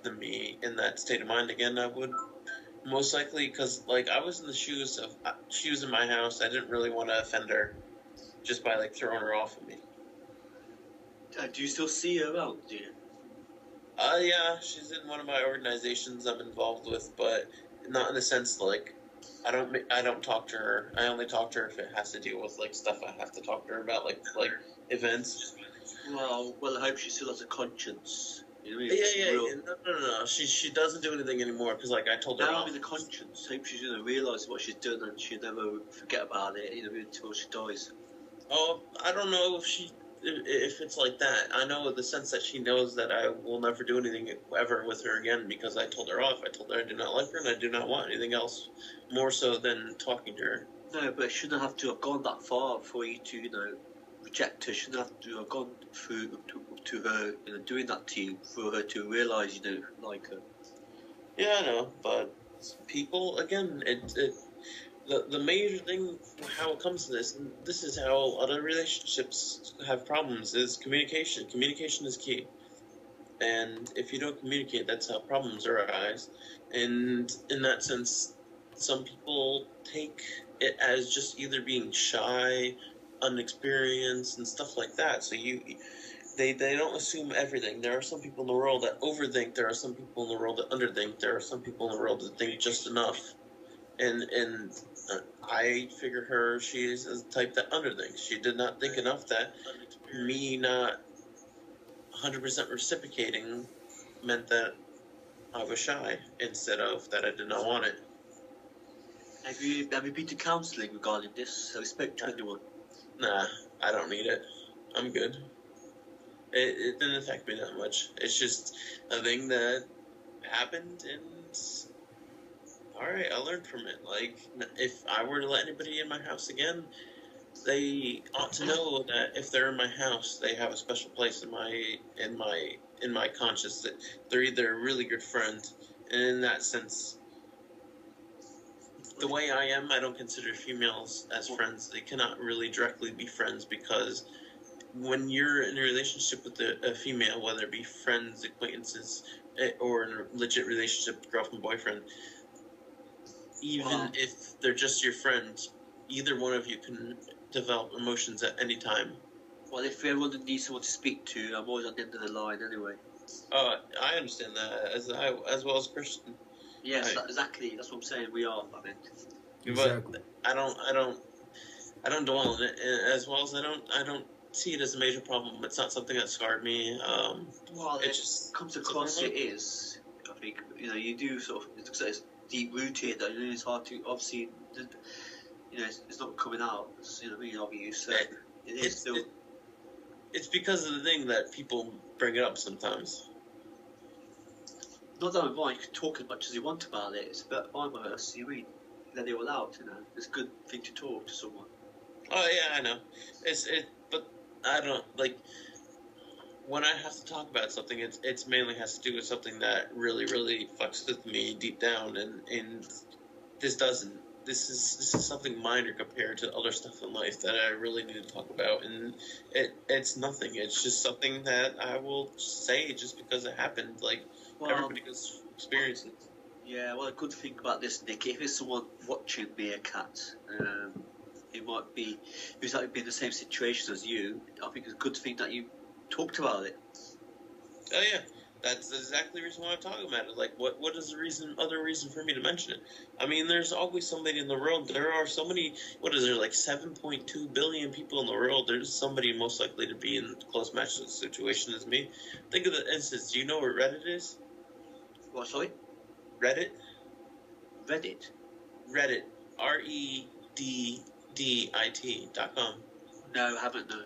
than me in that state of mind again, I would most likely, because like I was in the shoes of she was in my house. I didn't really want to offend her just by like throwing her off of me. Do you still see her around, do you? Yeah, she's in one of my organizations I'm involved with, but not in the sense like I don't talk to her. I only talk to her if it has to deal with like stuff I have to talk to her about, like events. Well, I hope she still has a conscience. You know what I mean? No. She doesn't do anything anymore because like I told her. Now I'm in the conscience. Hope she's gonna realise what she's done and she'll never forget about it. You know, until she dies. Oh, I don't know if it's like that. I know in the sense that she knows that I will never do anything ever with her again because I told her off. I told her I do not like her and I do not want anything else more so than talking to her. No, but it shouldn't have to have gone that far for you to, reject her. Shouldn't have to have gone through to her, doing that to you for her to realise you don't like her. Yeah, I know, but people, again, the major thing, how it comes to this, and this is how other relationships have problems, is communication. Communication is key. And if you don't communicate, that's how problems arise. And in that sense, some people take it as just either being shy, unexperienced, and stuff like that. So they don't assume everything. There are some people in the world that overthink. There are some people in the world that underthink. There are some people in the world that think just enough. And I figure her, she is the type that underthinks. She did not think enough that me not 100% reciprocating meant that I was shy instead of that I did not want it. Have you been to counselling regarding this? Have you spoken to anyone? Nah, I don't need it. I'm good. It didn't affect me that much. It's just a thing that happened, and alright, I learned from it. Like, if I were to let anybody in my house again, they ought to know that if they're in my house, they have a special place in my conscience. That they're either a really good friend, and in that sense, the way I am, I don't consider females as friends. They cannot really directly be friends because when you're in a relationship with a female, whether it be friends, acquaintances, or in a legit relationship, girlfriend, boyfriend, even if they're just your friend, either one of you can develop emotions at any time. Well, if everyone needs someone to speak to, I'm always on the end of the line anyway. I understand that as well as Christian. Yes, exactly. That's what I'm saying. We are, I mean. Exactly. But I don't dwell on it, as well as I don't see it as a major problem. It's not something that scarred me. Well, it just comes across. It is. I think you do sort of. It's deep rooted. It's hard to obviously. It's not coming out. It's, being obvious. So it is still. It's because of the thing that people bring it up sometimes. Not that I'm right. You can talk as much as you want about it. It's about fine with us. You mean let it all out. It's a good thing to talk to someone. Oh yeah, I know. But I don't like when I have to talk about something. It's mainly has to do with something that really, really fucks with me deep down, and this doesn't. This is something minor compared to other stuff in life that I really need to talk about, and it's nothing. It's just something that I will say just because it happened. Like everybody goes experience it. Yeah, well, a good thing about this, Nick, if it's someone watching me a cat, it might be who's like be in the same situation as you. I think it's a good thing that you talked about it. Oh yeah, that's exactly the reason why I'm talking about it. Like, what is the other reason for me to mention it? I mean, there's always somebody in the world. There are so many. What is there, like 7.2 billion people in the world? There's somebody most likely to be in close match situation as me. Think of the instance. Do you know where Reddit is? What? Sorry. Reddit. Reddit. Reddit. REDDIT.com. No, I haven't. No.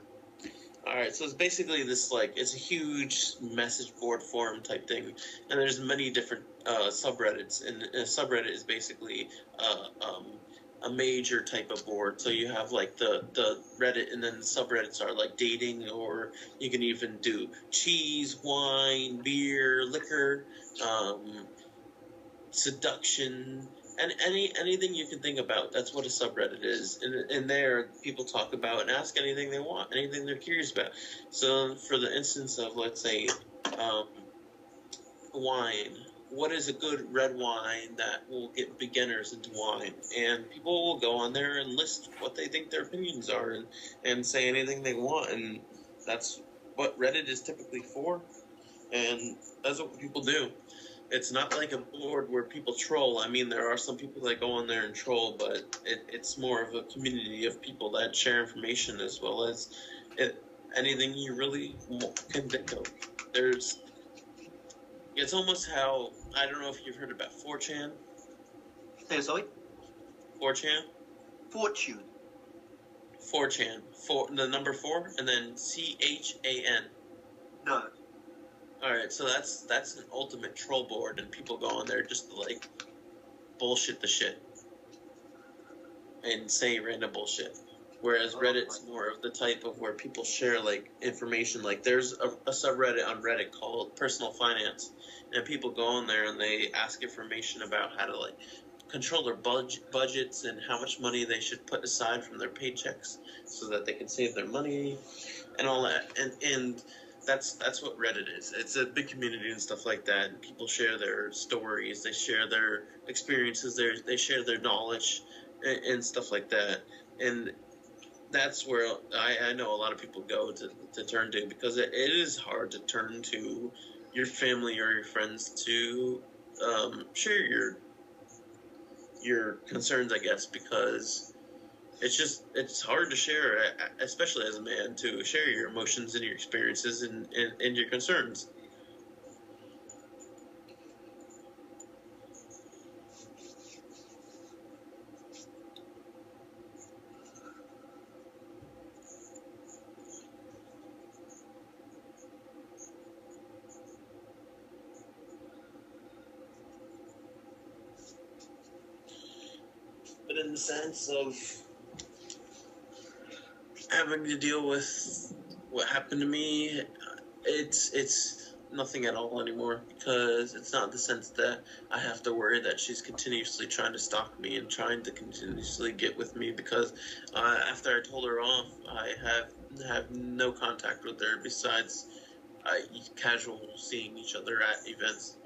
Alright, so it's basically this, it's a huge message board forum type thing, and there's many different subreddits, and a subreddit is basically a major type of board. So you have, the Reddit, and then the subreddits are, dating, or you can even do cheese, wine, beer, liquor, seduction, and anything you can think about. That's what a subreddit is. And there, people talk about and ask anything they want, anything they're curious about. So for the instance of, let's say, wine. What is a good red wine that will get beginners into wine? And people will go on there and list what they think their opinions are and say anything they want. And that's what Reddit is typically for. And that's what people do. It's not like a board where people troll. I mean, there are some people that go on there and troll, but it's more of a community of people that share information as well as anything you really can think of. It's almost how, I don't know if you've heard about 4chan. Hey, sorry? 4chan? Fortune. 4chan. The number 4, and then CHAN. No. Alright, so that's an ultimate troll board, and people go on there just to, like, bullshit the shit. And say random bullshit. Whereas Reddit's more of the type of where people share, like, information. Like, there's a subreddit on Reddit called Personal Finance, and people go on there and they ask information about how to, like, control their budgets and how much money they should put aside from their paychecks so that they can save their money and all that. And that's what Reddit is. It's a big community and stuff like that. And people share their stories, they share their experiences, they share their knowledge and stuff like that. And that's where I know a lot of people go to turn to, because it is hard to turn to your family or your friends to share your concerns, I guess, because it's hard to share, especially as a man, to share your emotions and your experiences and your concerns. But in the sense of having to deal with what happened to me, it's nothing at all anymore, because it's not the sense that I have to worry that she's continuously trying to stalk me and trying to continuously get with me, because after I told her off, I have no contact with her besides casual seeing each other at events.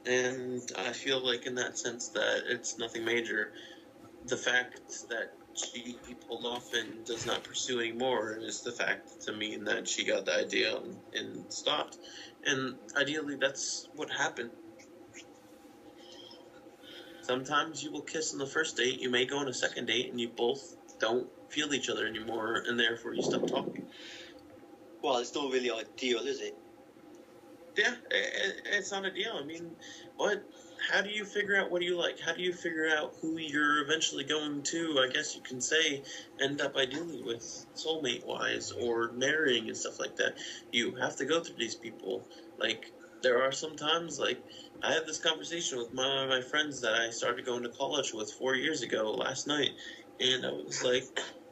And I feel like in that sense that it's nothing major. The fact that she pulled off and does not pursue anymore is the fact to me that she got the idea and stopped. And ideally, that's what happened. Sometimes you will kiss on the first date, you may go on a second date, and you both don't feel each other anymore, and therefore you stop talking. Well, it's not really ideal, is it? Yeah, it's not ideal. I mean, how do you figure out what do you like? How do you figure out who you're eventually going to, I guess you can say, end up ideally with soulmate-wise or marrying and stuff like that? You have to go through these people. Like, there are some times, like, I had this conversation with one of my friends that I started going to college with 4 years ago last night, and I was like,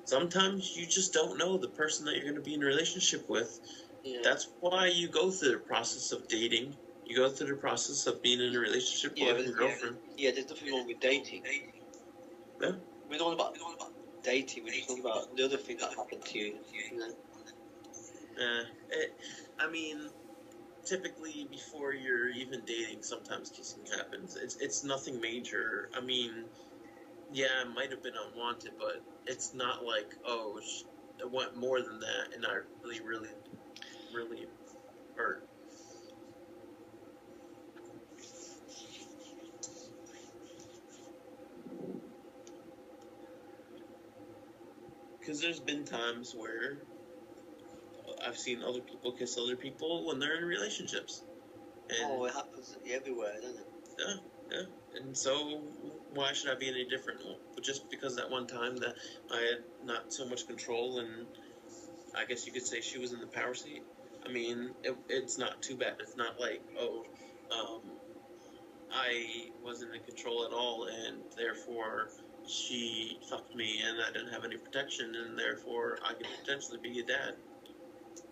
sometimes you just don't know the person that you're going to be in a relationship with. Yeah. That's why you go through the process of dating. You go through the process of being in a relationship with a girlfriend. Yeah, there's nothing wrong with dating. Yeah. We're not about dating, we're just talking about the other thing that happened to you. I mean, typically before you're even dating, sometimes kissing happens. It's nothing major. I mean, yeah, it might have been unwanted, but it's not like, oh, it went more than that, and I really hurt. Because there's been times where I've seen other people kiss other people when they're in relationships. And it happens everywhere, doesn't it? Yeah. And so, why should I be any different? Just because that one time that I had not so much control, and I guess you could say she was in the power seat. I mean, it's not too bad. It's not like, I wasn't in control at all, and therefore she fucked me, and I didn't have any protection, and therefore I could potentially be a dad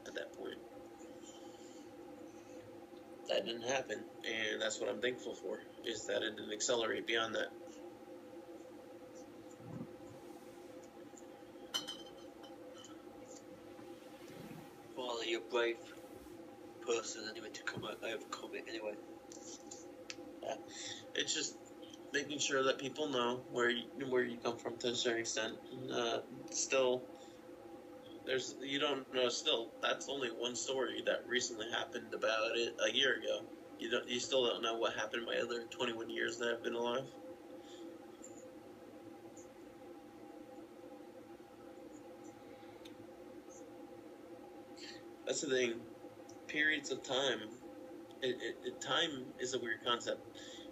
at that point. That didn't happen, and that's what I'm thankful for, is that it didn't accelerate beyond that. you're a brave person anyway to overcome it anyway. Yeah. It's just making sure that people know where you come from to a certain extent. Still, you don't know. Still, that's only one story that recently happened about it a year ago. You still don't know what happened my other 21 years that I've been alive. That's the thing. Periods of time. Time is a weird concept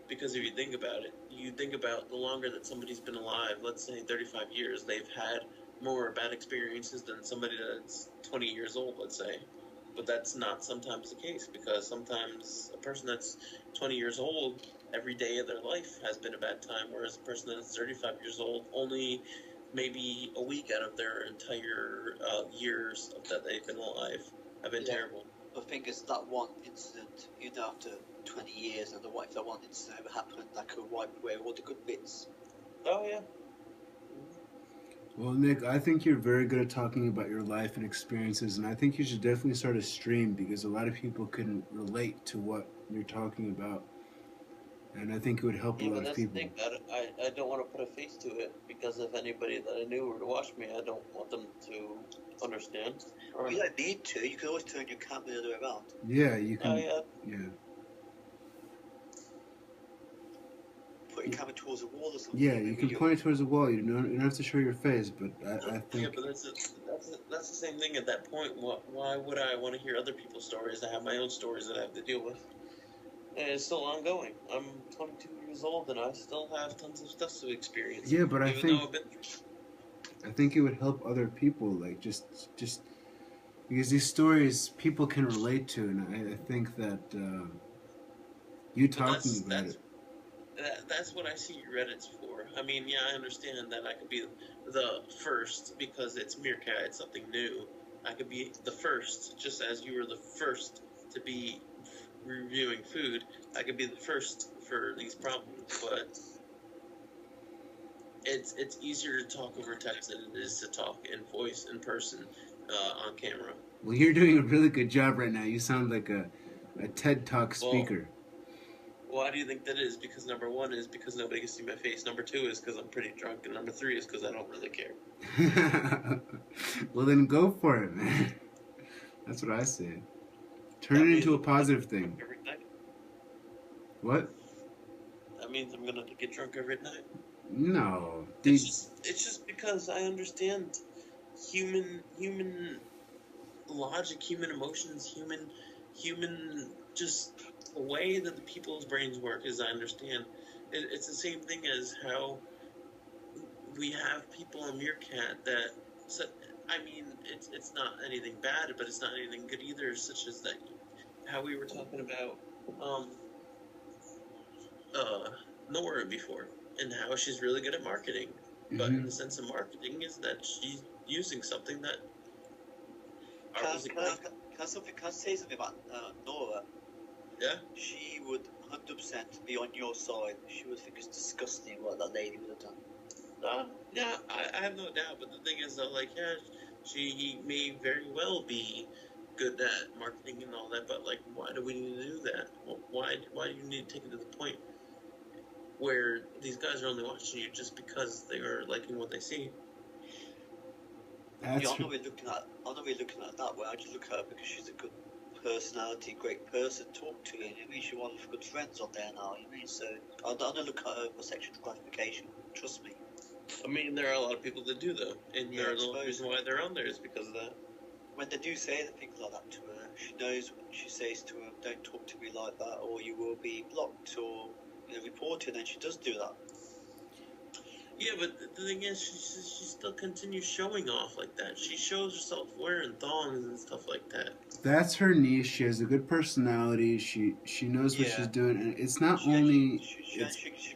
because if you think about it, you think about the longer that somebody's been alive. Let's say 35 years, they've had more bad experiences than somebody that's 20 years old. Let's say, but that's not sometimes the case because sometimes a person that's 20 years old, every day of their life has been a bad time, whereas a person that's 35 years old only maybe a week out of their entire years that they've been alive have been terrible. The thing is, that one incident, even after 20 years, and what if that one incident ever happened, that could wipe away all the good bits. Oh, yeah. Well, Nick, I think you're very good at talking about your life and experiences, and I think you should definitely start a stream because a lot of people can relate to what you're talking about. And I think it would help a lot of people. Yeah, but that's the thing. I don't want to put a face to it because if anybody that I knew were to watch me, I don't want them to understand. Or you don't need to. You can always turn your camera the other way around. Yeah, you can. Oh, yeah. Yeah. Put your camera towards the wall or something. Yeah, you can point it towards the wall. You don't have to show your face, but I think. Yeah, but that's the same thing at that point. Why would I want to hear other people's stories? I have my own stories that I have to deal with. And it's still ongoing. I'm 22 years old and I still have tons of stuff to experience. Yeah, but I think it would help other people, like just because these stories people can relate to, and I think that you talking about it. That's what I see Reddit's for. I mean, yeah, I understand that I could be the first because it's Meerkat, it's something new. I could be the first, just as you were the first to be reviewing food. I could be the first for these problems, but it's easier to talk over text than it is to talk in voice in person on camera. Well, you're doing a really good job right now. You sound like a TED Talk speaker. Well, why do you think that is? Because number one is because nobody can see my face. Number two is because I'm pretty drunk. And number three is because I don't really care. Well, then go for it, man. That's what I say. Turn it into a positive thing. Every night. What? That means I'm gonna get drunk every night. No. It's just because I understand human logic, human emotions, human just the way that the people's brains work. As I understand, it's the same thing as how we have people on Meerkat that. So, I mean, it's not anything bad, but it's not anything good either. Such as that, how we were talking about Nora before, and how she's really good at marketing. Mm-hmm. But in the sense of marketing, is that she's using something that. Can I say something about Nora? Yeah. She would 100% be on your side. She would think it's disgusting what that lady would have done. Yeah, I have no doubt. But the thing is, though, like, yeah, she may very well be good at marketing and all that. But like, why do we need to do that? Why do you need to take it to the point where these guys are only watching you just because they are liking what they see? I'm not really looking at it that way. I just look at her because she's a good personality, great person to talk to. You know what I mean? She's one of the good friends on there now. You know what I mean? So I don't look at her for sexual gratification. Trust me. I mean, there are a lot of people that do, though, and the only reason why they're on there is because of that. When they do say things like that to her, she knows what she says to her. Don't talk to me like that, or you will be blocked or reported. And she does do that. Yeah, but the thing is, she still continues showing off like that. She shows herself wearing thongs and stuff like that. That's her niche. She has a good personality. She knows what she's doing, and it's not only. She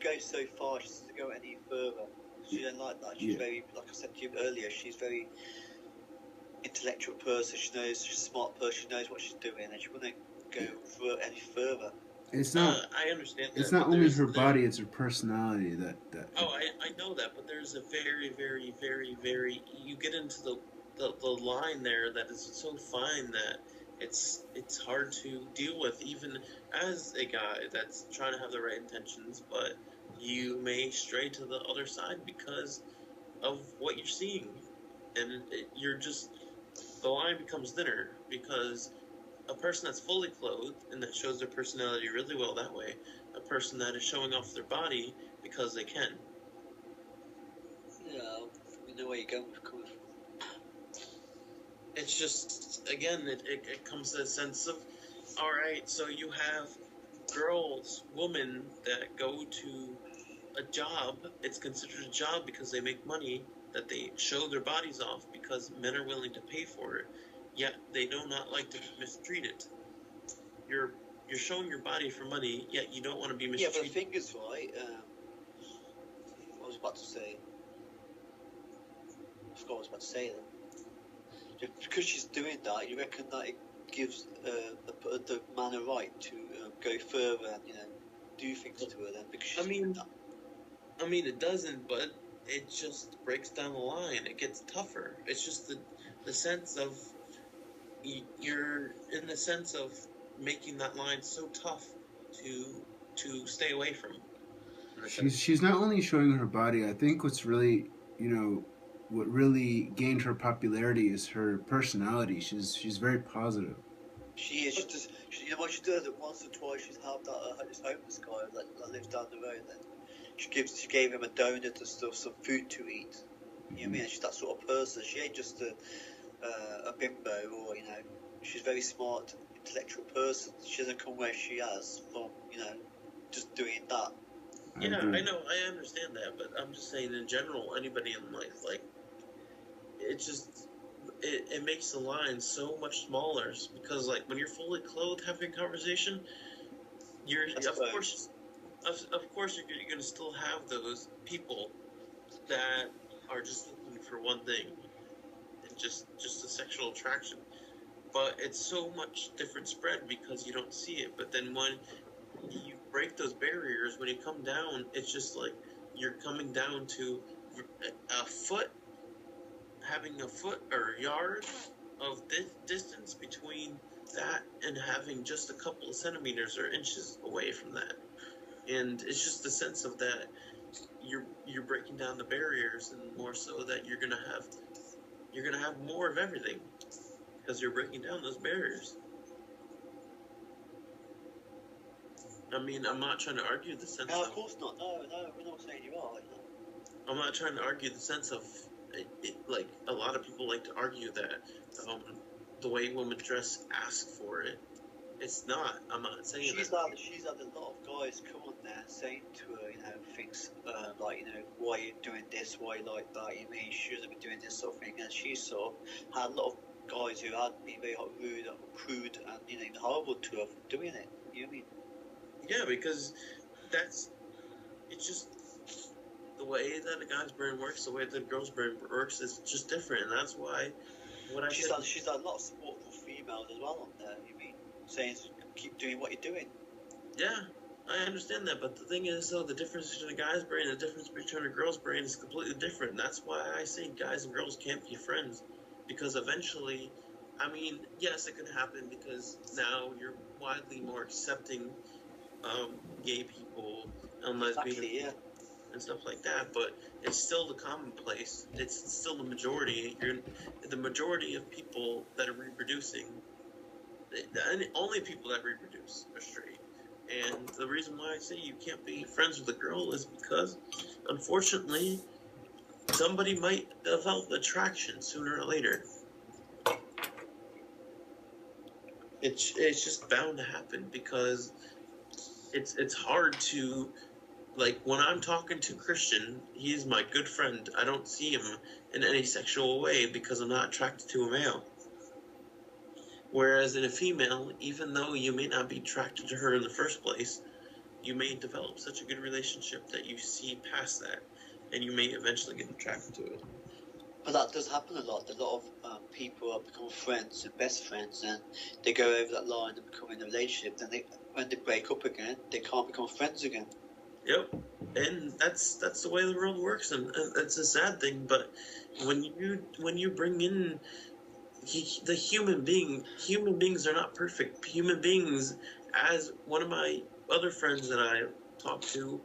goes so far. She doesn't go any further. She doesn't like that. She's very, like I said to you earlier, she's very intellectual person. She's a smart person. She knows what she's doing, and she wouldn't go any further. It's not. I understand that. It's not only her body; it's her personality that. Oh, I know that, but there's a very, very, very, very. You get into the the line there that is so fine that it's hard to deal with, even as a guy that's trying to have the right intentions, but you may stray to the other side because of what you're seeing, and you're just, the line becomes thinner because a person that's fully clothed and that shows their personality really well that way, a person that is showing off their body because they can. Yeah, we know where you're going with coming from. It's just, again, it comes to a sense of, all right, so you have girls, women that go to a job. It's considered a job because they make money, that they show their bodies off because men are willing to pay for it, yet they do not like to be mistreated. You're showing your body for money, yet you don't want to be mistreated. Yeah, but the thing is, right, what I was about to say, I forgot what I was about to say then. Because she's doing that, you reckon that it gives the man a right to go further and, you know, do things to her then? Because she's I mean, it doesn't, but it just breaks down the line. It gets tougher. It's just the sense of, you're in the sense of making that line so tough to stay away from. She's not only showing her body. I think what's really, what really gained her popularity is her personality. She's very positive. She is. You know what she does? Once or twice she's helped out this homeless guy that lives down the road. Then she gave him a donut and stuff, some food to eat. You know what I mean? She's that sort of person. She ain't just a bimbo, or, you know, she's a very smart, intellectual person. She doesn't come where she has from, you know, just doing that. Yeah, I know, I understand that, but I'm just saying in general, anybody in life, like, it makes the line so much smaller because, like, when you're fully clothed having a conversation, of course you're going to still have those people that are just looking for one thing, and just a sexual attraction. But it's so much different spread because you don't see it. But then when you break those barriers, when you come down, it's just like you're coming down to a foot, having a foot or yard of distance between that and having just a couple of centimeters or inches away from that. And it's just the sense of that you're breaking down the barriers, and more so that you're gonna have more of everything because you're breaking down those barriers. I mean, I'm not trying to argue the sense. No, of course not. No, we're not saying you are. I'm not trying to argue the sense of like a lot of people like to argue that the way women dress ask for it. It's not. I'm not saying she's that. She's had a lot of guys come on there saying to her, you know, things like, you know, why are you doing this? Why you like that? You mean she shouldn't be doing this sort of thing? And she sort of had a lot of guys who had been very rude and crude and, you know, horrible to her for doing it. You know what I mean? Yeah, because it's just the way that a guy's brain works, the way that a girl's brain works is just different, and that's why she's had a lot of support from females as well on there. You mean saying keep doing what you're doing? Yeah, I understand that, but the thing is, though, the difference between a guy's brain and the difference between a girl's brain is completely different. And that's why I say guys and girls can't be friends, because eventually, I mean, yes, it could happen because now you're widely more accepting gay people and lesbian people and stuff like that, but it's still the commonplace. It's still the majority. The majority of people that are reproducing, the only people that reproduce are straight. And the reason why I say you can't be friends with a girl is because, unfortunately, somebody might develop attraction sooner or later. It's just bound to happen because it's hard to, like, when I'm talking to Christian, he's my good friend. I don't see him in any sexual way because I'm not attracted to a male. Whereas in a female, even though you may not be attracted to her in the first place, you may develop such a good relationship that you see past that, and you may eventually get attracted to it. But that does happen a lot. A lot of people become friends and best friends, and they go over that line and become in a relationship. Then when they break up again, they can't become friends again. Yep, and that's the way the world works, and it's a sad thing. But when you bring in the human beings are not perfect. Human beings, as one of my other friends that I talk to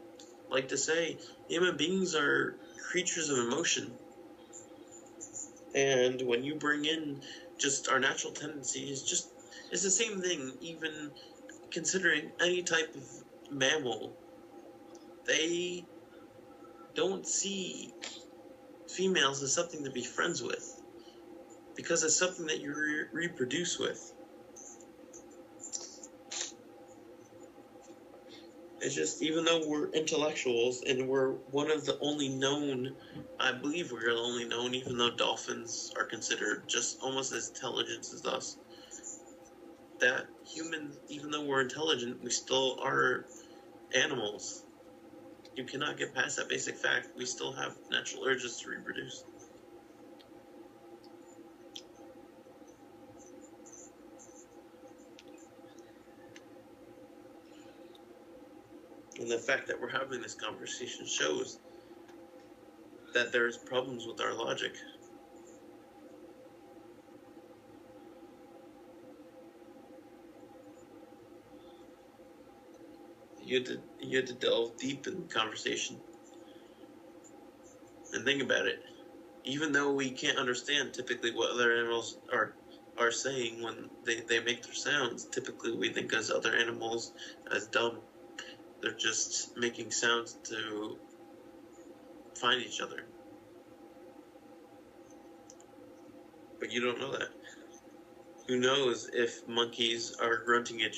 like to say, human beings are creatures of emotion. And when you bring in just our natural tendencies, just it's the same thing. Even considering any type of mammal, they don't see females as something to be friends with because it's something that you reproduce with. It's just, even though we're intellectuals and we're one of the only known, I believe we're the only known, even though dolphins are considered just almost as intelligent as us, that humans, even though we're intelligent, we still are animals. You cannot get past that basic fact. We still have natural urges to reproduce. And the fact that we're having this conversation shows that there's problems with our logic. You had to delve deep in the conversation and think about it. Even though we can't understand typically what other animals are saying when they make their sounds, typically we think as other animals as dumb. They're just making sounds to find each other. But you don't know that. Who knows if monkeys are grunting at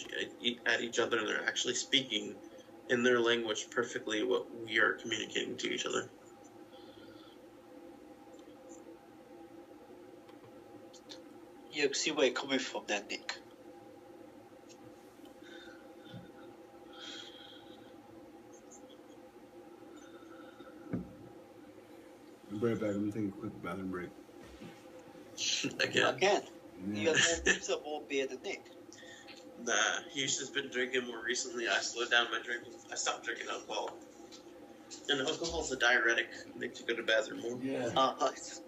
each other and they're actually speaking in their language perfectly what we are communicating to each other. You can see where you're coming from there, Nick. I'll be right back. I'm gonna take a quick bathroom break. Again. Yeah. You Yeah. have more beer than Nick. Nah, he's just been drinking more recently. I slowed down my drinking. I stopped drinking alcohol. And alcohol's a diuretic. Makes you go to the bathroom more. Yeah. Nice.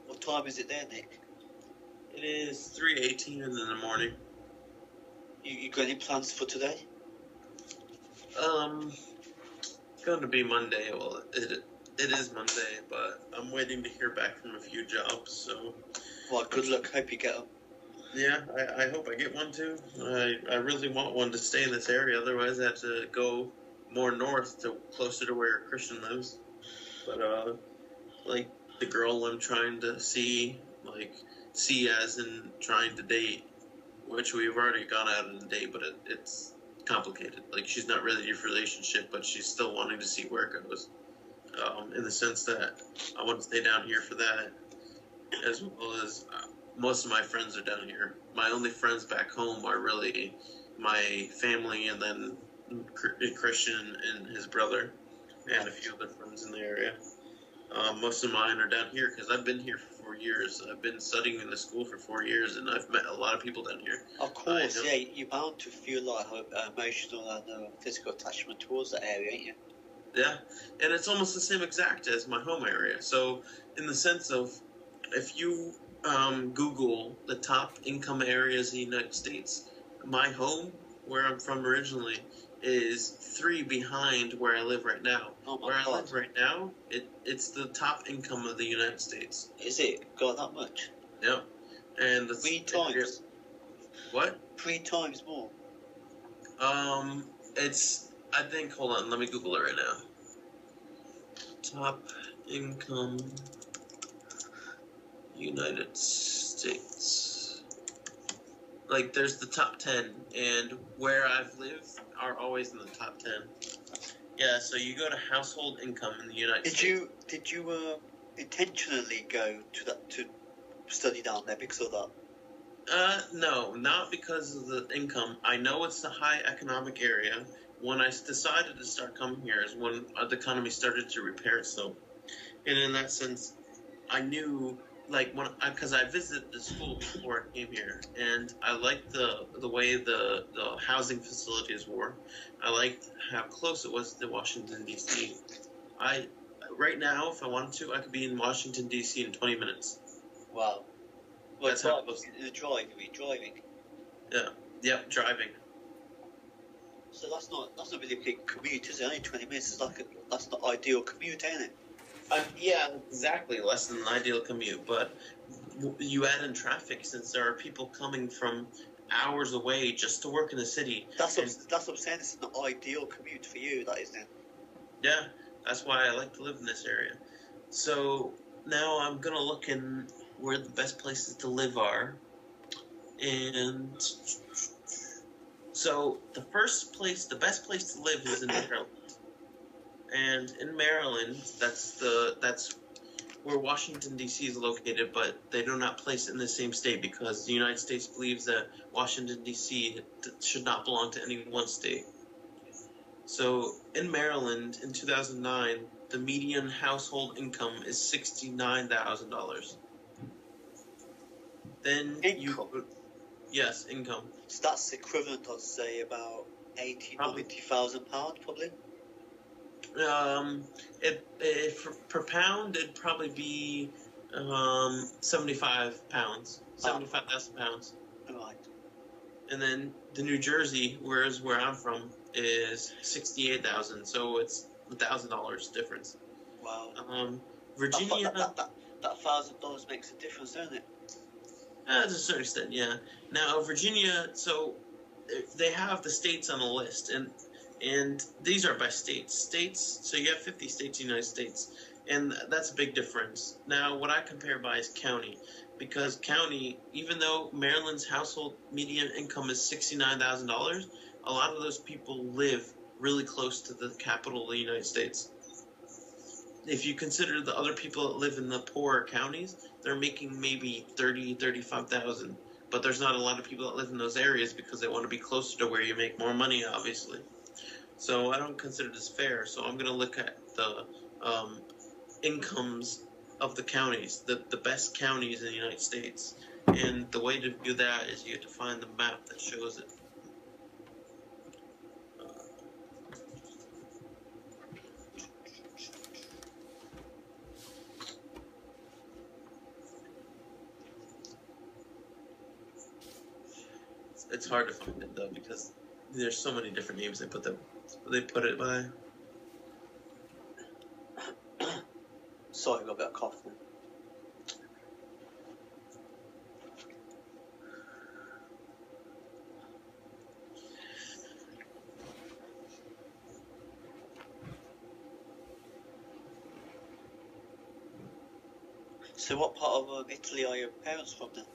What time is it there, Nick? It is 3:18 in the morning. You got any plans for today? Going to be Monday. Well, it is Monday, but I'm waiting to hear back from a few jobs. So, Well, good luck. Hope you get them. yeah, I hope I get one too. I really want one to stay in this area. Otherwise, I have to go more north to closer to where Christian lives. But like the girl I'm trying to see as in trying to date, which we've already gone out on a date, but it's complicated. Like, she's not ready for a relationship, but she's still wanting to see where it goes. In the sense that I want to stay down here for that, as well as most of my friends are down here. My only friends back home are really my family, and then Christian and his brother, and a few other friends in the area. Most of mine are down here because I've been here for 4 years. I've been studying in the school for 4 years, and I've met a lot of people down here. Of course, yeah. You're bound to feel like emotional and physical attachment towards that area, ain't you? Yeah, and it's almost the same exact as my home area. So, in the sense of, if you Google the top income areas in the United States, my home, where I'm from originally, is 3 behind where I live right now. Oh my where God. I live right now, it's the top income of the United States. Is it? Got that much? Yep. And the 3 times? What? 3 times more? It's, I think, hold on, let me Google it right now. Top income United States. Like, there's the top 10, and where I've lived are always in the top 10. Yeah, so you go to household income in the United States. Did you intentionally go to study down there because of that? No, not because of the income. I know it's the high economic area. When I decided to start coming here is when the economy started to repair itself. And in that sense, I knew like when because I visited the school before I came here, and I liked the way the housing facilities were. I liked how close it was to Washington D.C. I right now, if I wanted to, I could be in Washington D.C. in 20 minutes. Wow. Well, That's how close. the driving. Yeah. Yep. Driving. So that's not really a big commute, is it? Only 20 minutes is that's not ideal commute, ain't it? Yeah, exactly. Less than an ideal commute, but you add in traffic since there are people coming from hours away just to work in the city. That's what I'm saying. It's an ideal commute for you, that is then. Yeah, that's why I like to live in this area. So now I'm gonna look in where the best places to live are, and so the best place to live is in Maryland. And in Maryland, that's where Washington D.C. is located, but they do not place it in the same state because the United States believes that Washington D.C. should not belong to any one state. So in Maryland, in 2009, the median household income is $69,000. Then yes, income. So that's equivalent, I'd say, about £90,000 probably. Per pound, it'd probably be 75 pounds, 75,000 pounds. Right. And then the New Jersey, where I'm from, is 68,000. So it's $1,000 difference. Wow. Virginia. That $1,000 makes a difference, doesn't it? To a certain extent, yeah. Now Virginia, so they have the states on the list, and these are by states. So you have 50 states in the United States, and that's a big difference. Now, what I compare by is county, because county, even though Maryland's household median income is $69,000, a lot of those people live really close to the capital of the United States. If you consider the other people that live in the poorer counties, they're making maybe $30,000-$35,000. But there's not a lot of people that live in those areas because they want to be closer to where you make more money, obviously. So I don't consider this fair. So I'm going to look at the incomes of the counties, the best counties in the United States. And the way to do that is you have to find the map that shows it. It's hard to find it though because there's so many different names they put it by. Sorry, I got a bit of cough then. So what part of Italy are your parents from then?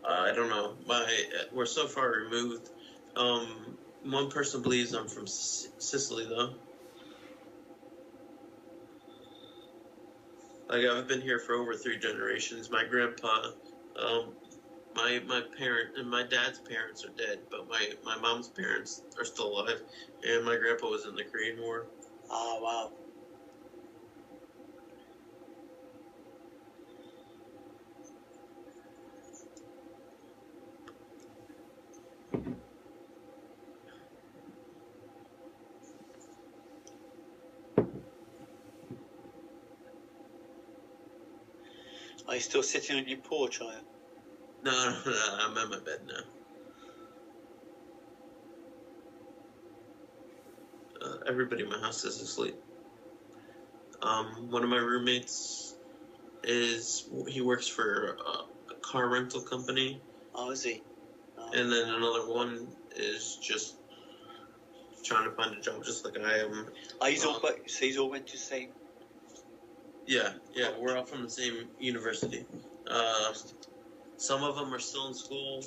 I don't know. We're so far removed. One person believes I'm from Sicily, though. Like I've been here for over 3 generations. My grandpa, my parent and my dad's parents are dead, but my mom's parents are still alive, and my grandpa was in the Korean War. Oh wow. Are you still sitting on your porch, are you? No, I'm at my bed now. Everybody in my house is asleep. One of my roommates he works for a car rental company. Oh, is he? Oh. And then another one is just trying to find a job just like I am. So he's all went to the same... Yeah, we're all from the same university. Some of them are still in school.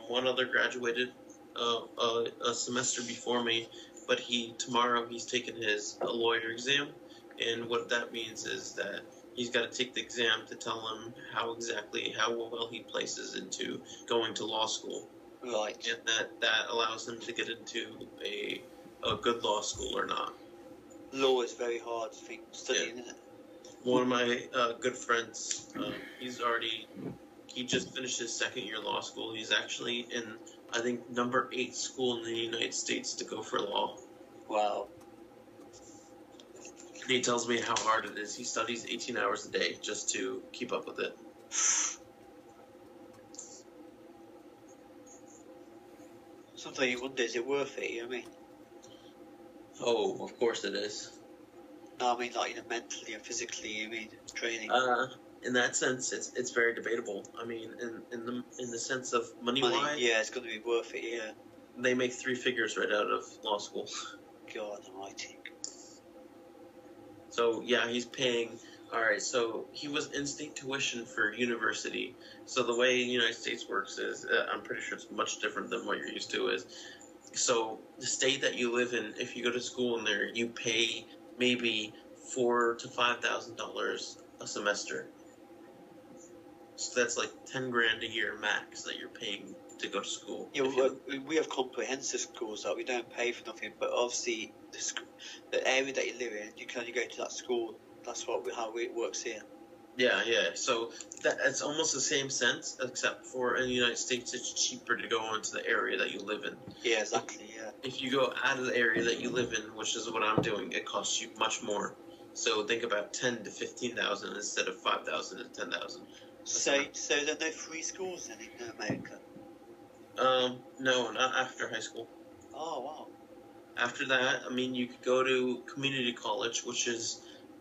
One other graduated a semester before me, but tomorrow he's taking his lawyer exam, and what that means is that he's got to take the exam to tell him how well he places into going to law school. Right. And that allows him to get into a good law school or not. Law is very hard studying, isn't it? One of my good friends, he just finished his second year law school. He's actually in, I think, number 8 school in the United States to go for law. Wow. And he tells me how hard it is. He studies 18 hours a day just to keep up with it. Sometimes you wonder, is it worth it? You know what I mean? Oh, of course it is. No, I mean, like, mentally and physically, you mean, training. In that sense, it's very debatable. I mean, in the sense of money-wise, yeah, it's going to be worth it. Yeah. They make 3 figures right out of law school. God Almighty. So yeah, he's paying. All right, so he was in-state tuition for university. So the way the United States works is, I'm pretty sure it's much different than what you're used to. Is so the state that you live in, if you go to school in there, you pay maybe $4,000 to $5,000 a semester. So that's like $10,000 a year max that you're paying to go to school. Yeah, we have comprehensive schools that we don't pay for nothing, but obviously the area that you live in, you can only go to that school. That's how it works here. Yeah. So it's almost the same sense, except for in the United States, it's cheaper to go into the area that you live in. Yeah, exactly. Yeah. If you go out of the area that you live in, which is what I'm doing, it costs you much more. So think about 10 to 15,000 instead of 5,000 and 10,000. So there are no free schools then in America? No, not after high school. Oh wow. After that, I mean, you could go to community college, which is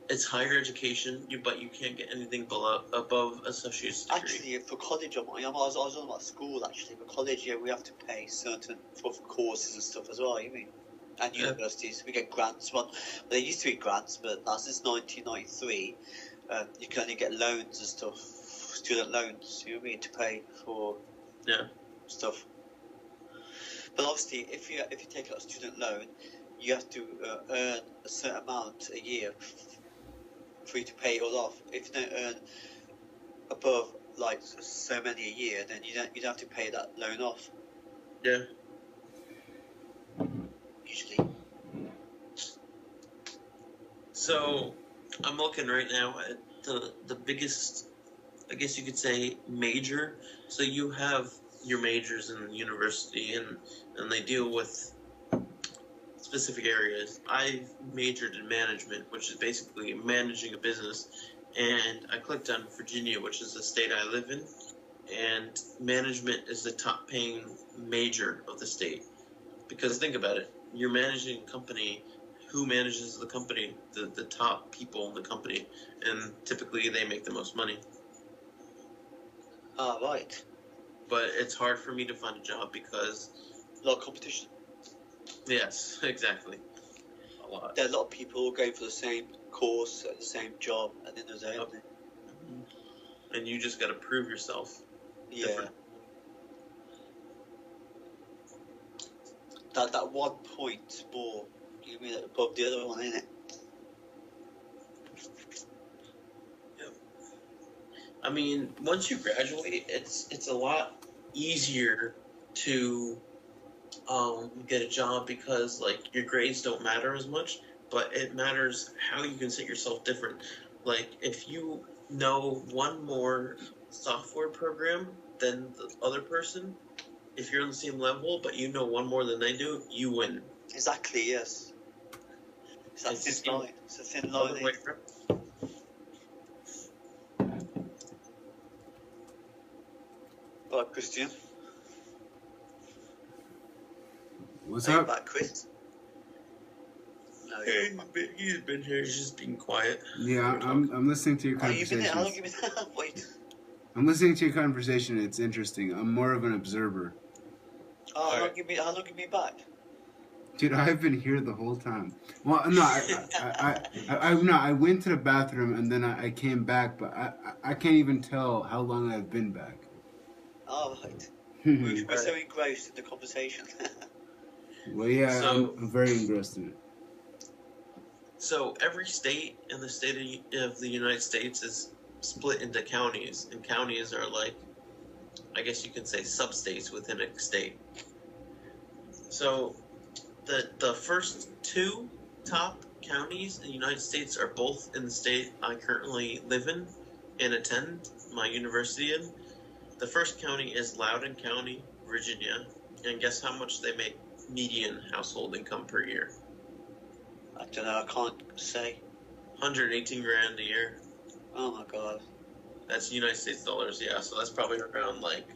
it's higher education, but you can't get anything above associate's degree. Actually, for college, I was on about school. Actually, for college, yeah, we have to pay certain for courses and stuff as well. You mean? And universities, we get grants. Well, there used to be grants, but now since 1993, you can only get loans and stuff, student loans. You know what I mean, to pay for stuff. But obviously, if you take out a student loan, you have to earn a certain amount a year for you to pay it all off. If you don't earn above like so many a year, then you don't have to pay that loan off. Yeah. Usually. So I'm looking right now at the biggest, I guess you could say, major. So you have your majors in university, and they deal with specific areas. I majored in management, which is basically managing a business, and I clicked on Virginia, which is the state I live in, and management is the top paying major of the state. Because think about it, you're managing a company. Who manages the company? The top people in the company, and typically they make the most money. Ah, right. But it's hard for me to find a job because a lot of competition. Yes, exactly. A lot. There are a lot of people going for the same course at the same job at the end of the day. Yep. And you just got to prove yourself. Yeah. Different. That 1 point more, you mean above the other one, isn't it? Yep. I mean, once you graduate, it's a lot easier to get a job because like your grades don't matter as much, but it matters how you can set yourself different. Like if you know one more software program than the other person, if you're on the same level but you know one more than they do, you win. Exactly, yes. It's a thin line. It's a thin line. Hello, Christian. What's Are you up? back, Chris? No, Hey, he's been here. He's just being quiet. Yeah, I'm listening to your conversation. How long have you been there? Wait. I'm listening to your conversation. It's interesting. I'm more of an observer. Oh, how long have you been back? Dude, I've been here the whole time. Well, no, I went to the bathroom and then I came back, but I can't even tell how long I've been back. Oh, right. We're so engrossed in the conversation. Well, yeah, So- I'm very engrossed in it. So every state in the state of the United States is split into counties, and counties are like, I guess you can say, sub-states within a state. So the first 2 top counties in the United States are both in the state I currently live in and attend my university in. The first county is Loudoun County, Virginia, and guess how much they make median household income per year? I don't know. I can't say. 118 grand a year. Oh my god. That's United States dollars, yeah. So that's probably around like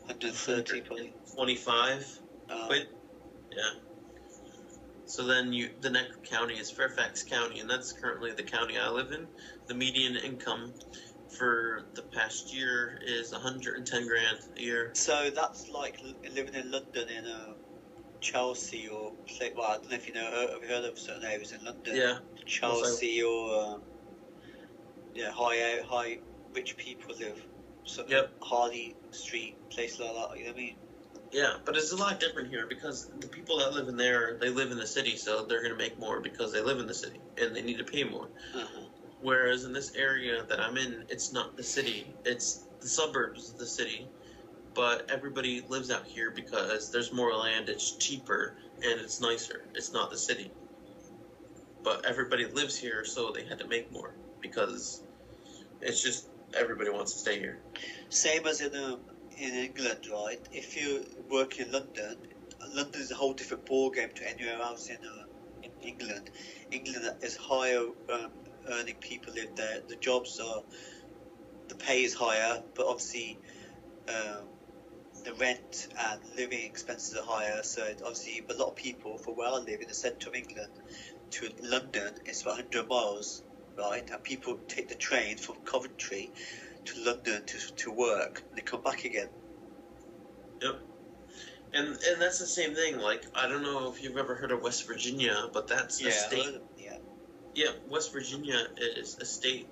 130 probably. 25 quid. Yeah. So then the next county is Fairfax County, and that's currently the county I live in. The median income for the past year is 110 grand a year. So that's like living in London in Chelsea or well, I don't know if you know. Have you heard of certain areas in London? Yeah. Chelsea or high rich people live. So Yep. Harley Street, places like that. You know what I mean? Yeah, but it's a lot different here because the people that live in there, they live in the city, so they're going to make more because they live in the city and they need to pay more. Uh-huh. Whereas in this area that I'm in, it's not the city, it's the suburbs of the city. But everybody lives out here because there's more land, it's cheaper, and it's nicer. It's not the city. But everybody lives here, so they had to make more because it's just everybody wants to stay here. Same as in England, right? If you work in London, London is a whole different ball game to anywhere else in England. England is higher earning people live there. The pay is higher, but obviously the rent and living expenses are higher. So obviously, a lot of people, for where I live in the centre of England to London, it's about 100 miles, right? And people take the train from Coventry to London to work, and they come back again. Yep. And that's the same thing. Like, I don't know if you've ever heard of West Virginia, but that's a state. Yeah, West Virginia is a state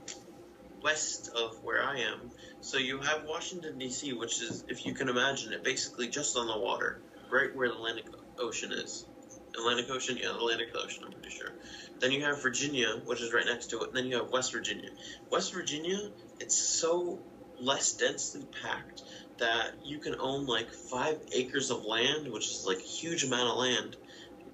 west of where I am. So you have Washington, D.C., which is, if you can imagine it, basically just on the water, right where the Atlantic Ocean is. Atlantic Ocean? Yeah, the Atlantic Ocean, I'm pretty sure. Then you have Virginia, which is right next to it. And then you have West Virginia. West Virginia, it's so less densely packed that you can own like 5 acres of land, which is like a huge amount of land,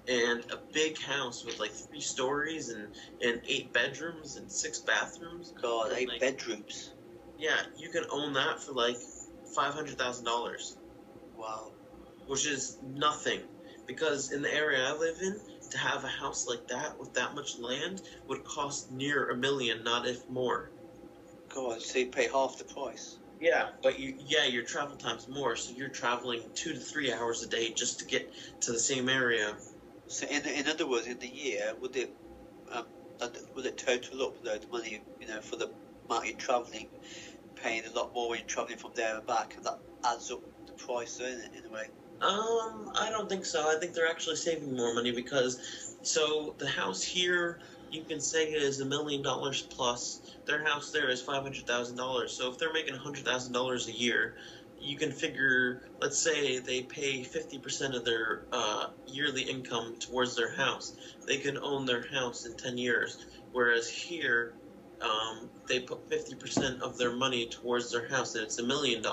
and a big house with like 3 stories and 8 bedrooms and 6 bathrooms. God, and 8 like, bedrooms. Yeah, you can own that for like $500,000. Wow. Which is nothing. Because in the area I live in, to have a house like that with that much land would cost near $1 million, not if more. God, so you pay half the price. Yeah, but your travel time's more, so you're traveling 2 to 3 hours a day just to get to the same area. So in other words, in the year, would it total up the money, for the amount you're travelling, paying a lot more when you're travelling from there and back, and that adds up the price, in a way? I don't think so. I think they're actually saving more money because, so the house here, you can say is $1 million plus. Their house there is $500,000. So if they're making $100,000 a year, you can figure, let's say they pay 50% of their yearly income towards their house. They can own their house in 10 years. Whereas here, they put 50% of their money towards their house, and it's $1 million.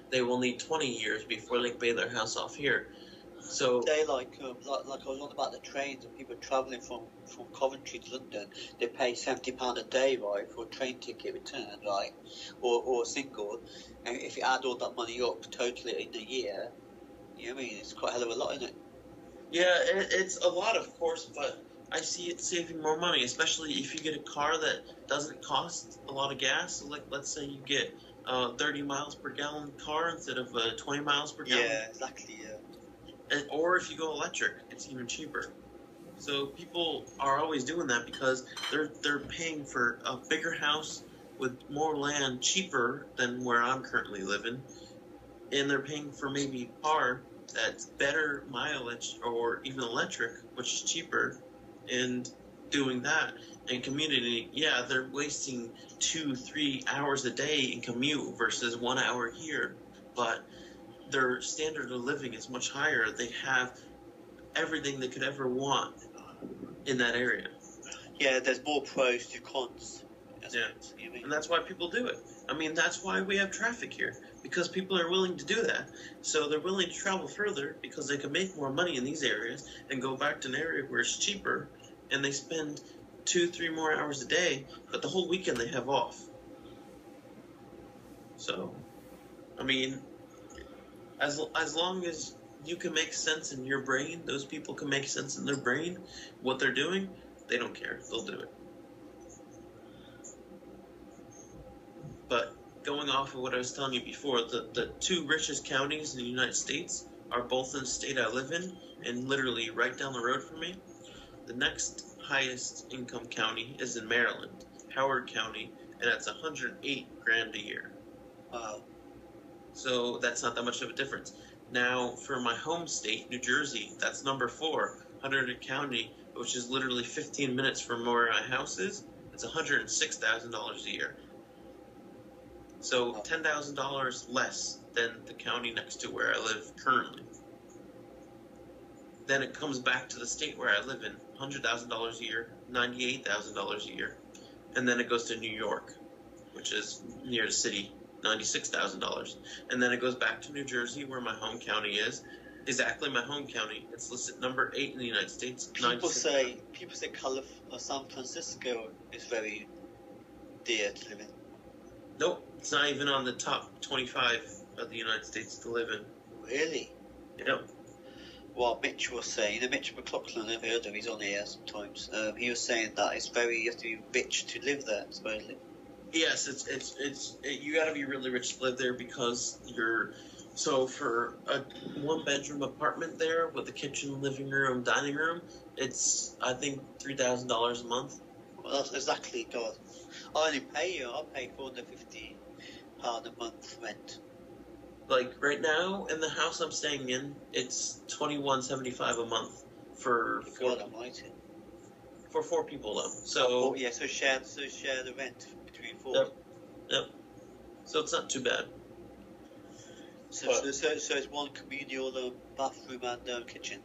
They will need 20 years before they pay their house off here. So they like I was on about the trains and people travelling from Coventry to London. They pay £70 a day, right, for a train ticket return, right, or single. And if you add all that money up totally in a year, you know what I mean? It's quite a hell of a lot, isn't it? Yeah, it's a lot, of course, but I see it saving more money, especially if you get a car that doesn't cost a lot of gas. So, like, let's say you get a 30 miles per gallon car instead of 20 miles per gallon. Yeah, exactly, yeah. Or if you go electric, it's even cheaper. So people are always doing that because they're paying for a bigger house with more land cheaper than where I'm currently living, and they're paying for maybe a car that's better mileage or even electric, which is cheaper, and doing that. And community, yeah, they're wasting 2-3 hours a day in commute versus 1 hour here, but their standard of living is much higher. They have everything they could ever want in that area. Yeah, there's more pros to cons. Yeah, and that's why people do it. I mean, that's why we have traffic here, because people are willing to do that. So they're willing to travel further because they can make more money in these areas and go back to an area where it's cheaper and they spend 2-3 more hours a day, but the whole weekend they have off. So, I mean, as long as you can make sense in your brain, those people can make sense in their brain, what they're doing, they don't care. They'll do it. But going off of what I was telling you before, the two richest counties in the United States are both in the state I live in, and literally right down the road from me. The next highest income county is in Maryland, Howard County, and that's $108,000 a year. Wow. So that's not that much of a difference. Now, for my home state, New Jersey, that's number 4, Hunterdon County, which is literally 15 minutes from where my house is. It's $106,000 a year. So $10,000 less than the county next to where I live currently. Then it comes back to the state where I live in, $100,000 a year, $98,000 a year. And then it goes to New York, which is near the city, $96,000. And then it goes back to New Jersey, where my home county is. Exactly my home county. It's listed number 8 in the United States. People say San Francisco is very dear to live in. Nope, it's not even on the top 25 of the United States to live in. Really? Yep. What Mitch was saying, Mitch McLaughlin, I've heard of, he's on here sometimes. He was saying that you have to be rich to live there, supposedly. Yes, you got to be really rich to live there because so for a 1-bedroom apartment there with a kitchen, living room, dining room, it's I think $3,000 a month. Well, that's exactly God. I pay £450 a month rent. Like right now in the house I'm staying in, it's $21.75 a month for God Almighty. For 4 people though. So so share the rent between 4. Yep. So it's not too bad. So it's one communal bathroom and kitchen.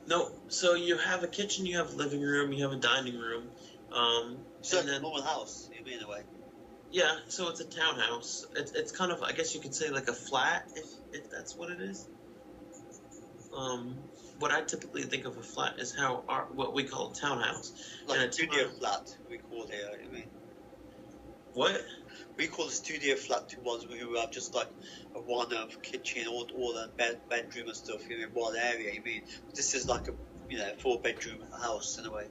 No, so you have a kitchen, you have a living room, you have a dining room. So it's a normal house, you mean, in a way. Yeah, so it's a townhouse. It's kind of, I guess you could say, like a flat, if that's what it is. What I typically think of a flat is what we call a townhouse. Like a studio flat, we call here, you mean? What? We call a studio flat to ones who have just like a one-off kitchen, all the bedroom and stuff in one area, you mean? This is like a 4-bedroom house in a way.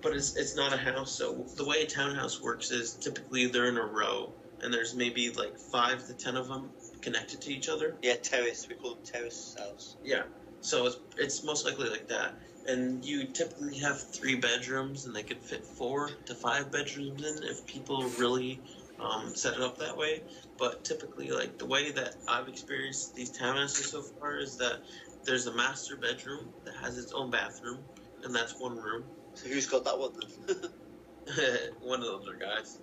But it's not a house. So the way a townhouse works is typically they're in a row, and there's maybe like 5 to 10 of them connected to each other. Yeah, terrace. We call them terrace house. Yeah. So it's most likely like that. And you typically have 3 bedrooms, and they could fit 4 to 5 bedrooms in if people really set it up that way. But typically, like the way that I've experienced these townhouses so far is that there's a master bedroom that has its own bathroom, and that's one room. So who's got that one then? One of the other guys.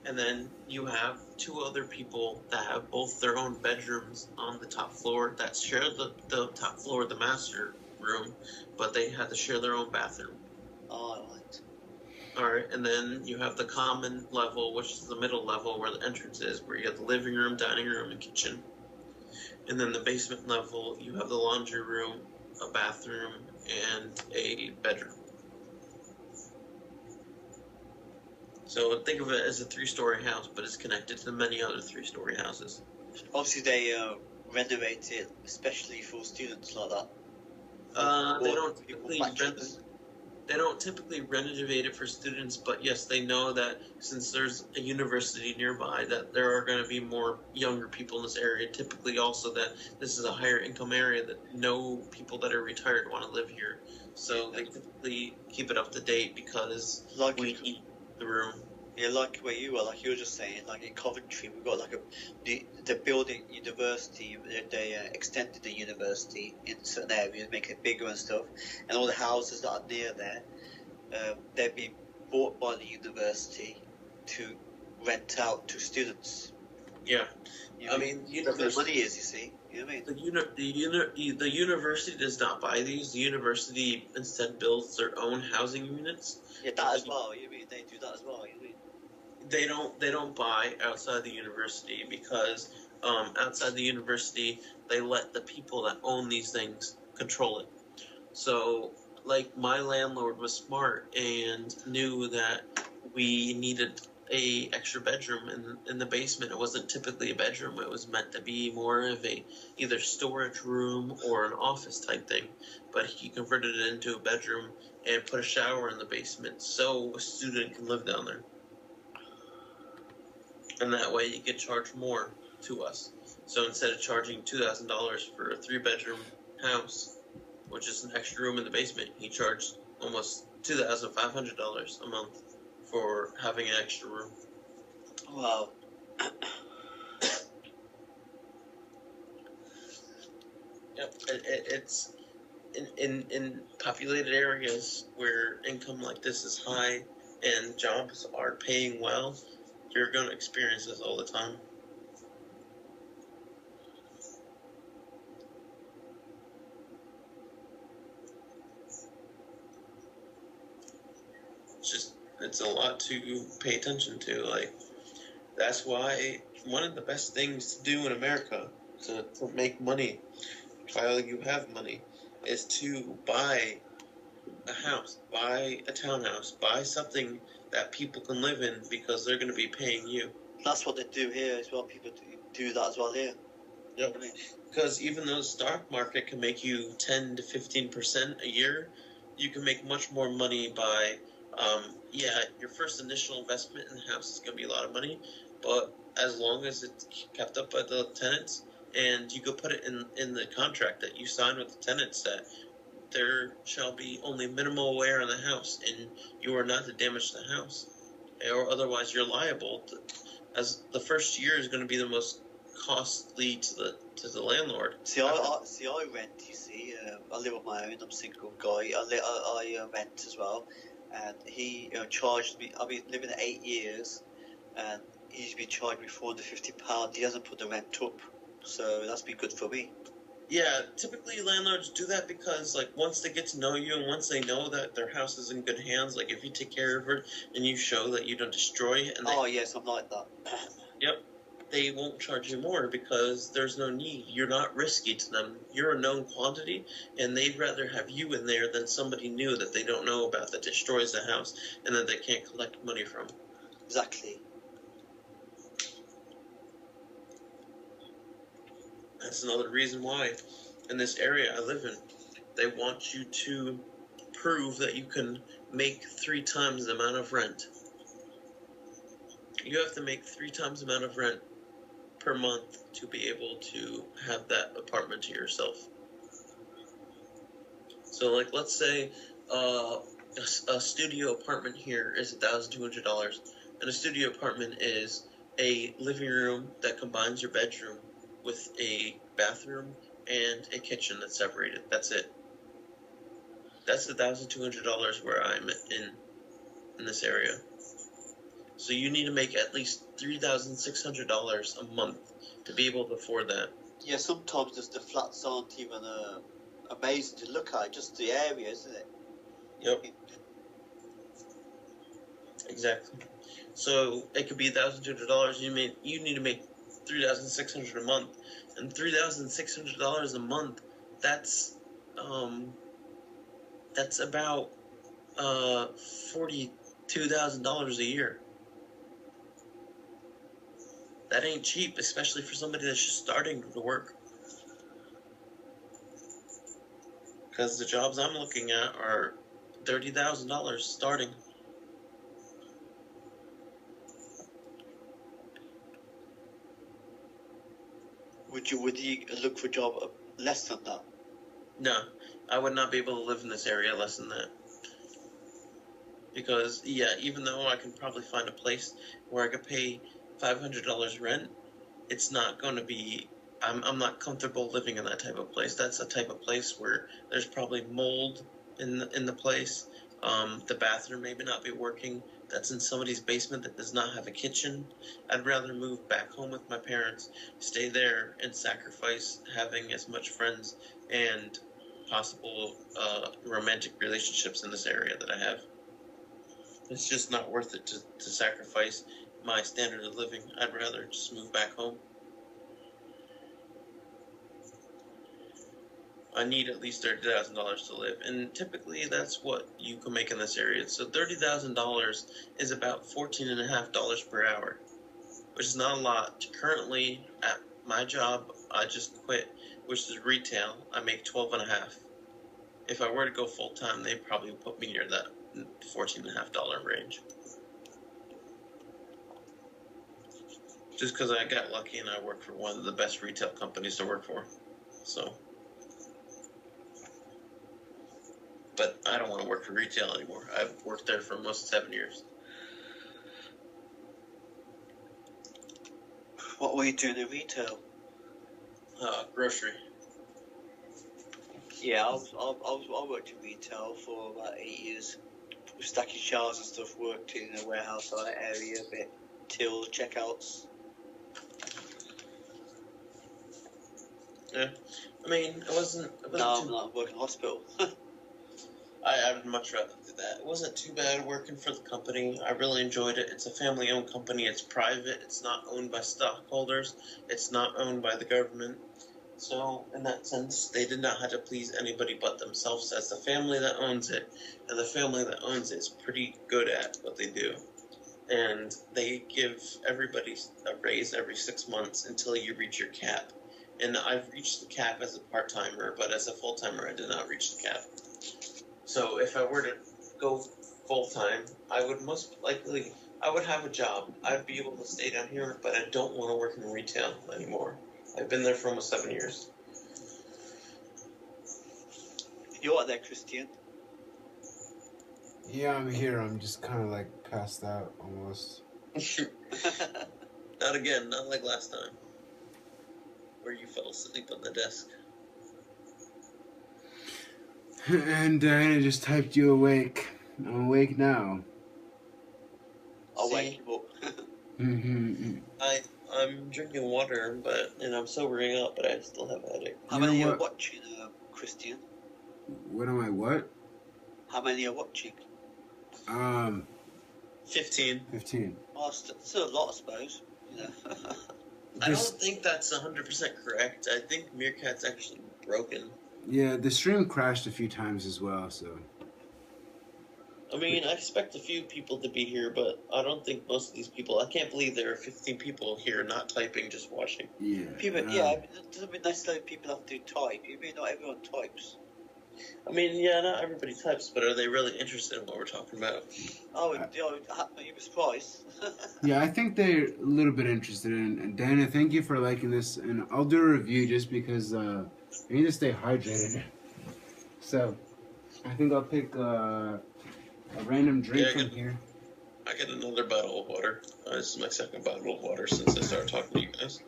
And then you have 2 other people that have both their own bedrooms on the top floor that share the top floor of the master room, but they have to share their own bathroom. Oh, right. Alright, and then you have the common level, which is the middle level where the entrance is, where you have the living room, dining room, and kitchen. And then the basement level, you have the laundry room, a bathroom, and a bedroom. So think of it as a 3-story house, but it's connected to many other 3-story houses. Obviously, they renovate it, especially for students like that. They don't typically renovate it for students, but yes, they know that since there's a university nearby, that there are going to be more younger people in this area. Typically, also that this is a higher income area that no people that are retired want to live here. So they typically keep it up to date because we need the room. Yeah, like where you were, like you were just saying, like in Coventry, we've got like the building university. They extended the university in certain areas, make it bigger and stuff. And all the houses that are near there, they've been bought by the university to rent out to students. Yeah, I mean, that's where the money is. You see, you know what I mean? The university does not buy these. The university instead builds their own housing units. Yeah, that as well. You mean they do that as well? You mean? They don't buy outside the university because outside the university they let the people that own these things control it. So like my landlord was smart and knew that we needed a extra bedroom in the basement. It wasn't typically a bedroom. It was meant to be more of a either storage room or an office type thing. But he converted it into a bedroom and put a shower in the basement so a student can live down there. And that way you could charge more to us. So instead of charging $2,000 for a 3-bedroom house, which is an extra room in the basement, he charged almost $2,500 a month for having an extra room. Wow. Yep, it's in populated areas where income like this is high and jobs are paying well, you're going to experience this all the time. It's a lot to pay attention to. Like, that's why one of the best things to do in America to make money while you have money is to buy a house, buy a townhouse, buy something that people can live in because they're going to be paying you. That's what they do here as well. People do that as well here. Yep. Because even though the stock market can make you 10 to 15% a year, you can make much more money by, your first initial investment in the house is going to be a lot of money, but as long as it's kept up by the tenants, and you go put it in the contract that you sign with the tenants that there shall be only minimal wear on the house, and you are not to damage the house, or otherwise you're liable. As the first year is going to be the most costly to the landlord. I rent. You see, I live on my own. I'm a single guy. I rent as well, and he charged me. I've been living 8 years, and he's been charging me £450. He hasn't put the rent up, so that's been good for me. Yeah, typically landlords do that because, like, once they get to know you and once they know that their house is in good hands, like, if you take care of it and you show that you don't destroy it. And yes, I'm like that. Yep. They won't charge you more because there's no need. You're not risky to them. You're a known quantity, and they'd rather have you in there than somebody new that they don't know about that destroys the house and that they can't collect money from. Exactly. That's another reason why, in this area I live in, they want you to prove that you can make 3 times the amount of rent. You have to make 3 times the amount of rent per month to be able to have that apartment to yourself. So, like, let's say a studio apartment here is $1,200, and a studio apartment is a living room that combines your bedroom with a bathroom and a kitchen that's separated. That's it. That's $1,200 where I'm in this area. So you need to make at least $3,600 a month to be able to afford that. Yeah, sometimes just the flats aren't even amazing to look at, just the area, isn't it? Yep. Exactly. So it could be $1,200. You need to make $3,600 a month, and $3,600 a month. That's about $42,000 a year. That ain't cheap, especially for somebody that's just starting to work. Because the jobs I'm looking at are $30,000 starting. Would you look for a job less than that? No, I would not be able to live in this area less than that. Because, even though I can probably find a place where I could pay $500 rent, it's not going to be. I'm not comfortable living in that type of place. That's a type of place where there's probably mold in the place. The bathroom maybe not be working. That's in somebody's basement that does not have a kitchen. I'd rather move back home with my parents, stay there, and sacrifice having as much friends and possible romantic relationships in this area that I have. It's just not worth it to sacrifice my standard of living. I'd rather just move back home. I need at least $30,000 to live, and typically that's what you can make in this area. So $30,000 is about $14.50 per hour, which is not a lot. Currently, at my job, I just quit, which is retail. I make 12.50. If I were to go full time, they'd probably put me near that $14.50 range. Just because I got lucky and I work for one of the best retail companies to work for, so. But I don't want to work for retail anymore. I've worked there for almost 7 years. What were you doing in retail? Grocery. Yeah, I worked in retail for about 8 years. Stacking shelves and stuff. Worked in a warehouse area, a bit tills, checkouts. Yeah, I mean, it wasn't. No, I'm not working in hospital. I would much rather do that. It wasn't too bad working for the company. I really enjoyed it. It's a family-owned company. It's private. It's not owned by stockholders. It's not owned by the government. So, in that sense, they did not have to please anybody but themselves as the family that owns it. And the family that owns it is pretty good at what they do. And they give everybody a raise every 6 months until you reach your cap. And I've reached the cap as a part-timer, but as a full-timer, I did not reach the cap. So if I were to go full-time, I would most likely, I would have a job. I'd be able to stay down here, but I don't want to work in retail anymore. I've been there for almost 7 years. You are there, Christian? Yeah, I'm here. I'm just kind of like passed out almost. Not again, not like last time, where you fell asleep on the desk. And Diana just typed you awake. I'm awake now. I'll See? wake you up. I'm drinking water, and I'm sobering up, but I still have a headache. How You know many are what? watching, Christian? What am I? What? How many are watching? 15. 15. Oh, still a lot, I suppose. You know. I don't think that's 100% correct. I think Meerkat's actually broken. Yeah, the stream crashed a few times as well, so. I mean, I expect a few people to be here, but I don't think most of these people. I can't believe there are 15 people here not typing, just watching. Yeah. People, yeah, it doesn't mean necessarily people have to type. You mean not everyone types. I mean, yeah, not everybody types, but are they really interested in what we're talking about? Oh, you were surprised. Yeah, I think they're a little bit interested in. And Diana, thank you for liking this, and I'll do a review just because I need to stay hydrated. So, I think I'll pick a random drink from here. I get another bottle of water. This is my second bottle of water since I started talking to you guys.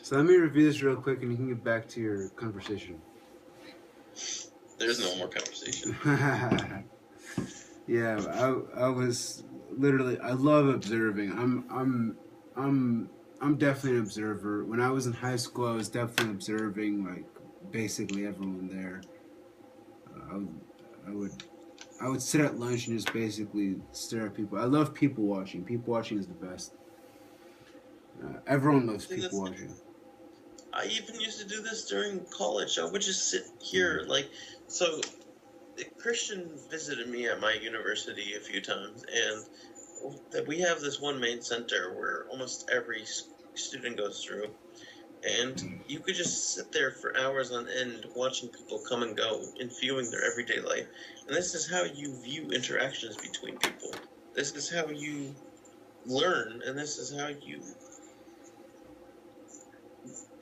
So let me review this real quick, and you can get back to your conversation. There's no more conversation. Yeah, I was literally. I love observing. I'm definitely an observer. When I was in high school, I was definitely observing like basically everyone there. I would sit at lunch and just basically stare at people. I love people watching. People watching is the best. Everyone loves people watching. I even used to do this during college. I would just sit here, so a Christian visited me at my university a few times, and that we have this one main center where almost every student goes through, and you could just sit there for hours on end watching people come and go and viewing their everyday life. And this is how you view interactions between people. This is how you learn, and this is how you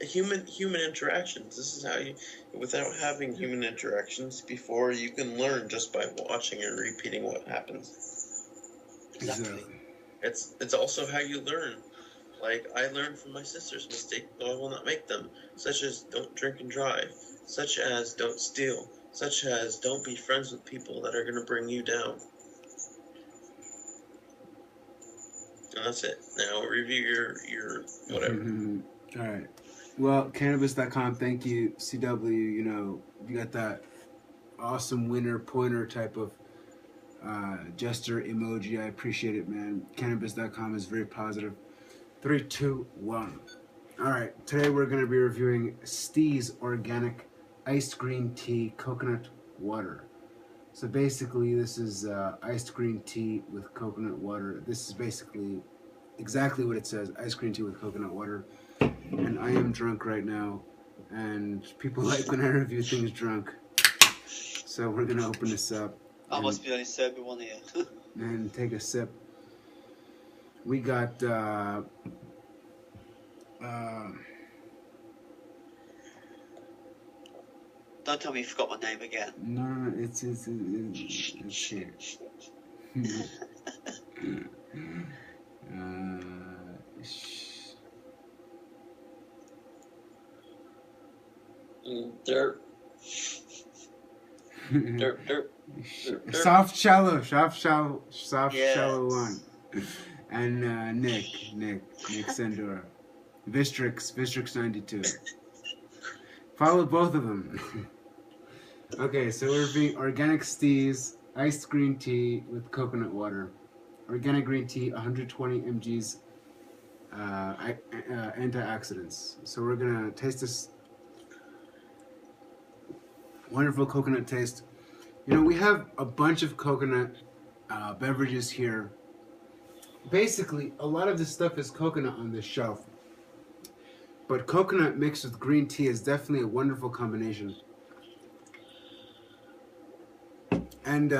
human interactions. This is how you, without having human interactions before, you can learn just by watching and repeating what happens. Exactly. It's also how you learn. Like, I learned from my sister's mistakes, but I will not make them. Such as don't drink and drive. Such as don't steal. Such as don't be friends with people that are going to bring you down. And that's it. Now review your whatever. All right. Well, cannabis.com, thank you. CW, you got that awesome winner pointer type of gesture emoji. I appreciate it, man. Cannabis.com is very positive. 3, 2, 1. All right. Today we're going to be reviewing Steez Organic iced green tea coconut water. So basically, this is iced green tea with coconut water. This is basically exactly what it says: iced green tea with coconut water. And I am drunk right now, and people like when I review things drunk. So we're gonna open this up. I must be the only sober one here. And take a sip. We got Don't tell me you forgot my name again. no, it's here. Sh- Dirt. Dirt. Soft shallow Yes. shallow one. And Nick Sandora. Vistrix 92. Follow both of them. Okay, so we're being organic stees, iced green tea with coconut water. Organic green tea, 120 mg's antioxidants. So we're gonna taste this wonderful coconut taste. You know, we have a bunch of coconut beverages here. Basically, a lot of this stuff is coconut on this shelf. But coconut mixed with green tea is definitely a wonderful combination. And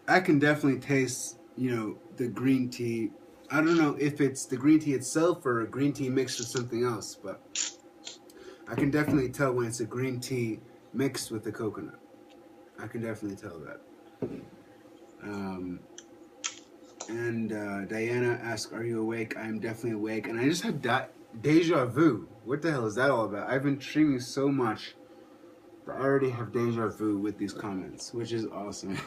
I can definitely taste, you know, the green tea. I don't know if it's the green tea itself or a green tea mixed with something else, but I can definitely tell when it's a green tea mixed with the coconut. I can definitely tell that. And Diana asked, "Are you awake?" I am definitely awake. And I just had deja vu. What the hell is that all about? I've been streaming so much that I already have deja vu with these comments, which is awesome.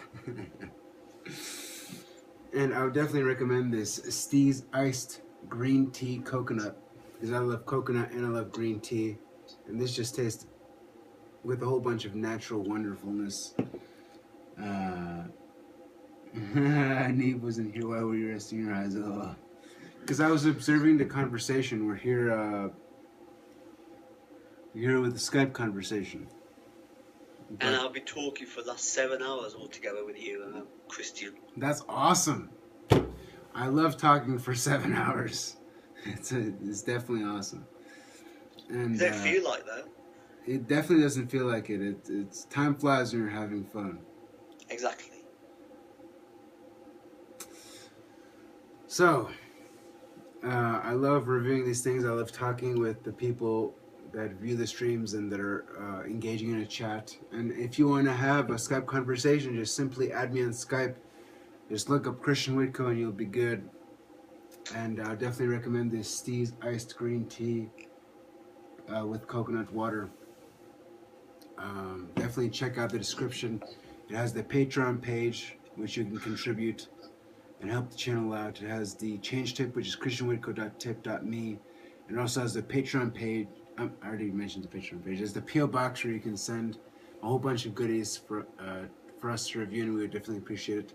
And I would definitely recommend this Steez Iced Green Tea Coconut, because I love coconut and I love green tea. And this just tastes with a whole bunch of natural wonderfulness. Neve wasn't here. Why were you resting your eyes? Because I was observing the conversation. We're here with the Skype conversation. And I'll be talking for the last 7 hours altogether with you, Christian. That's awesome. I love talking for 7 hours. It's definitely awesome. And Does it feel like that? It definitely doesn't feel like it. It's time flies when you're having fun. Exactly. So, I love reviewing these things. I love talking with the people that view the streams and that are engaging in a chat. And if you want to have a Skype conversation, just simply add me on Skype. Just look up Christian Whitco and you'll be good. And I definitely recommend this Steez Iced Green Tea with coconut water. Definitely check out the description. It has the Patreon page, which you can contribute and help the channel out. It has the change tip, which is christianwhitco.tip.me. And it also has the Patreon page. I already mentioned the Patreon page. There's the P.O. Box where you can send a whole bunch of goodies for us to review, and we would definitely appreciate it.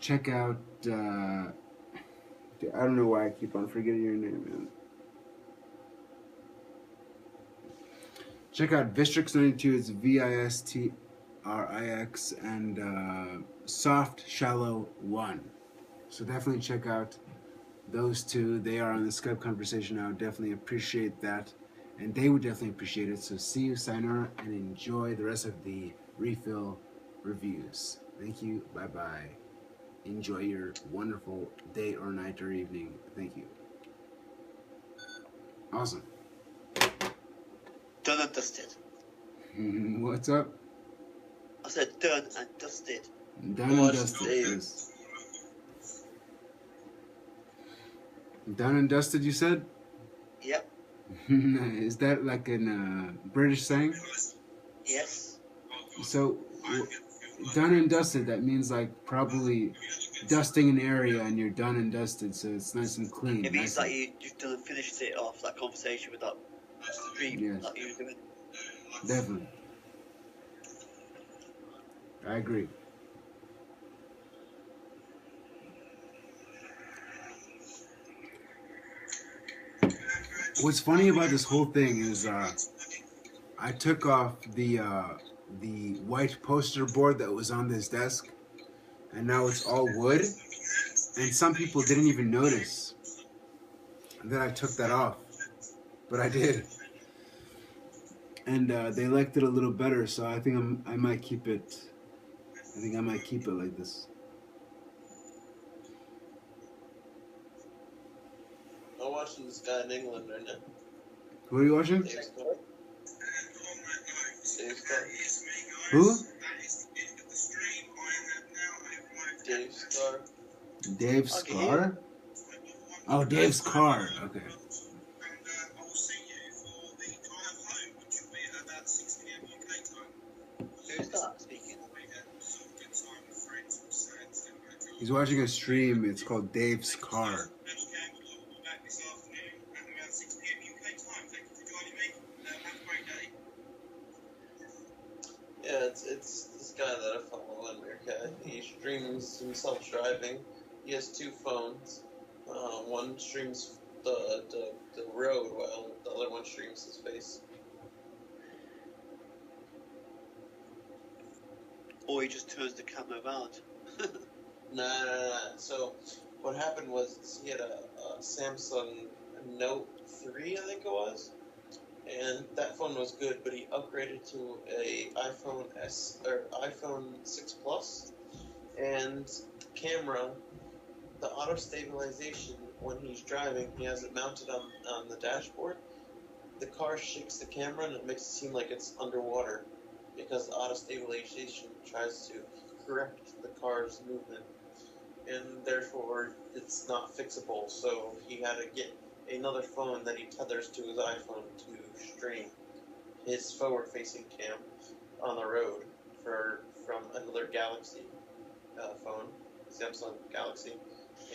Check out... I don't know why I keep on forgetting your name, man. Check out Vistrix92. It's Vistrix and Soft Shallow 1. So definitely check out those two. They are on the Skype conversation. I would definitely appreciate that. And they would definitely appreciate it. So see you, sayonara, and enjoy the rest of the refill reviews. Thank you. Bye-bye. Enjoy your wonderful day or night or evening. Thank you. Awesome. Done and dusted. What's up? I said done and dusted. Done and dusted. Yes. Done and dusted, you said? Yep. Is that like a British saying? Yes. So, done and dusted, that means like probably dusting an area and you're done and dusted, so it's nice and clean. It means that you've done and finished it off, that conversation with that stream Yes. that you were doing. Definitely. I agree. What's funny about this whole thing is I took off the white poster board that was on this desk, and now it's all wood. And some people didn't even notice that I took that off, but I did. And they liked it a little better, so I think I might keep it. I think I might keep it like this. I'm watching this guy in England right now. Who are you watching? Dave Scar. Dave Scar. Who? Dave Scar. Dave Scar? Oh, Dave's car. Okay. Who's that speaking? He's watching a stream. It's called Dave's Car. Yeah, it's this guy that I follow on Meerkat. He streams himself driving. He has two phones. One streams the road while the other one streams his face. Or he just turns the camera around. Nah. So what happened was he had a Samsung Note 3, I think it was, and that phone was good, but he upgraded to a iPhone 6 Plus, and camera, the auto stabilization when he's driving, he has it mounted on the dashboard. The car shakes the camera and it makes it seem like it's underwater because the auto stabilization tries to correct the car's movement, and therefore it's not fixable. So he had to get another phone that he tethers to his iPhone to stream his forward-facing cam on the road from another Galaxy phone, Samsung Galaxy,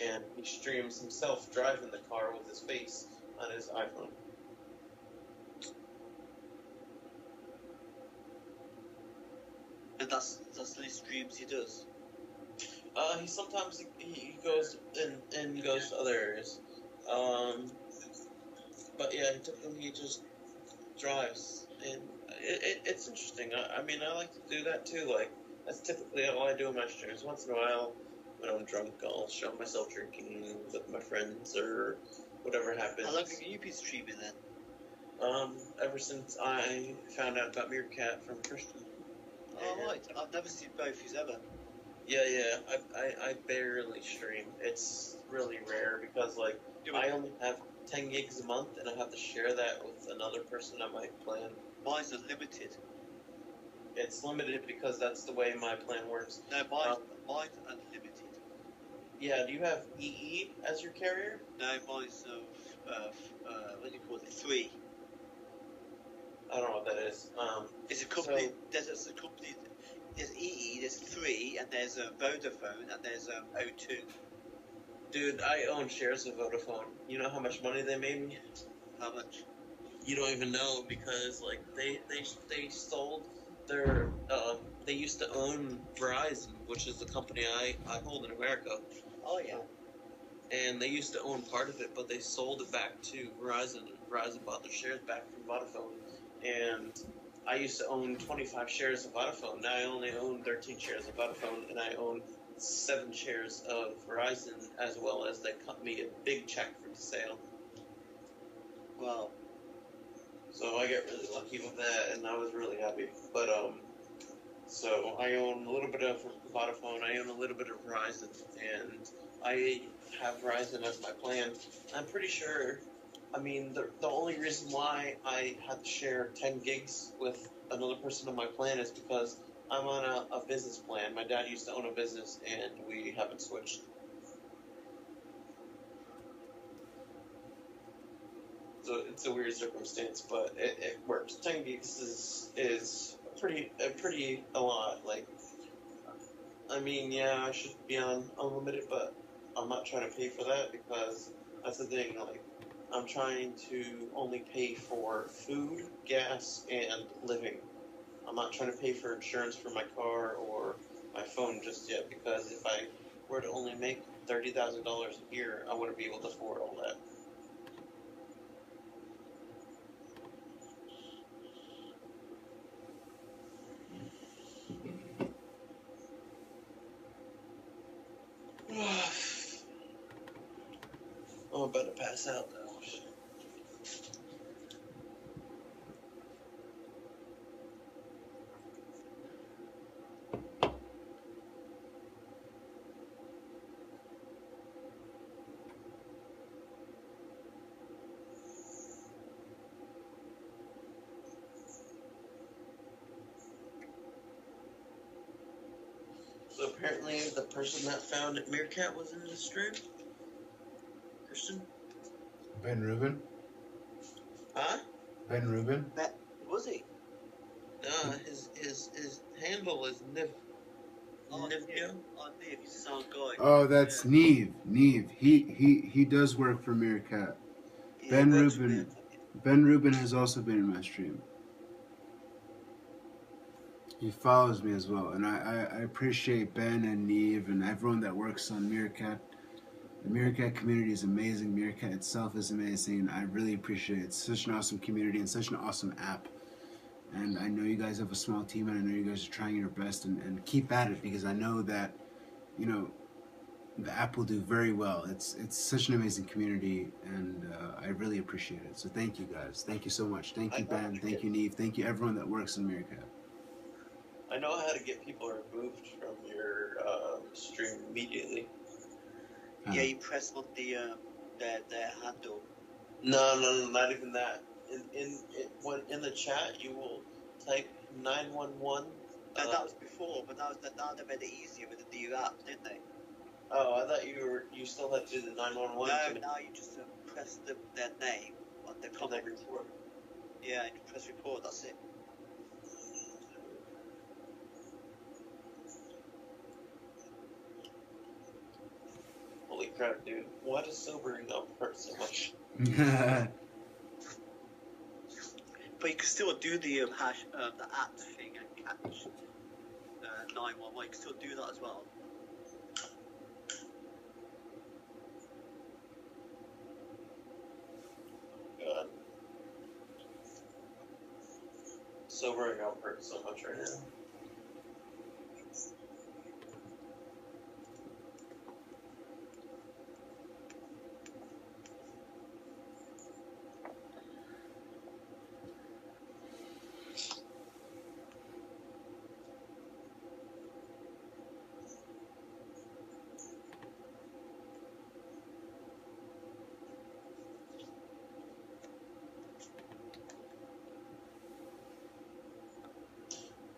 and he streams himself driving the car with his face on his iPhone. And that's the streams he does. He sometimes he goes and goes to other areas. But yeah, he just drives, and it's interesting. I mean, I like to do that too. Like, that's typically all I do in my streams. Once in a while, when I'm drunk, I'll show myself drinking with my friends or whatever happens. How long have you been streaming then? Ever since I found out about Meerkat from Christian. Oh, right. I've never seen both of you ever. Yeah. I barely stream. It's really rare because, like, I only have 10 gigs a month, and I have to share that with another person on my plan. Mine's unlimited. It's limited because that's the way my plan works. No, mine's unlimited. Yeah, do you have EE as your carrier? No, mine's what do you call it? 3. I don't know what that is. It's a company. So, There's a company. There's EE. There's 3, and there's Vodafone, and there's O2. dude, I own shares of Vodafone. You know how much money they made me? How much? You don't even know because, like, they sold their they used to own Verizon, which is the company I hold in America. Oh yeah. And they used to own part of it, but they sold it back to Verizon. Verizon bought their shares back from Vodafone. And I used to own 25 shares of Vodafone. Now I only own 13 shares of Vodafone, and I own 7 shares of Verizon, as well as they cut me a big check for the sale. Wow. So I get really lucky with that, and I was really happy. But so I own a little bit of Vodafone, I own a little bit of Verizon, and I have Verizon as my plan. I'm pretty sure, I mean, the only reason why I had to share 10 gigs with another person on my plan is because I'm on a business plan. My dad used to own a business, and we haven't switched. So it's a weird circumstance, but it works. 10 gigs is a lot. Like, I mean, yeah, I should be on unlimited, but I'm not trying to pay for that because that's the thing. Like, I'm trying to only pay for food, gas, and living. I'm not trying to pay for insurance for my car or my phone just yet because if I were to only make $30,000 a year, I wouldn't be able to afford all that. about to pass out though. So apparently the person that found Meerkat was in the stream? Christian? Ben Rubin? Huh? Ben Rubin? Was he? His handle is Niv. Oh, Nivio? Oh, Niv, he's a sound guy. Oh, that's Neve. Neve. He does work for Meerkat. Yeah, Ben he works for Rubin. Meerkat. Ben Rubin has also been in my stream. He follows me as well, and I appreciate Ben and Neve and everyone that works on Meerkat. The Meerkat community is amazing. Meerkat itself is amazing. I really appreciate it. It's such an awesome community and such an awesome app. And I know you guys have a small team, and I know you guys are trying your best, and keep at it, because I know that, you know, the app will do very well. It's such an amazing community, and I really appreciate it. So thank you guys. Thank you so much. Thank you, Ben. Thank you, Neve. Thank you, everyone that works in Meerkat. I know how to get people removed from your stream immediately. Yeah, you press on their handle. No, not even that. In the chat, you will type 911. And that was before, but now they made it easier with the new app, didn't they? Oh, I thought you still had to do the 911. No, now you just press their name on the comment. Report. Yeah, you press report. That's it. Holy crap, dude! Why does sobering up hurt so much? But you can still do the the at thing and catch 911. You can still do that as well. God, sobering up hurts so much right now.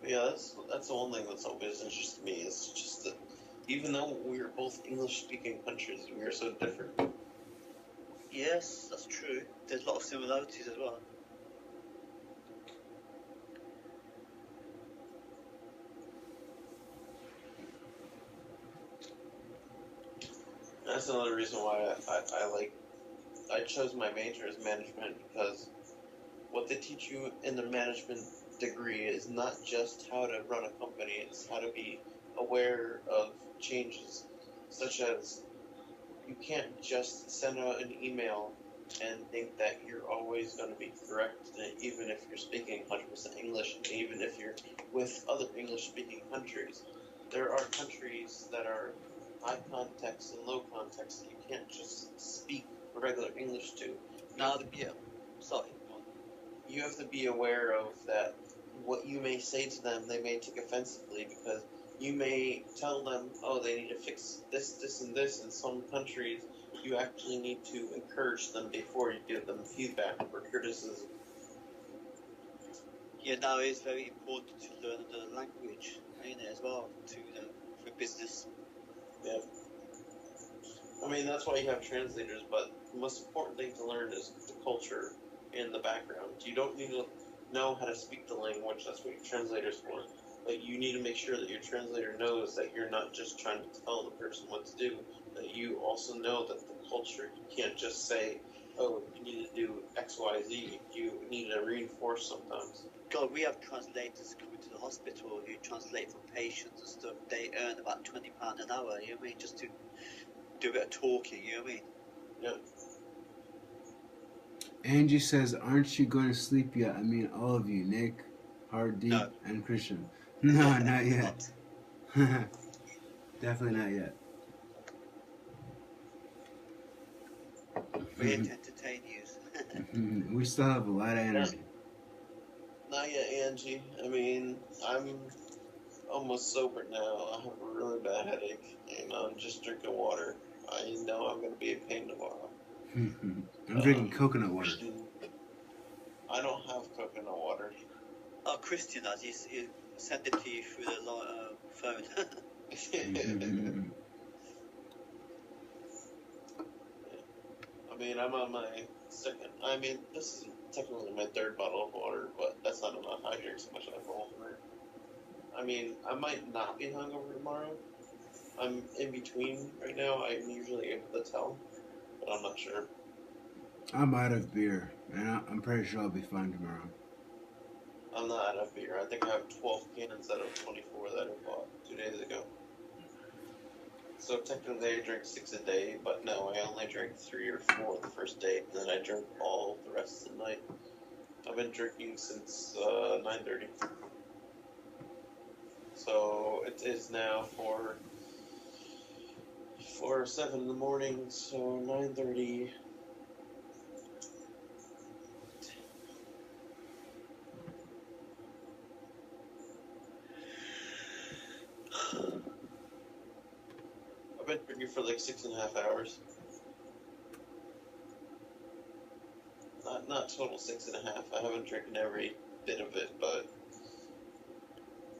Yeah, that's the one thing that's always interested me, is just that even though we are both English-speaking countries, we are so different. Yes, that's true. There's a lot of similarities as well. That's another reason why I chose my major as management, because what they teach you in the management degree is not just how to run a company, it's how to be aware of changes, such as you can't just send out an email and think that you're always going to be correct, even if you're speaking 100% English, and even if you're with other English-speaking countries. There are countries that are high context and low context that you can't just speak regular English to. Yeah. Sorry. You have to be aware of that. What you may say to them, they may take offensively, because you may tell them, oh, they need to fix this, this, and this. In some countries, you actually need to encourage them before you give them feedback or criticism. Yeah, now it is very important to learn the language, ain't it, as well, for business. Yeah. I mean, that's why you have translators, but the most important thing to learn is the culture and the background. You don't need to know how to speak the language, that's what your translator's for. But you need to make sure that your translator knows that you're not just trying to tell the person what to do, that you also know that the culture, you can't just say, oh, you need to do X, Y, Z. You need to reinforce sometimes. God, we have translators coming to the hospital who translate for patients and stuff. They earn about £20 an hour, you know what I mean, just to do a bit of talking, you know what I mean? Yeah. Angie says, aren't you going to sleep yet? I mean, all of you, Nick, Hard Deep, No. and Christian. No, not yet. Definitely not yet. We're here to entertain you. We still have a lot of energy. Not yet, Angie. I mean, I'm almost sober now. I have a really bad headache, and I'm just drinking water. I know I'm going to be a pain tomorrow. I'm drinking coconut water. I don't have coconut water. Oh, Christian does. He sent it to you through the phone. I mean, I'm on my second. I mean, this is technically my third bottle of water, but that's not enough. I drink so much alcohol for it. I mean, I might not be hungover tomorrow. I'm in between right now. I'm usually able to tell, but I'm not sure. I'm out of beer, and I'm pretty sure I'll be fine tomorrow. I'm not out of beer. I think I have 12 cans out of 24 that I bought 2 days ago. So technically I drink 6 a day, but no, I only drank 3 or 4 the first day, and then I drank all the rest of the night. I've been drinking since 9:30. So it is now 4:07 in the morning, so 9:30. I've been drinking for like 6.5 hours. Not total 6.5. I haven't drinking every bit of it, but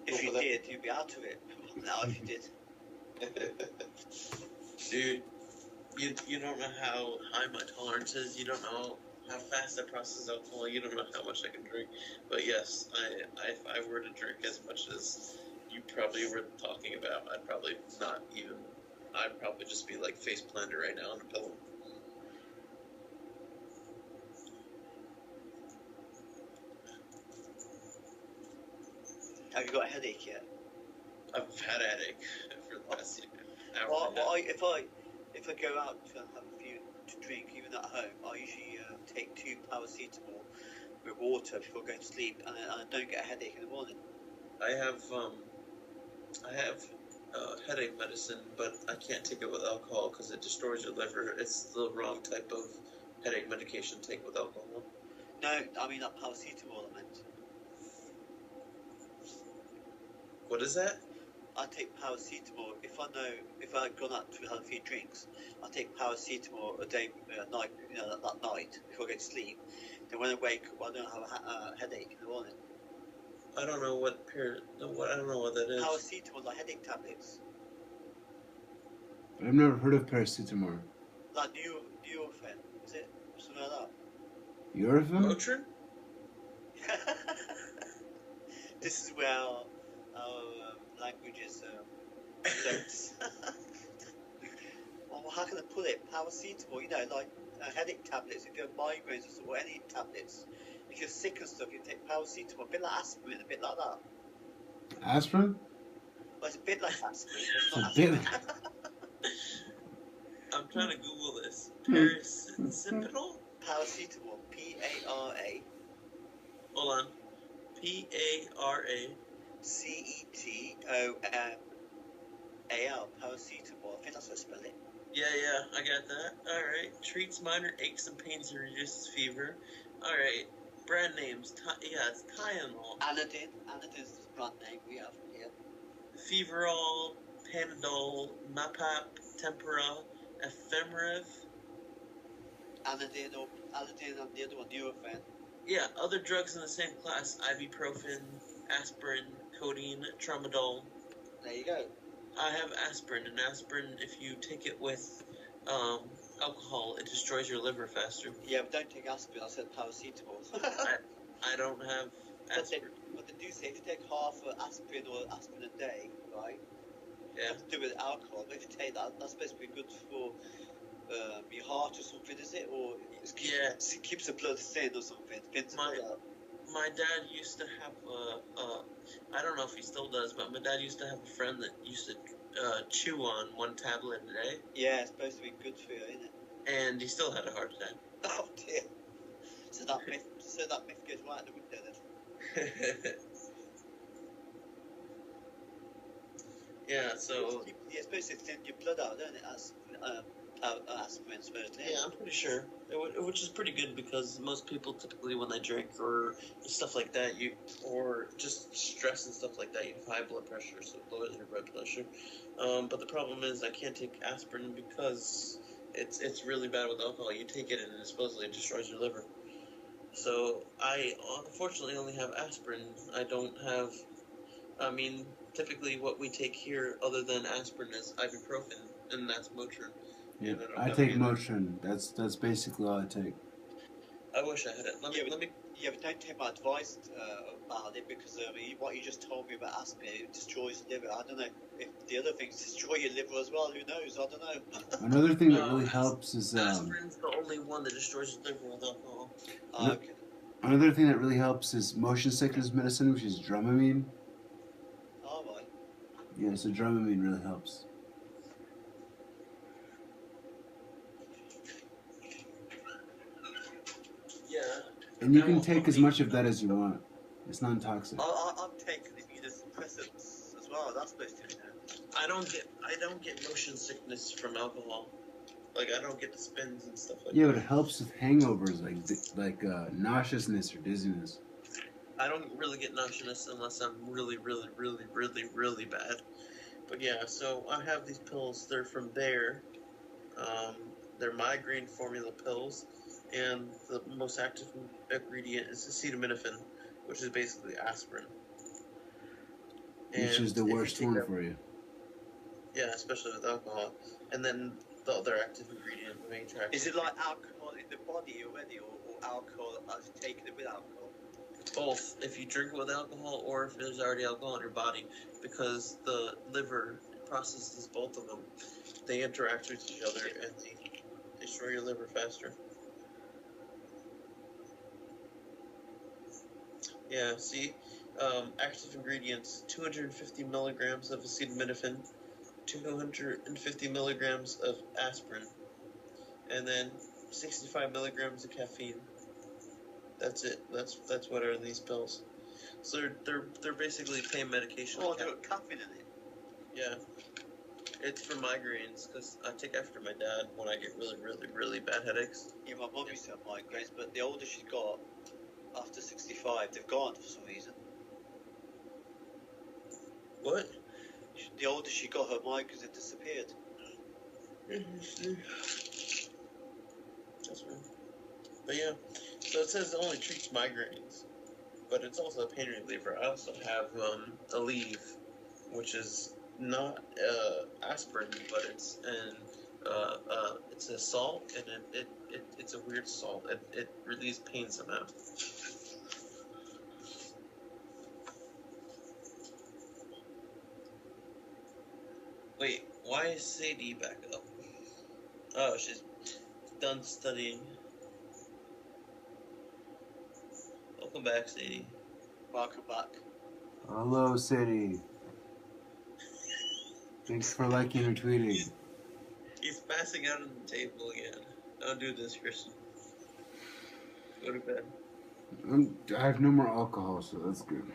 If you did, you'd be out of it. Now, if you did. Dude, you don't know how high my tolerance is. You don't know how fast I process alcohol. You don't know how much I can drink. But yes, if I were to drink as much as you probably were talking about, I'd probably not even. I'd probably just be like face planted right now on a pillow. Have you got a headache yet? I've had a headache for the past hour. Well, if I go out to have a few to drink, even at home, I usually take 2 paracetamol with water before going to sleep, and I don't get a headache in the morning. I have headache medicine, but I can't take it with alcohol because it destroys your liver. It's the wrong type of headache medication to take with alcohol. No, I mean that paracetamol I meant. What is that? I take paracetamol if I've gone out to have a few drinks. I take paracetamol a day, night, that night before I go to sleep. Then when I wake up, I don't have a headache in the morning. I don't know what I don't know what that is. Paracetamol, like headache tablets. I've never heard of paracetamol. Like Nurofen, is it? Something like that. Nurofen? Motrin? This is where our language is floats. Well, how can I put it? Paracetamol, like headache tablets. If you have migraines or any tablets, if you're sick and stuff, you take paracetamol. A bit like aspirin, a bit like that. Aspirin? Well, it's a bit like aspirin. It's a bit. I'm trying to Google this. Paracetamol? Paracetamol. P-A-R-A. Hold on. P-A-R-A. C-E-T-O-M-A-L. Paracetamol. I think that's how I spell it. Yeah, I got that. Alright. Treats minor aches and pains and reduces fever. Alright. Brand names. It's Tylenol. Anadin. Anadin's the brand name we have here. Feverol, Panadol, Mapap, Tempura, Ephemerev. Anadin and the other one, Nurofen. Yeah, other drugs in the same class: ibuprofen, aspirin, codeine, tramadol. There you go. I have aspirin, and aspirin, if you take it with alcohol, it destroys your liver faster. Yeah, but don't take aspirin. I said paracetamol. I don't have aspirin. But they do say if you take half aspirin or aspirin a day, right? Yeah. That's to do with alcohol. But if you take that, that's supposed to be good for your heart or something, is it? Or it keeps the blood thin or something. My dad used to have I don't know if he still does, but my dad used to have a friend that used to chew on 1 tablet a day. Yeah, it's supposed to be good for you, isn't it? And he still had a heart attack. Oh dear. So that myth goes right out the window then. Yeah, so It's supposed to thin your blood out, don't it? That's aspirin, supposedly. Yeah, I'm pretty sure. Which is pretty good because most people typically, when they drink or stuff like that, or just stress and stuff like that, you have high blood pressure, so it lowers your blood pressure. But the problem is, I can't take aspirin because it's really bad with alcohol. You take it and it supposedly destroys your liver. So I unfortunately only have aspirin. I don't have. I mean, typically what we take here, other than aspirin, is ibuprofen, and that's Motrin. Yeah, And don't I have take any of that. Motrin. That's basically all I take. I wish I had it. Let me. Yeah, but don't take my advice about it because what you just told me about aspirin, it destroys the liver. I don't know if the other things destroy your liver as well. Who knows? I don't know. Another thing that really helps is Aspirin's the only one that destroys your liver with alcohol. Okay. another thing that really helps is motion sickness medicine, which is Dramamine. All right. Yeah, so Dramamine really helps. Yeah. And you can take as much of that as you want. It's non-toxic. I'm taking immunosuppressants as well. That's supposed to, I don't get motion sickness from alcohol. Like I don't get the spins and stuff like Yeah, that. but it helps with hangovers like nauseousness or dizziness. I don't really get nauseous unless I'm really, really, really, really, really bad. But yeah, so I have these pills. They're from Bayer. They're migraine formula pills, and the most active ingredient is acetaminophen, which is basically aspirin. Which is the if you worst take one that- for you. Yeah, especially with alcohol. And then the other active ingredient, the main track. Is it like alcohol in the body already, or alcohol as taken it with alcohol? Both, if you drink it with alcohol or if there's already alcohol in your body, because the liver processes both of them. They interact with each other and they destroy your liver faster. Yeah, see, active ingredients: 250 milligrams of acetaminophen, 250 milligrams of aspirin, and then 65 milligrams of caffeine. That's it. That's what are in these pills. So they're basically pain medication. Oh, they've got caffeine in it. Yeah, it's for migraines because I take after my dad when I get really, really, really bad headaches. Yeah, my mum used to have migraines, but the older she got, after 65, they've gone for some reason. What? The older she got, her migraines have disappeared. That's right. But yeah, so it says it only treats migraines, but it's also a pain reliever. I also have Aleve, which is not aspirin, but it's it's a salt, and it's a weird salt. It relieves pain somehow. Wait, why is Sadie back up? Oh, she's done studying. Welcome back, Sadie. Welcome back. Hello, Sadie. Thanks for liking and retweeting. He's passing out on the table again. Don't do this, Christian. Go to bed. I have no more alcohol, so that's good.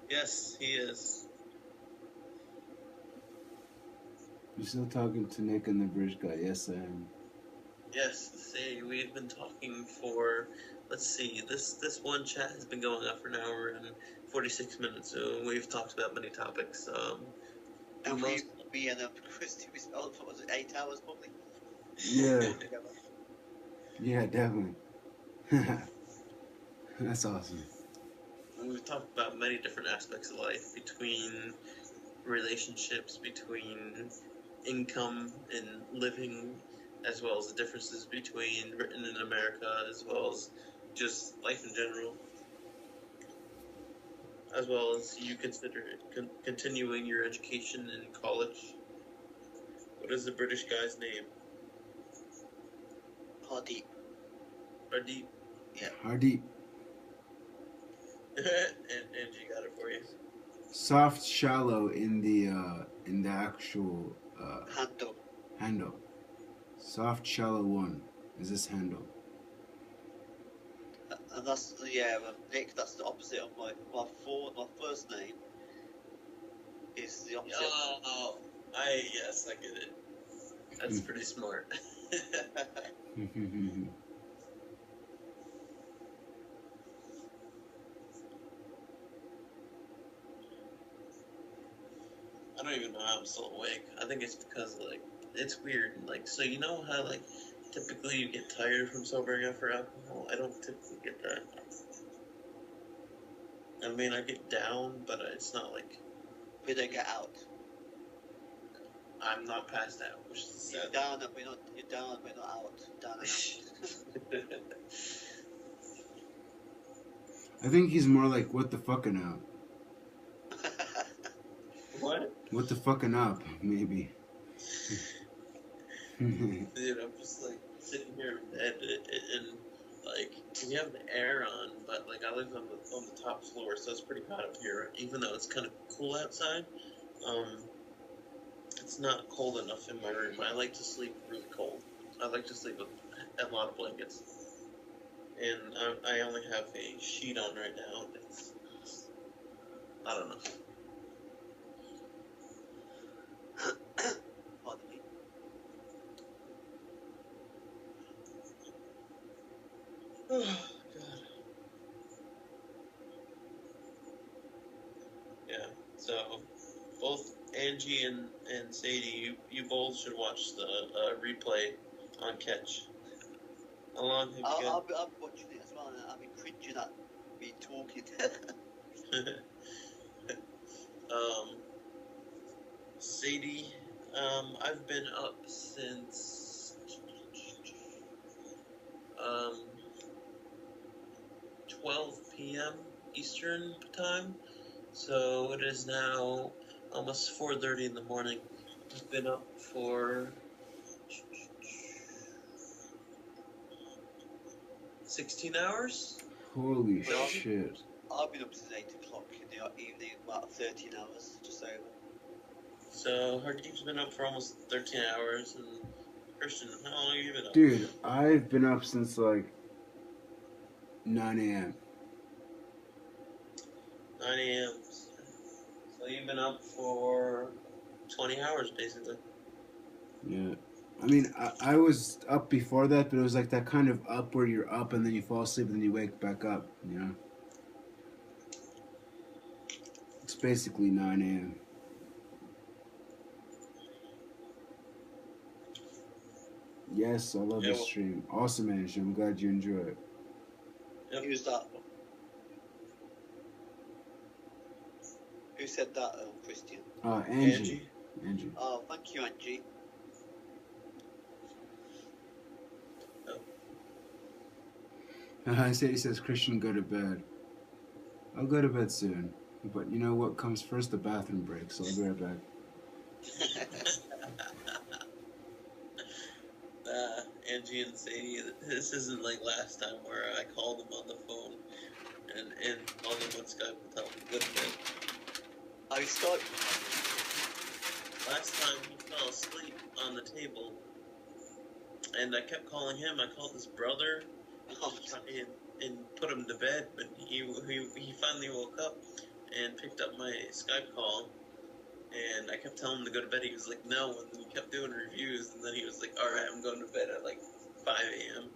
Yes, he is. You still talking to Nick and the bridge guy? Yes, I am. Yes, Sadie, we've been talking for, let's see, this one chat has been going on for an hour and 46 minutes, so we've talked about many topics. And we and Christy, we spelled for, was it 8 hours probably? Yeah. Yeah, definitely. That's awesome. We've talked about many different aspects of life, between relationships, between income and living, as well as the differences between Britain and America, as well as just life in general, as well as you consider continuing your education in college. What is the British guy's name? Hardeep. Pradeep. Hardeep. and Angie got it for you. Soft shallow in the actual handle. Soft shallow 1 is this handle. And that's, Nick, that's the opposite of my first name is the opposite. Oh, yes, I get it. That's pretty smart. I don't even know how I'm still awake. I think it's because, like, it's weird. Like, so you know how, like, typically you get tired from sobering up for alcohol? I don't typically get that. I mean, I get down, but it's not like We don't get out. I'm not passed out, which is You're sad. down, but we're not. You're down, but we're not out. Down and out. I think he's more like, what the fucking up? What? What the fucking up, maybe. Dude, I'm just like sitting here in bed and like we have the air on, but like I live on the top floor, so it's pretty hot up here. Even though it's kind of cool outside, it's not cold enough in my room. I like to sleep really cold. I like to sleep with a lot of blankets, and I only have a sheet on right now. It's I don't know. Pardon me. Oh, God. Yeah, so both Angie and Sadie, you both should watch the replay on Katch. How long have you I'll be watching it as well, and I'll be cringing at me talking. Sadie, I've been up since 12 p.m. Eastern time, so it is now almost 4:30 in the morning. I've been up for 16 hours. Holy Well, shit. I've been up since 8 o'clock in the evening, about 13 hours, just over. So Hardeep's been up for almost 13 hours, and Christian, how long have you been up? Dude, I've been up since like 9 a.m. 9 a.m. So you've been up for 20 hours, basically. Yeah. I mean, I was up before that, but it was like that kind of up where you're up and then you fall asleep and then you wake back up, you know? It's basically 9 a.m. Yes, I love Yeah, this well- stream. Awesome, Angie. I'm glad you enjoy it. Yep. Who's that? Who said that, Christian? Angie. Angie. Oh, thank you, Angie. Sadie says, Christian, go to bed. I'll go to bed soon. But you know what comes first? The bathroom break, so I'll be right back. Angie and Sadie, this isn't like last time where I called them on the phone and called them on Skype and tell them to go to bed. I started. Last time he fell asleep on the table, and I kept calling him. I called his brother and put him to bed, but he finally woke up and picked up my Skype call, and I kept telling him to go to bed. He was like, no, and then he kept doing reviews, and then he was like, alright, I'm going to bed at like 5 a.m.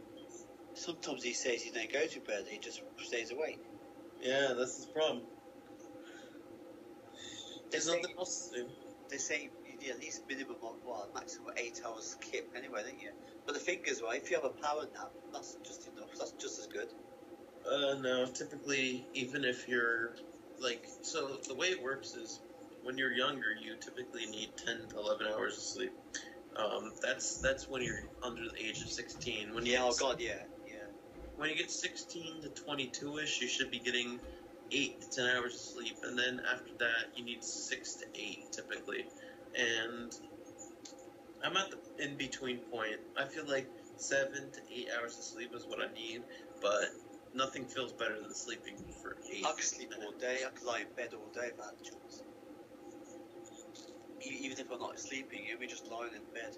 Sometimes he says he don't go to bed, he just stays awake. Yeah, that's his problem. There's They say- nothing else to do. They say you need at least minimum of, well, maximum 8 hours skip anyway, don't you? But the thing is, right, if you have a power nap, that's just enough. That's just as good. No, typically, even if you're, like, so the way it works is, when you're younger, you typically need 10 to 11 hours of sleep. That's when you're under the age of 16. When you Yeah, get, oh god, yeah. when you get 16 to 22-ish, you should be getting 8 to 10 hours of sleep, and then after that, you need 6 to 8, typically. And I'm at the in-between point. I feel like 7 to 8 hours of sleep is what I need, but nothing feels better than sleeping for 8. I could sleep all day. I could lie in bed all day if I had the choice. Even if I'm not sleeping, you'll be just lying in bed.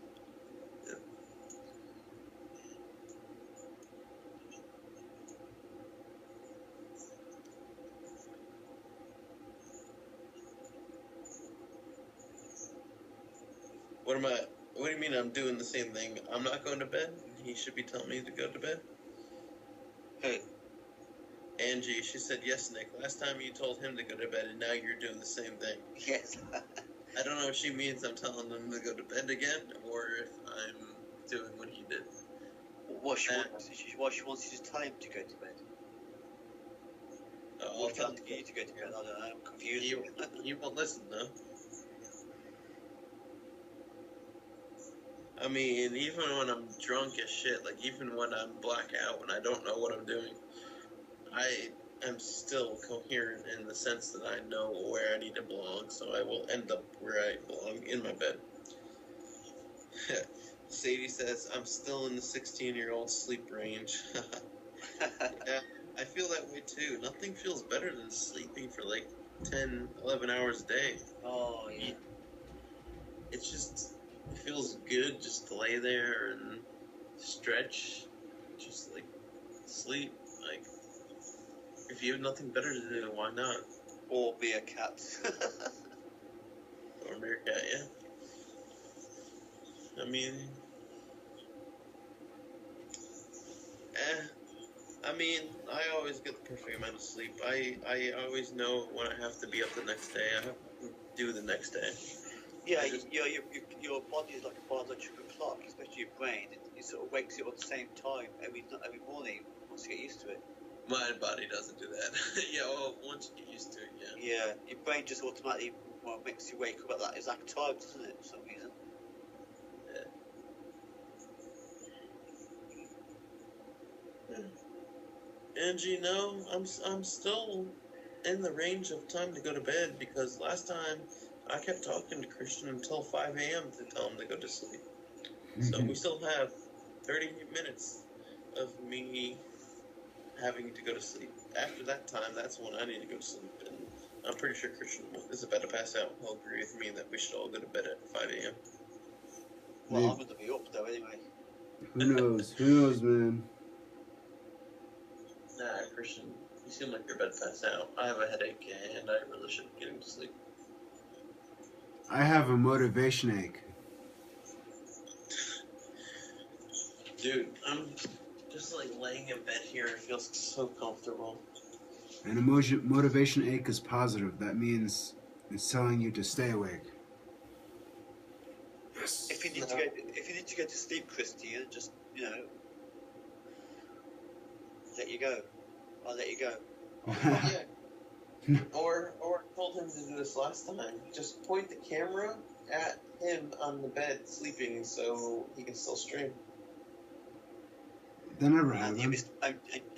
What am I? What do you mean I'm doing the same thing? I'm not going to bed? He should be telling me to go to bed? Hey, Angie, she said, yes, Nick. Last time you told him to go to bed, and now you're doing the same thing. yes. I don't know if she means I'm telling him to go to bed again, or if I'm doing what he did. What she wants you to tell him to go to bed. I'll tell him you to go to bed. I don't know. I'm confused. He won't listen, though. I mean, even when I'm drunk as shit, like even when I'm blackout, when I don't know what I'm doing, I am still coherent in the sense that I know where I need to belong, so I will end up where I belong, in my bed. Sadie says, I'm still in the 16-year-old sleep range. Yeah, I feel that way too. Nothing feels better than sleeping for like 10, 11 hours a day. Oh, yeah. It's just, it feels good just to lay there and stretch, just like sleep. Like, if you have nothing better to do, why not? Or be a cat. Or a meerkat, yeah. I mean, I always get the perfect amount of sleep. I always know when I have to be up the next day. I have to do the next day. Yeah, your body is like a biological clock, especially your brain. It sort of wakes you up at the same time every morning once you get used to it. My body doesn't do that. Yeah, well, once you get used to it, yeah. Yeah, your brain just automatically makes you wake up at that exact time, doesn't it, for some reason? Yeah. Angie, no, I'm still in the range of time to go to bed because last time I kept talking to Christian until 5 a.m. to tell him to go to sleep. So we still have 30 minutes of me having to go to sleep. After that time, that's when I need to go to sleep. And I'm pretty sure Christian is about to pass out. He'll agree with me that we should all go to bed at 5 a.m. Well, I'm going to be up though anyway. Who knows? Who knows, man? Nah, Christian, you seem like you're about to pass out. I have a headache and I really should be getting to sleep. I have a motivation ache. Dude, I'm just like laying in bed here. It feels so comfortable. An motivation ache is positive. That means it's telling you to stay awake. Yes. If you need to go to sleep, Christy, just let you go. I'll let you go. Yeah. Or told him to do this last time. Just point the camera at him on the bed sleeping so he can still stream. That never And happened.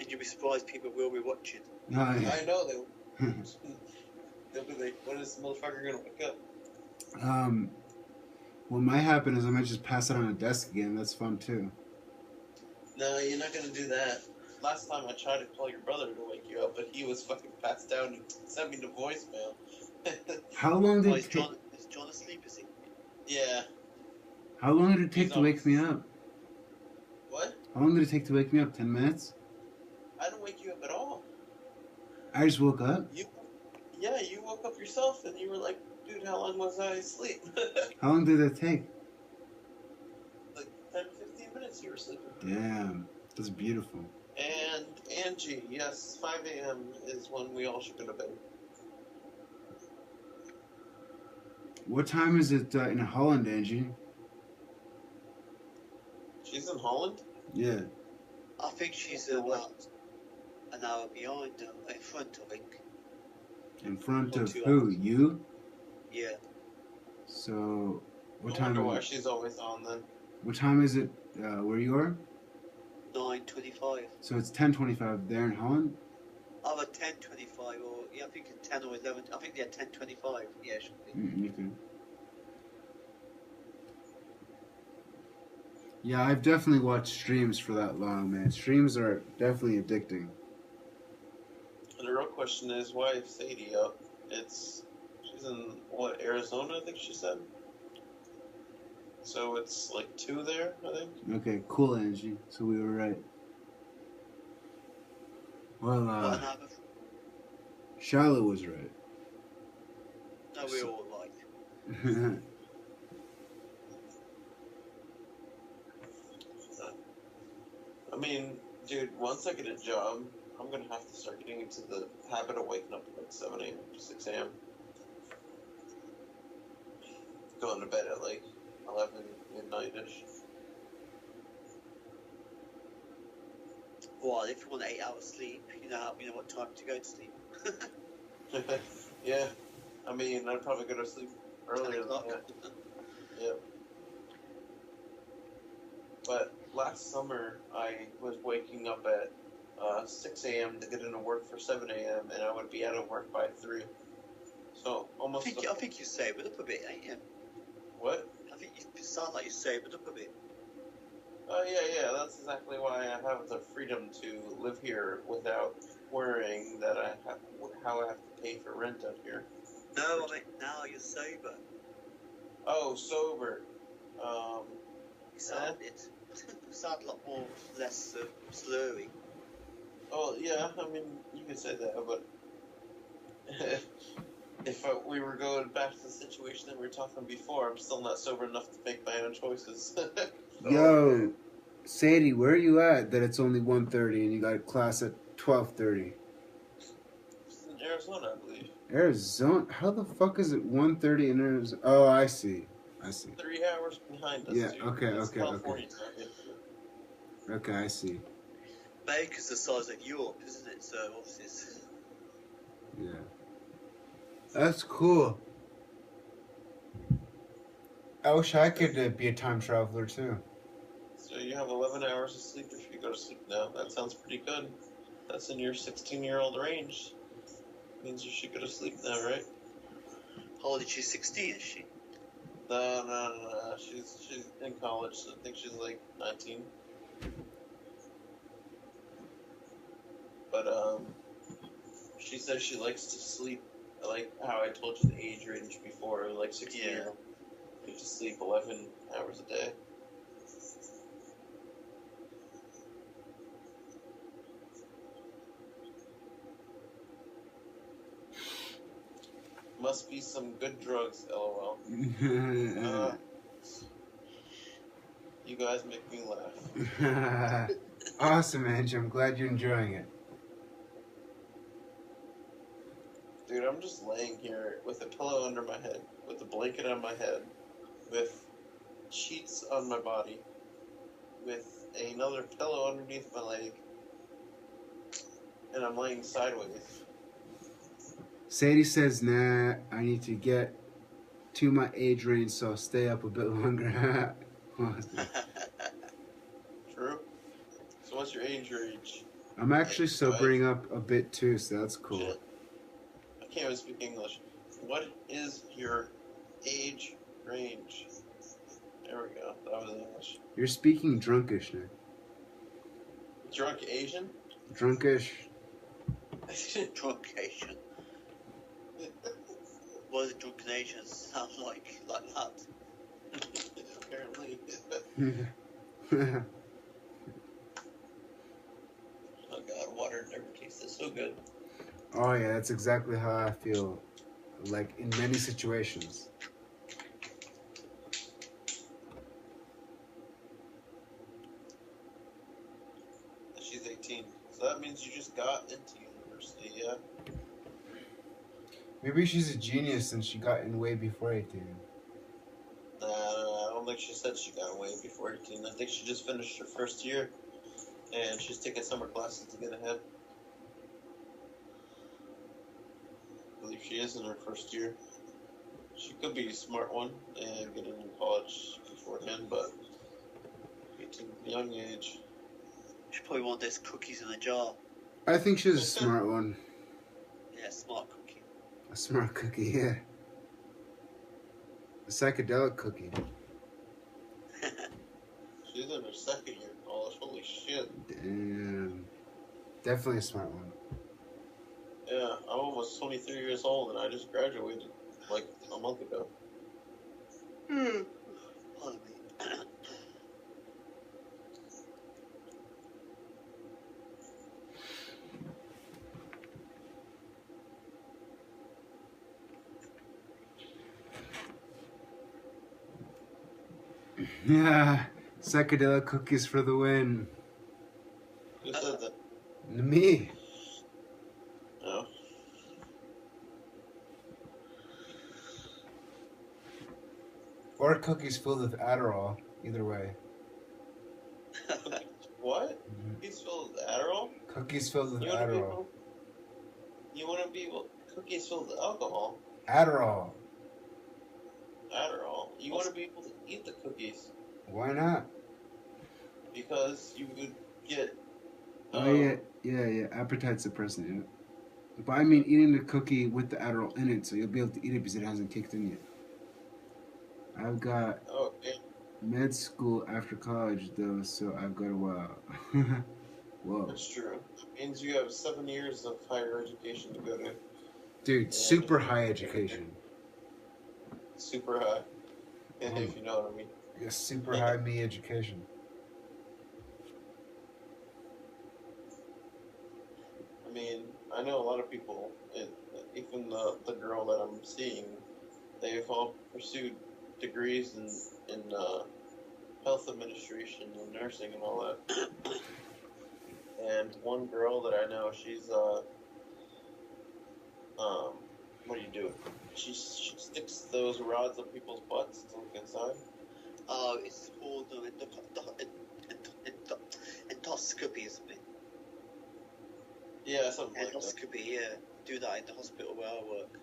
you'll be surprised people will be watching. No, yeah. I know they will. They'll be like, when is this motherfucker gonna wake up? What might happen is I might just pass out on a desk again. That's fun too. No, you're not gonna do that. Last time I tried to call your brother to wake you up, but he was fucking passed out and sent me the voicemail. How long did Is John asleep, is he? Yeah. How long did it take He's to wake me up? What? How long did it take to wake me up? 10 minutes? I didn't wake you up at all. I just woke up. You woke up yourself and you were like, dude, how long was I asleep? How long did it take? Like 10, 15 minutes you were sleeping. Damn, that's beautiful. And Angie, yes, 5 a.m. is when we all should go to bed. What time is it in Holland, Angie? She's in Holland? Yeah. I think she's about an hour behind, in front, I think. In front Or of 2 who? hours. You? Yeah. So, what I time? wonder why she's always on then. What time is it where you are? 9:25. So it's 10:25 there in Holland. Either 10:25 or I think it's 10 or 11. I think they're 10:25. Yeah, it should be. Okay. Yeah, I've definitely watched streams for that long, man. Streams are definitely addicting. And the real question is, why is Sadie up? She's in, what, Arizona, I think she said? So it's like 2 there, I think? Okay, cool, Angie. So we were right. Well, Charlotte was right. No, we're all right. mean, dude, once I get a job, I'm gonna have to start getting into the habit of waking up at like 7 a.m. 6 a.m. Going to bed at like 11 midnight-ish. Well, if you want 8 hours sleep, you know what time to go to sleep. Yeah, I mean, I'd probably go to sleep 10 earlier than o'clock. that. Yeah. But last summer, I was waking up at 6 a.m. to get into work for 7 a.m. and I would be out of work by 3. So I almost. think you sobered up a bit, ain't you? What? I think you sound like you sobered up a bit. Oh yeah. That's exactly why I have the freedom to live here without worrying that how I have to pay for rent out here. No, I mean now you're sober. Oh, sober. You sound a lot more less slurry. Oh yeah. I mean, you could say that, but if we were going back to the situation that we were talking before, I'm still not sober enough to make my own choices. Yo, Sadie, where are you at? That it's only 1:30 and you got class at 12:30. It's in Arizona, I believe. Arizona? How the fuck is it 1:30 in Arizona? Oh, I see. 3 hours behind us. Yeah. Dude. Okay. It's Okay. California Okay. time. Okay. I see. America's the size of Europe, isn't it? So obviously, Yeah. That's cool. I wish I could be a time traveler too. So you have 11 hours of sleep if you go to sleep now. That sounds pretty good. That's in your 16-year-old range. Means you should go to sleep now, right? how old is she? 16, is she? No. She's in college. So I think she's like 19. But she says she likes to sleep. Like how I told you the age range before, like 16. Yeah. You to sleep 11 hours a day. Must be some good drugs, lol. You guys make me laugh. Awesome, Ange. I'm glad you're enjoying it. Dude, I'm just laying here with a pillow under my head, with a blanket on my head, with sheets on my body, with another pillow underneath my leg, and I'm laying sideways. Sadie says, nah, I need to get to my age range, so I'll stay up a bit longer. True? So what's your age range? I'm actually sobering up a bit too, so that's cool. Shit. I can't even speak English. What is your age range? There we go. That was English. You're speaking drunkish, Nick. Drunk Asian? Drunkish. Drunk Asian. What does drunken Asian sound like that? Apparently. Oh god, water never tasted so good. Oh yeah, that's exactly how I feel, like in many situations. She's 18. So that means you just got into university, yeah? Maybe she's a genius and she got in way before 18. Nah, I don't think she said she got away before 18. I think she just finished her first year, and she's taking summer classes to get ahead. I believe she is in her first year. She could be a smart one and get into college beforehand, but 18 young age. She probably want those cookies in a jar. I think she's a smart one. Yeah, smart cookie. A smart cookie, yeah. A psychedelic cookie. She's in her second year of college. Holy shit. Damn. Definitely a smart one. Yeah, I'm almost 23 years old, and I just graduated like a month ago. Pardon me. Yeah. Psychedelic cookies for the win. Who said that? Me. No. Or cookies filled with Adderall. Either way. What? Mhm. Cookies filled with Adderall? Cookies filled with You want to be Adderall. able? You want to be able? Cookies filled with alcohol? Adderall. Adderall. You want to be able to eat the cookies Why not? because you would get. Oh yeah. Appetite suppressant. Yeah. But I mean, eating the cookie with the Adderall in it, so you'll be able to eat it because it hasn't kicked in yet. I've got Oh, yeah. med school after college though, so I've got a while. Whoa, That's true. It means you have 7 years of higher education to go to. dude, super high education. Super high, if you know what I mean. Yeah, super high me education. I mean, I know a lot of people, even the girl that I'm seeing, they've all pursued degrees in health administration and nursing and all that. And one girl that I know, she's what do you do? She sticks those rods up people's butts to look inside. It's called endoscopy, isn't it? Yeah, something like that. Endoscopy, yeah. Do that in the hospital where I work.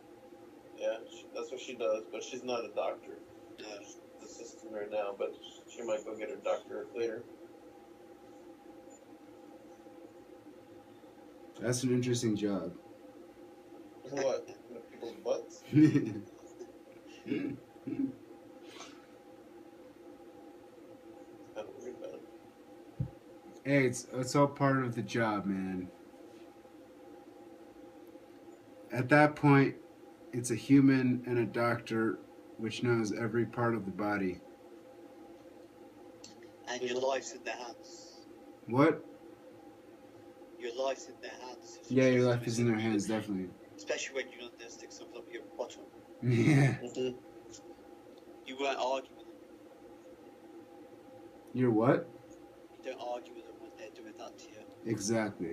Yeah, that's what she does, but she's not a doctor. No. She's an assistant right now, but she might go get her doctorate later. That's an interesting job. What? In people's butts? Yeah, Kind of weird, man. hey, it's all part of the job, man. At that point, it's a human and a doctor which knows every part of the body. And your life's in their hands. What? Your life's in their hands. Yeah, your life is in their hands, definitely. Especially when you don't stick something up your bottom. Yeah. Mm-hmm. You won't argue with them. You're what? You don't argue with them when they're doing that to you. Exactly.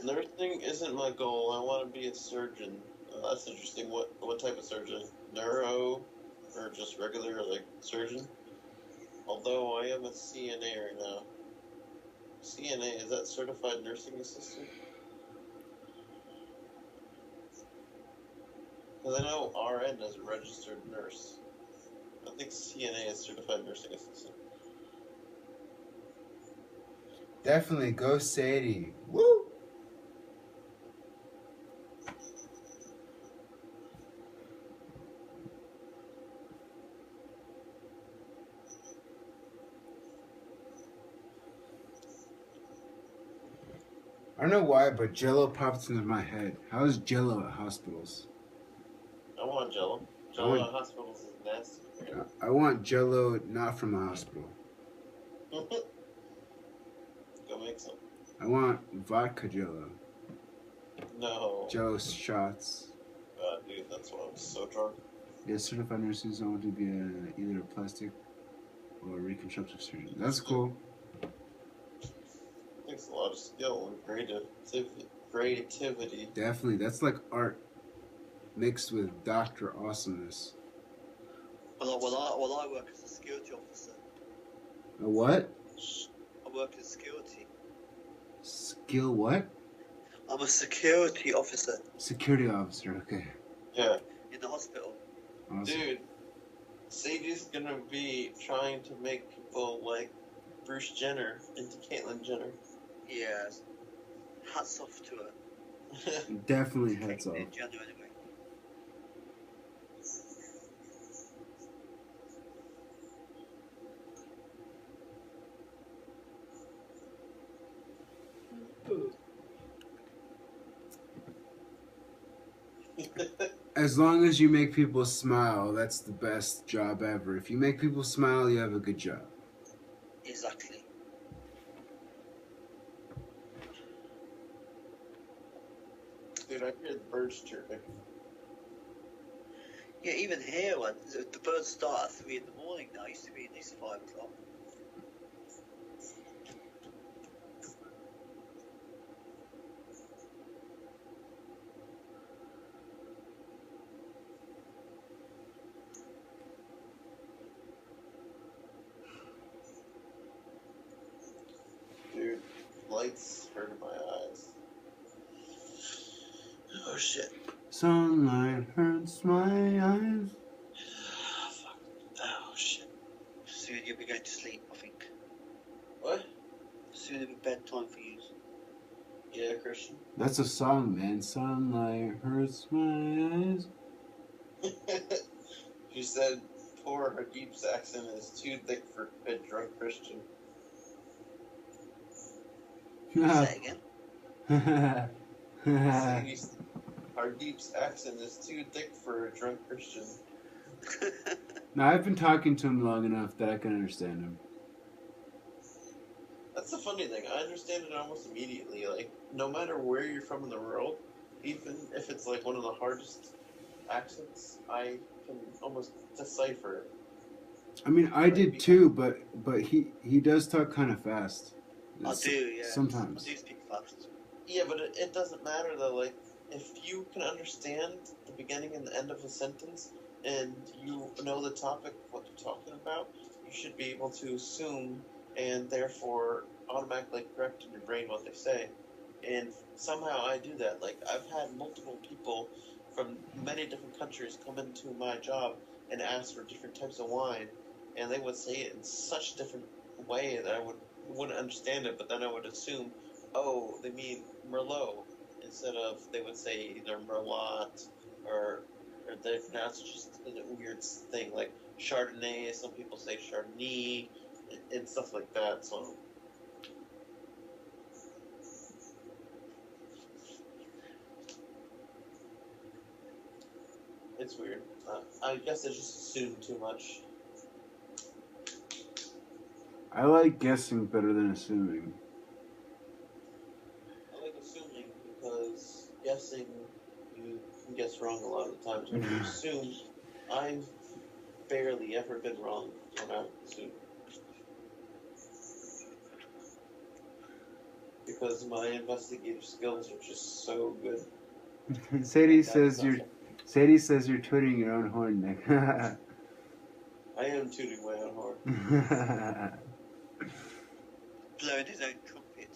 Nursing isn't my goal. I want to be a surgeon. That's interesting. What type of surgeon? Neuro, or just regular like surgeon? Although I am a CNA right now. CNA, is that certified nursing assistant? Because I know RN is a registered nurse. I think CNA is certified nursing assistant. Definitely. Go Sadie. Woo! I don't know why, but Jello pops into my head. How is Jello at hospitals? I want Jello. Jello at hospitals is nasty. I want Jello not from the hospital. Go make some. I want vodka Jello. No. Jello shots. God, dude, that's why I'm so drunk. Yeah, certified nurses want to be either a plastic or a reconstructive surgeon. That's cool. It takes a lot of skill and creativity. Definitely. That's like art mixed with doctor awesomeness. Well, I work as a security officer. A what? I work in security. Skill what? I'm a security officer Security officer, okay. Yeah. in the hospital. Awesome. Dude, Sadie's gonna be trying to make people like Bruce Jenner into Caitlyn Jenner. Yeah. Hats off to her. Definitely hats off. In January, anyway. As long as you make people smile, that's the best job ever. If you make people smile, you have a good job. Exactly. Dude, I hear the birds chirping. Yeah, even here, when the birds start at 3 in the morning now, used to be at least 5 o'clock. lights hurting my eyes. Oh shit. Sunlight hurts my eyes. Fuck. Oh shit. Soon you'll be going to sleep, I think. What? Soon it'll be bedtime for you. Yeah, Christian. That's a song, man. Sunlight hurts my eyes. She said, poor Hadip's accent is too thick for a drunk Christian. Say again. Hardeep's accent is too thick for a drunk Christian. Now, I've been talking to him long enough that I can understand him. That's the funny thing. I understand it almost immediately. Like, no matter where you're from in the world, even if it's like one of the hardest accents, I can almost decipher it. I mean, I did too, but he does talk kind of fast. I do, yeah. Sometimes. I do speak fast. Yeah, but it doesn't matter though. Like, if you can understand the beginning and the end of a sentence, and you know the topic of what they're talking about, you should be able to assume and therefore automatically correct in your brain what they say. And somehow I do that. Like, I've had multiple people from many different countries come into my job and ask for different types of wine, and they would say it in such a different way that I wouldn't understand it, but then I would assume, oh, they mean Merlot, instead of, they would say either Merlot or they pronounce just a weird thing, like Chardonnay, some people say Chardonnay, and stuff like that, so... It's weird. I guess I just assume too much. I like guessing better than assuming. I like assuming because guessing, you can guess wrong a lot of the times. When you assume, I've barely ever been wrong when I assume. Because my investigative skills are just so good. Sadie says you're tooting your own horn, Nick. I am tooting my own horn. Blowing his own trumpet.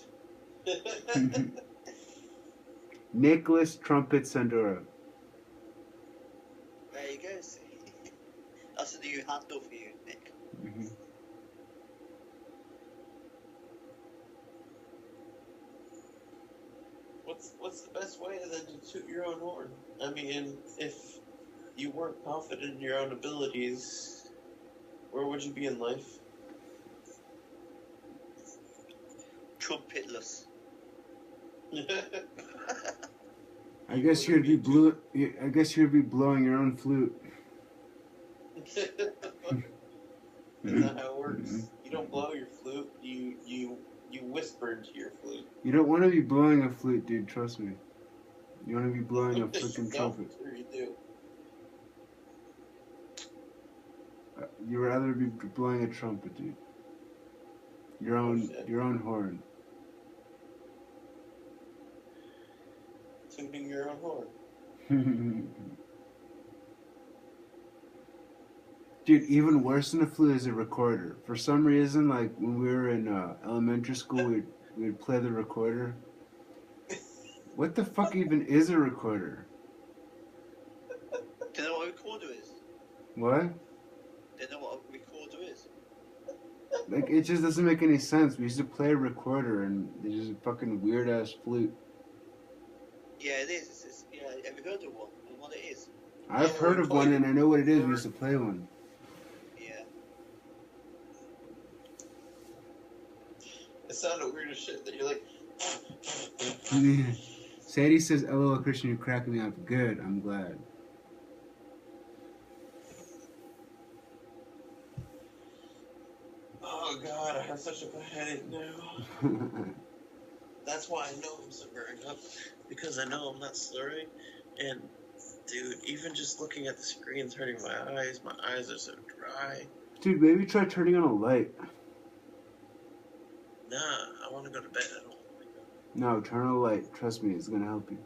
Nicholas Trumpet Sandora. There you go, see. That's a new handle for you, Nick. Mm-hmm. What's the best way than to toot your own horn? I mean, if you weren't confident in your own abilities, where would you be in life? Trumpetless. I guess you'd be blowing your own flute. Is that how it works? You don't blow your flute. You whisper into your flute. You don't want to be blowing a flute, dude. Trust me. You want to be blowing a freaking trumpet. Sure you do. You'd rather be blowing a trumpet, dude. Your own horn. Tooting your own horn. Dude, even worse than a flute is a recorder. For some reason, like when we were in elementary school, we'd play the recorder. What the fuck even is a recorder? Do you know what a recorder is? What? Do you know what a recorder is? Like, it just doesn't make any sense. We used to play a recorder and there's just a fucking weird ass flute. Yeah, it is. Yeah, have you heard of one? And what it is? I've heard of one and I know what it is. We used to play one. Yeah. It sounded weird as shit that you're like... Sadie says, LOL, Christian, you're cracking me up. Good, I'm glad. Oh god, I have such a bad headache now. That's why I know I'm sobering up, because I know I'm not slurring. And, dude, even just looking at the screen's hurting my eyes are so dry. Dude, maybe try turning on a light. Nah, I want to go to bed. I don't want to wake up. No, turn on a light. Trust me, it's gonna help you.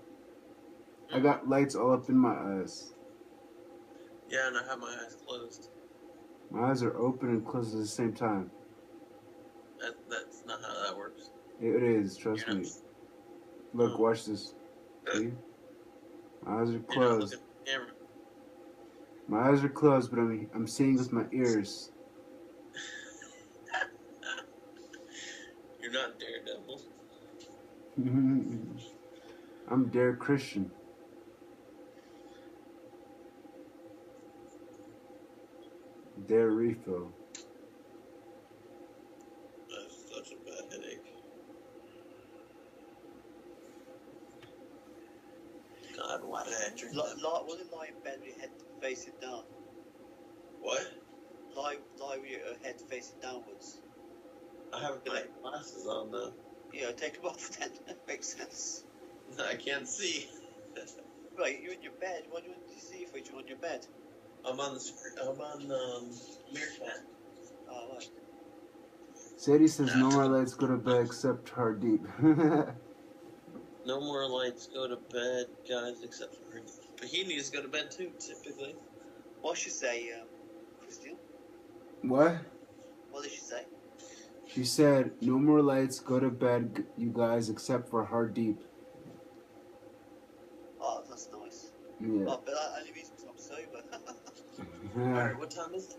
I got lights all up in my eyes. Yeah, and I have my eyes closed. My eyes are open and closed at the same time. That's not how that works. It is. Trust You're not. me. Look, Oh. watch this. See? My eyes are You're not closed. looking at the camera. My eyes are closed, but I'm seeing with my ears. You're not Daredevil. I'm Dare Christian. Dare refill. That's such a bad headache. God, why did I drink that? Wasn't lie in bed with your head facing down? What? Lie with your head facing downwards. I have my glasses on though. Yeah, take them off then. That makes sense. I can't see. Right, you're in your bed. What do you want to see if you're on your bed? I'm on the screen. I'm on Meerkat. Oh, right. Sadie says no more lights go to bed except hard deep. No more lights go to bed, guys, except for her. But he needs to go to bed too, typically. What should she say, Christian? What? What did she say? She said no more lights go to bed, you guys, except for hard deep. Oh, that's nice. Yeah. Oh, but that only reason because I'm sober. Alright, what time is it?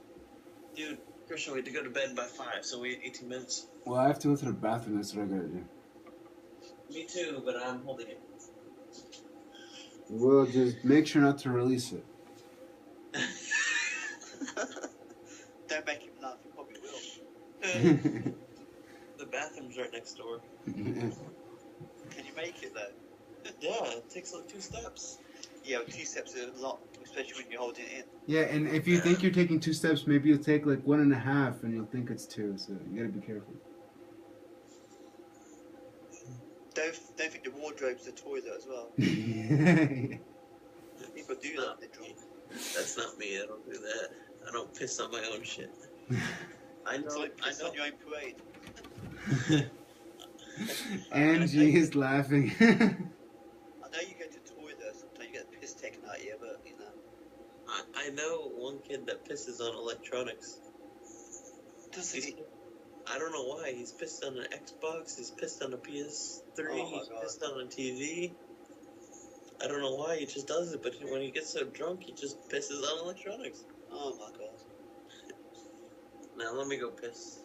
Dude, Christian, we had to go to bed by 5, so we had 18 minutes. Well, I have to go to the bathroom. That's what I gotta do. Me too, but I'm holding it. We'll just make sure not to release it. Don't make him laugh. He probably will. The bathroom's right next door. Can you make it though? Yeah, it takes like 2 steps. Yeah, 2 steps is a lot, especially when you're holding it in. Yeah, and if you think you're taking 2 steps, maybe you'll take like 1.5, and you'll think it's 2. So you gotta be careful. Don't think the wardrobe's the toilet as well. People do that when they're drunk. That's not me. I don't do that. I don't piss on my own shit. I know. Piss on your own parade. Angie is laughing. I know you go to the toilet, sometimes you get the piss taken out of you, but you know. I know one kid that pisses on electronics. Does he? I don't know why. He's pissed on an Xbox. He's pissed on a PS3. He's pissed on a TV. I don't know why he just does it, but when he gets so drunk, he just pisses on electronics. Oh my god. Now let me go piss.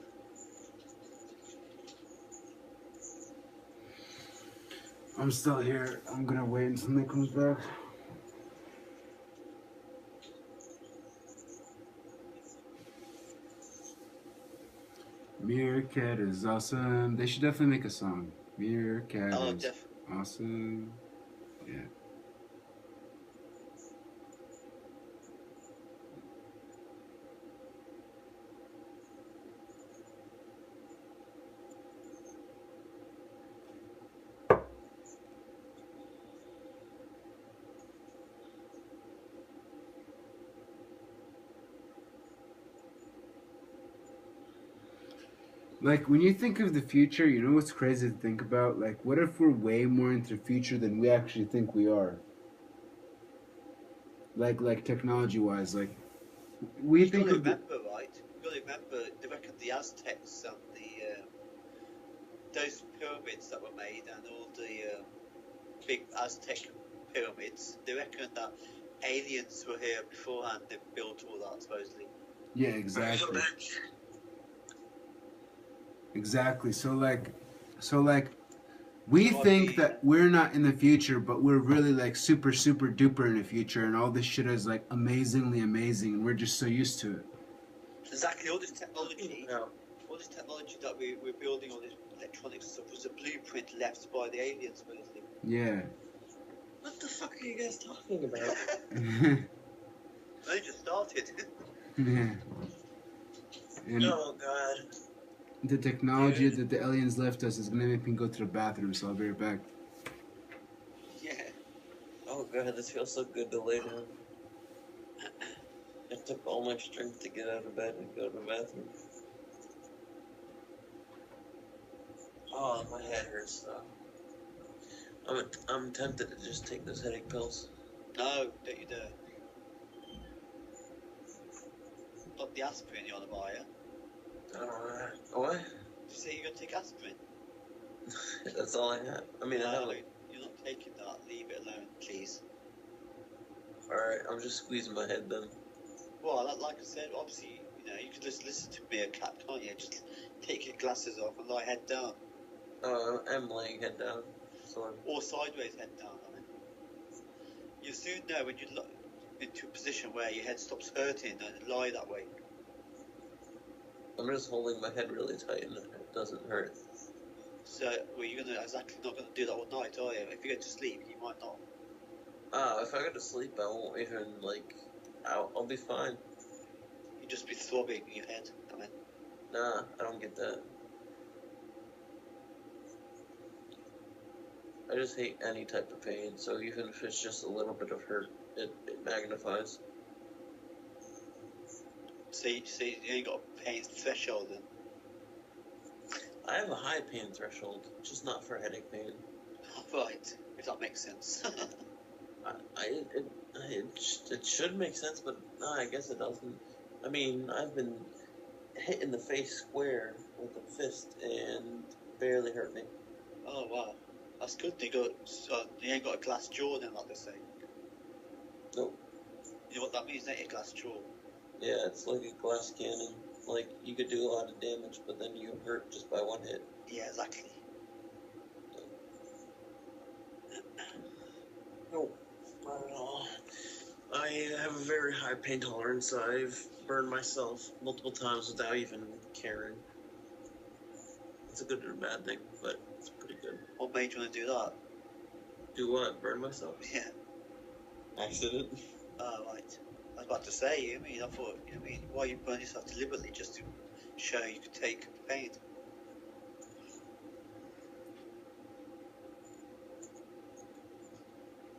I'm still here. I'm gonna wait until Nick comes back. Meerkat is awesome. They should definitely make a song. Meerkat is awesome. Yeah. Like, when you think of the future, you know what's crazy to think about? Like, what if we're way more into the future than we actually think we are? Like technology-wise, like, we think of remember, right? You got to remember, they reckon the Aztecs and those pyramids that were made and all the big Aztec pyramids, they reckon that aliens were here beforehand. They built all that, supposedly. Yeah, exactly. Exactly. So like, we think that we're not in the future, but we're really like super duper in the future, and all this shit is like amazingly amazing, and we're just so used to it. Exactly. All this technology that we're building, all this electronics stuff, was a blueprint left by the aliens, supposedly. Yeah. What the fuck are you guys talking about? They just started. Yeah. And oh god. the technology that the aliens left us is gonna make me go to the bathroom, so I'll be right back. Yeah. Oh god, this feels so good to lay down. It took all my strength to get out of bed and go to the bathroom. Oh, my head hurts though. I'm tempted to just take those headache pills. No, don't you dare. Not the aspirin you're on about, yeah? What? Did you say you're going to take aspirin? That's all I have. I mean, I have. No, you're not taking that. Leave it alone, please. All right, I'm just squeezing my head then. Well, like I said, obviously, you can just listen to me, a cat, can't you? Just take your glasses off and lie head down. I'm laying head down. So Or sideways head down. I mean, you soon know when you look into a position where your head stops hurting and lie that way. I'm just holding my head really tight and it doesn't hurt. So, well, you're not gonna do that all night, are you? If you go to sleep, you might not. If I go to sleep, I won't even I'll be fine. You'll just be throbbing in your head. I mean, Nah, I don't get that. I just hate any type of pain, so even if it's just a little bit of hurt, it magnifies. so you ain't got a pain threshold then. I have a high pain threshold, just not for headache pain. Right, if that makes sense. It should make sense, but no, I guess it doesn't. I mean, I've been hit in the face square with a fist and barely hurt me. Oh wow, that's good. You ain't got a glass jaw then, like they say. Nope. You know what that means, ain't it? Glass jaw. Yeah, it's like a glass cannon. Like, you could do a lot of damage, but then you hurt just by one hit. Yeah, exactly. No, not at all. I have a very high pain tolerance. I've burned myself multiple times without even caring. It's a good or bad thing, but it's pretty good. What made you want to do that? Do what? Burn myself? Yeah. Accident? Oh, right. I was about to say, I thought, why you burn yourself deliberately just to show you could take pain?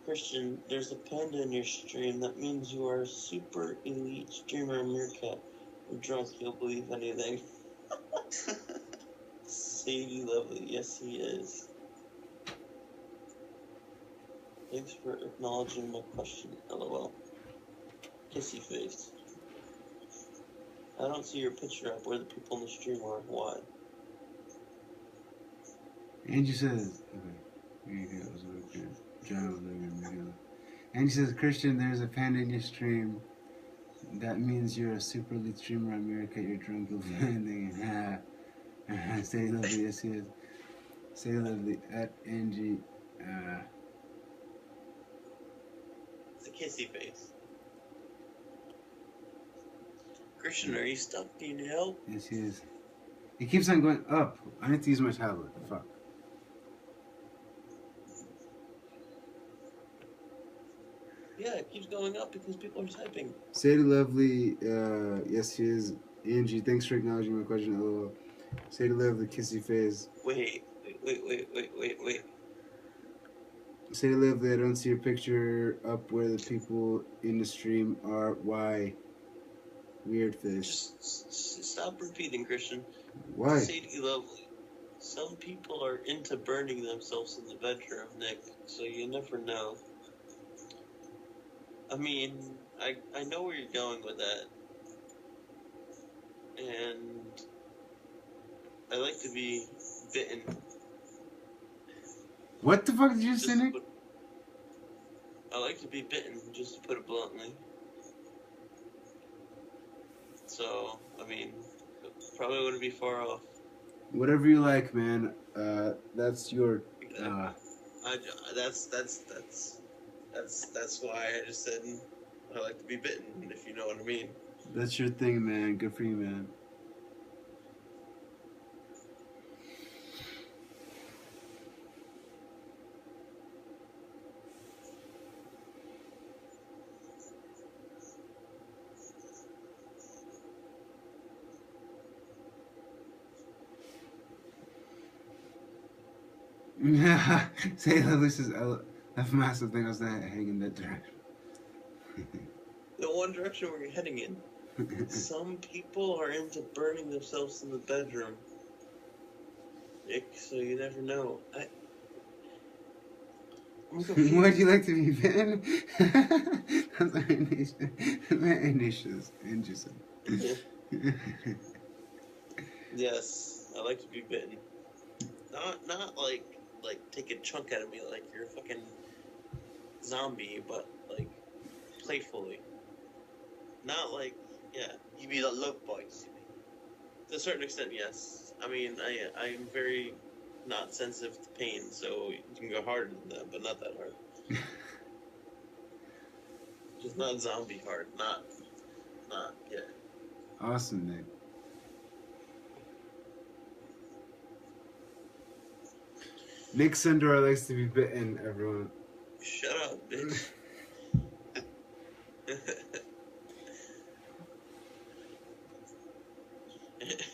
Christian, there's a panda in your stream. That means you are a super elite streamer, meerkat. You're drunk, you'll believe anything. Sadie Lovely, yes he is. Thanks for acknowledging my question, lol. Kissy face. I don't see your picture up where the people in the stream are. Why? Angie says, okay. John, Angie says, Christian, there's a panda in your stream. That means you're a super elite streamer. America, you're drunk. You'll be anything. Say lovely, yes, he is. Say lovely at Angie. It's a kissy face. Christian, are you stuck? Do you need help? Yes, he is. He keeps on going up. I need to use my tablet. Fuck. Yeah, it keeps going up because people are typing. Sadie Lovely, yes, he is. Angie, thanks for acknowledging my question. LOL. Sadie Lovely, kissy face. Wait. Sadie Lovely, I don't see your picture up where the people in the stream are. Why? Weird face. Just stop repeating, Christian. Why? Sadie Lovely. Some people are into burning themselves in the bedroom, Nick, so you never know. I mean, I know where you're going with that. And I like to be bitten. What the fuck did you say, Nick? I like to be bitten, just to put it bluntly. So, I mean, probably wouldn't be far off. Whatever you like, man. That's your. That's why I just said I like to be bitten, if you know what I mean. That's your thing, man. Good for you, man. Say this is a massive thing. I was heading in that direction. The one direction where you're heading in. Some people are into burning themselves in the bedroom, Nick, so you never know. Would you like to be bitten? That's my initials. Interesting. Yes, I like to be bitten. Not like take a chunk out of me like you're a fucking zombie, but like playfully. Not like, yeah. You mean like love bites? You mean? To a certain extent, yes. I mean, I'm very not sensitive to pain, so you can go harder than that, but not that hard. Just not zombie hard. Not, yeah. Awesome, Nick. Nick Sundor likes to be bitten, everyone. Shut up, bitch.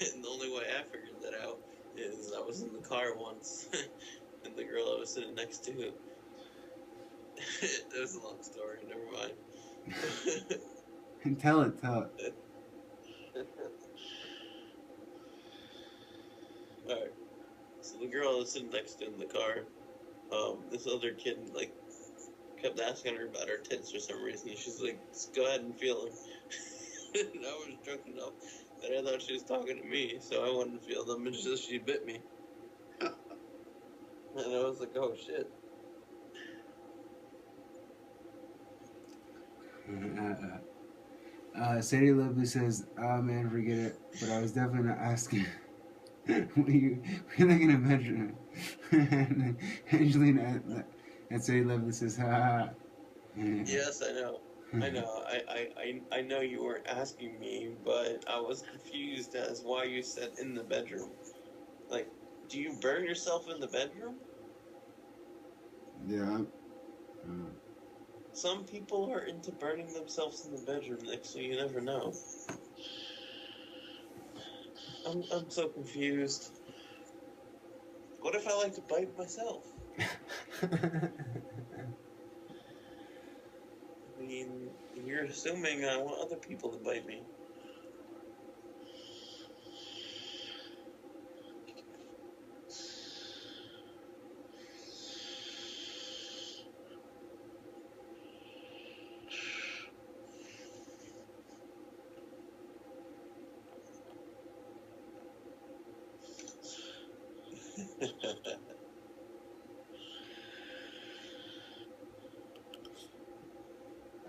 And the only way I figured that out is I was in the car once, and the girl I was sitting next to, it was a long story, never mind. Tell it. Alright, so the girl I was sitting next to in the car, this other kid, like, kept asking her about her tits for some reason. She's like, just go ahead and feel them. And I was drunk enough that I thought she was talking to me, so I wanted to feel them, and she bit me. And I was like, oh shit. Sadie Lovely says, "Oh man, forget it." But I was definitely not asking. we're like in a bedroom. And Angelina and Sadie Lovely says, "Ha ha." Yes, I know. I know you weren't asking me, but I was confused as why you said in the bedroom. Like, do you burn yourself in the bedroom? Yeah. Some people are into burning themselves in the bedroom, Nick, so you never know. I'm so confused. What if I like to bite myself? I mean, you're assuming I want other people to bite me.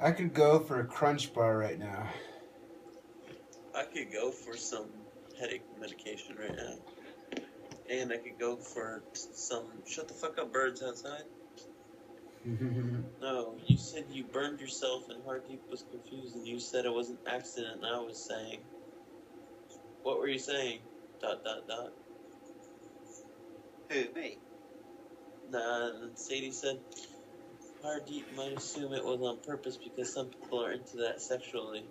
I could go for a crunch bar right now. I could go for some headache medication right now. And I could go for some shut the fuck up birds outside. No, you said you burned yourself and Harddeep was confused and you said it was an accident and I was saying. What were you saying? ... Who, me? Nah, and Sadie said Harddeep might assume it was on purpose because some people are into that sexually.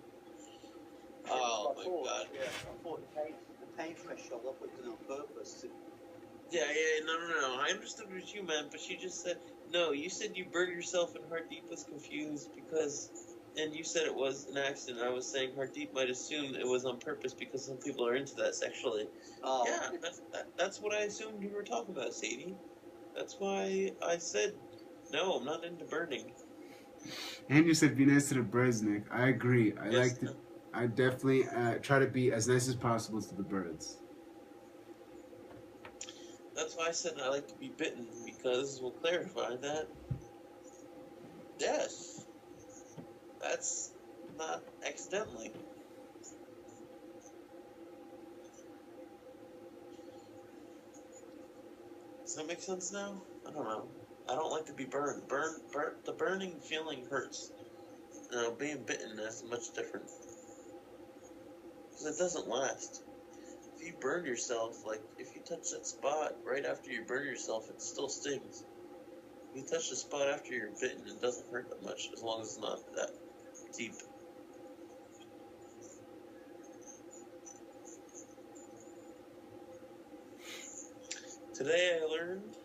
Oh my god. Yeah, I thought the pain threshold, I put it on purpose. Yeah, no. I understood what you meant, but she just said, no, you said you burned yourself and Harddeep was confused because, and you said it was an accident. I was saying Harddeep might assume it was on purpose because some people are into that sexually. Oh. Yeah, that's what I assumed you were talking about, Sadie. That's why I said, no, I'm not into burning. And you said be nice to the birds, Nick. I agree. Yes, I definitely try to be as nice as possible to the birds. That's why I said I like to be bitten, because we'll clarify that. Yes. That's not accidentally. Does that make sense now? I don't know. I don't like to be burned. The burning feeling hurts. Being bitten is much different. Because it doesn't last. If you burn yourself, like, if you touch that spot right after you burn yourself, it still stings. If you touch the spot after you're bitten, it doesn't hurt that much, as long as it's not that deep. Today I learned.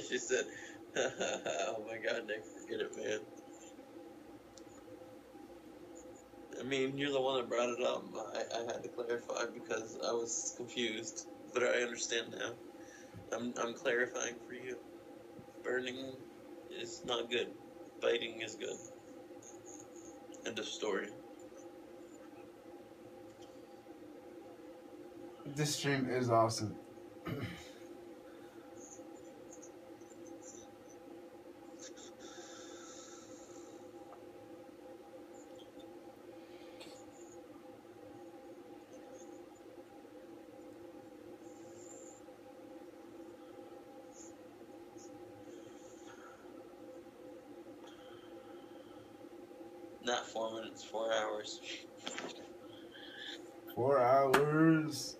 She said, oh my god, Nick, forget it, man. I mean, you're the one that brought it up. I had to clarify because I was confused, but I understand now. I'm clarifying for you. burning is not good. Biting is good. End of story. This stream is awesome. Not 4 minutes, 4 hours. 4 hours.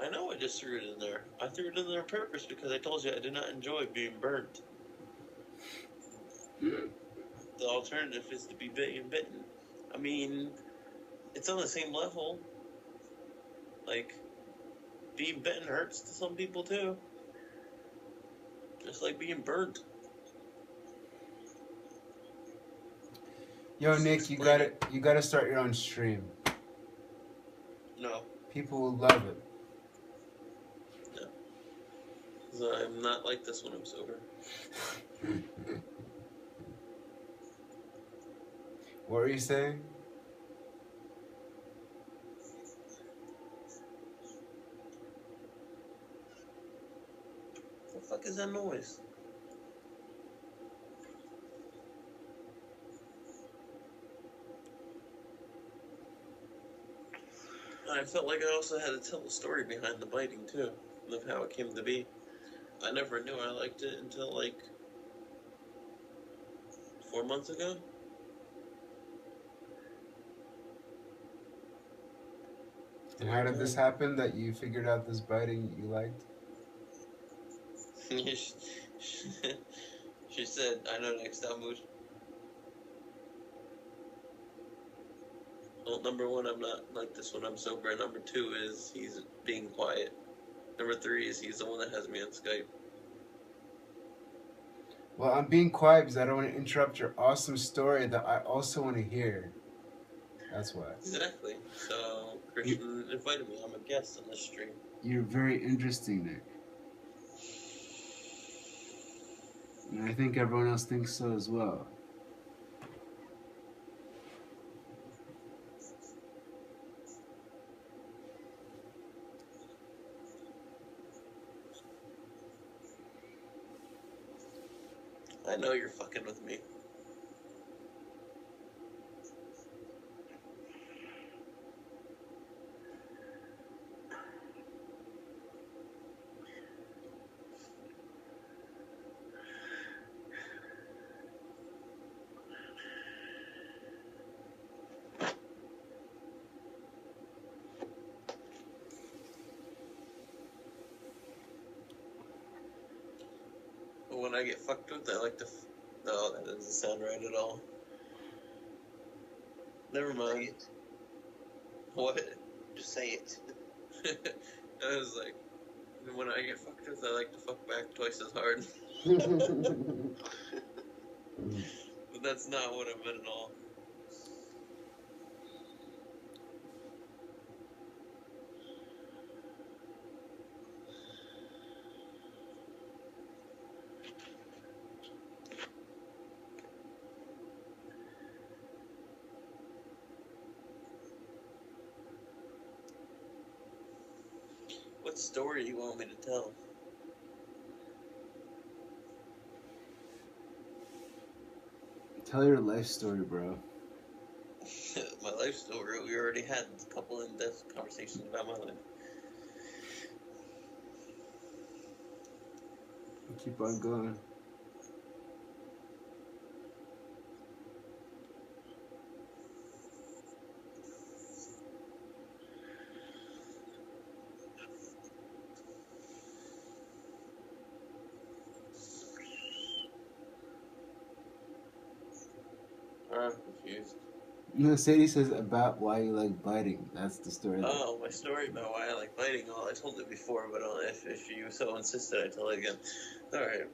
I know I just threw it in there. I threw it in there on purpose because I told you I did not enjoy being burnt. The alternative is to be bitten. I mean, it's on the same level. Like, being bitten hurts to some people too. Just like being burnt. Yo, Nick, you gotta start your own stream. No. People will love it. No. 'Cause I'm not like this when I'm sober. What were you saying? What the fuck is that noise? I felt like I also had to tell the story behind the biting too, of how it came to be. I never knew I liked it until like 4 months ago. And how did this happen that you figured out this biting you liked? She said, I know next time, Mooch. Well, number one, I'm not like this when I'm sober. Number two is he's being quiet. Number three is he's the one that has me on Skype. Well, I'm being quiet because I don't want to interrupt your awesome story that I also want to hear. That's why. Exactly. So, Christian invited me. I'm a guest on this stream. You're very interesting, Nick. And I think everyone else thinks so as well. I know you're fucking with me. But when I get fucked with, I like to... No, that doesn't sound right at all. Never mind. What? Just say it. I was like, when I get fucked with, I like to fuck back twice as hard. But that's not what I meant at all. What story do you want me to tell? Tell your life story, bro. My life story. We already had a couple in-depth conversations about my life. Keep on going. I'm confused. No, Sadie says about why you like biting. That's the story. Oh, my story about why I like biting. Well, I told it before, but if you so insisted, I tell it again. All right.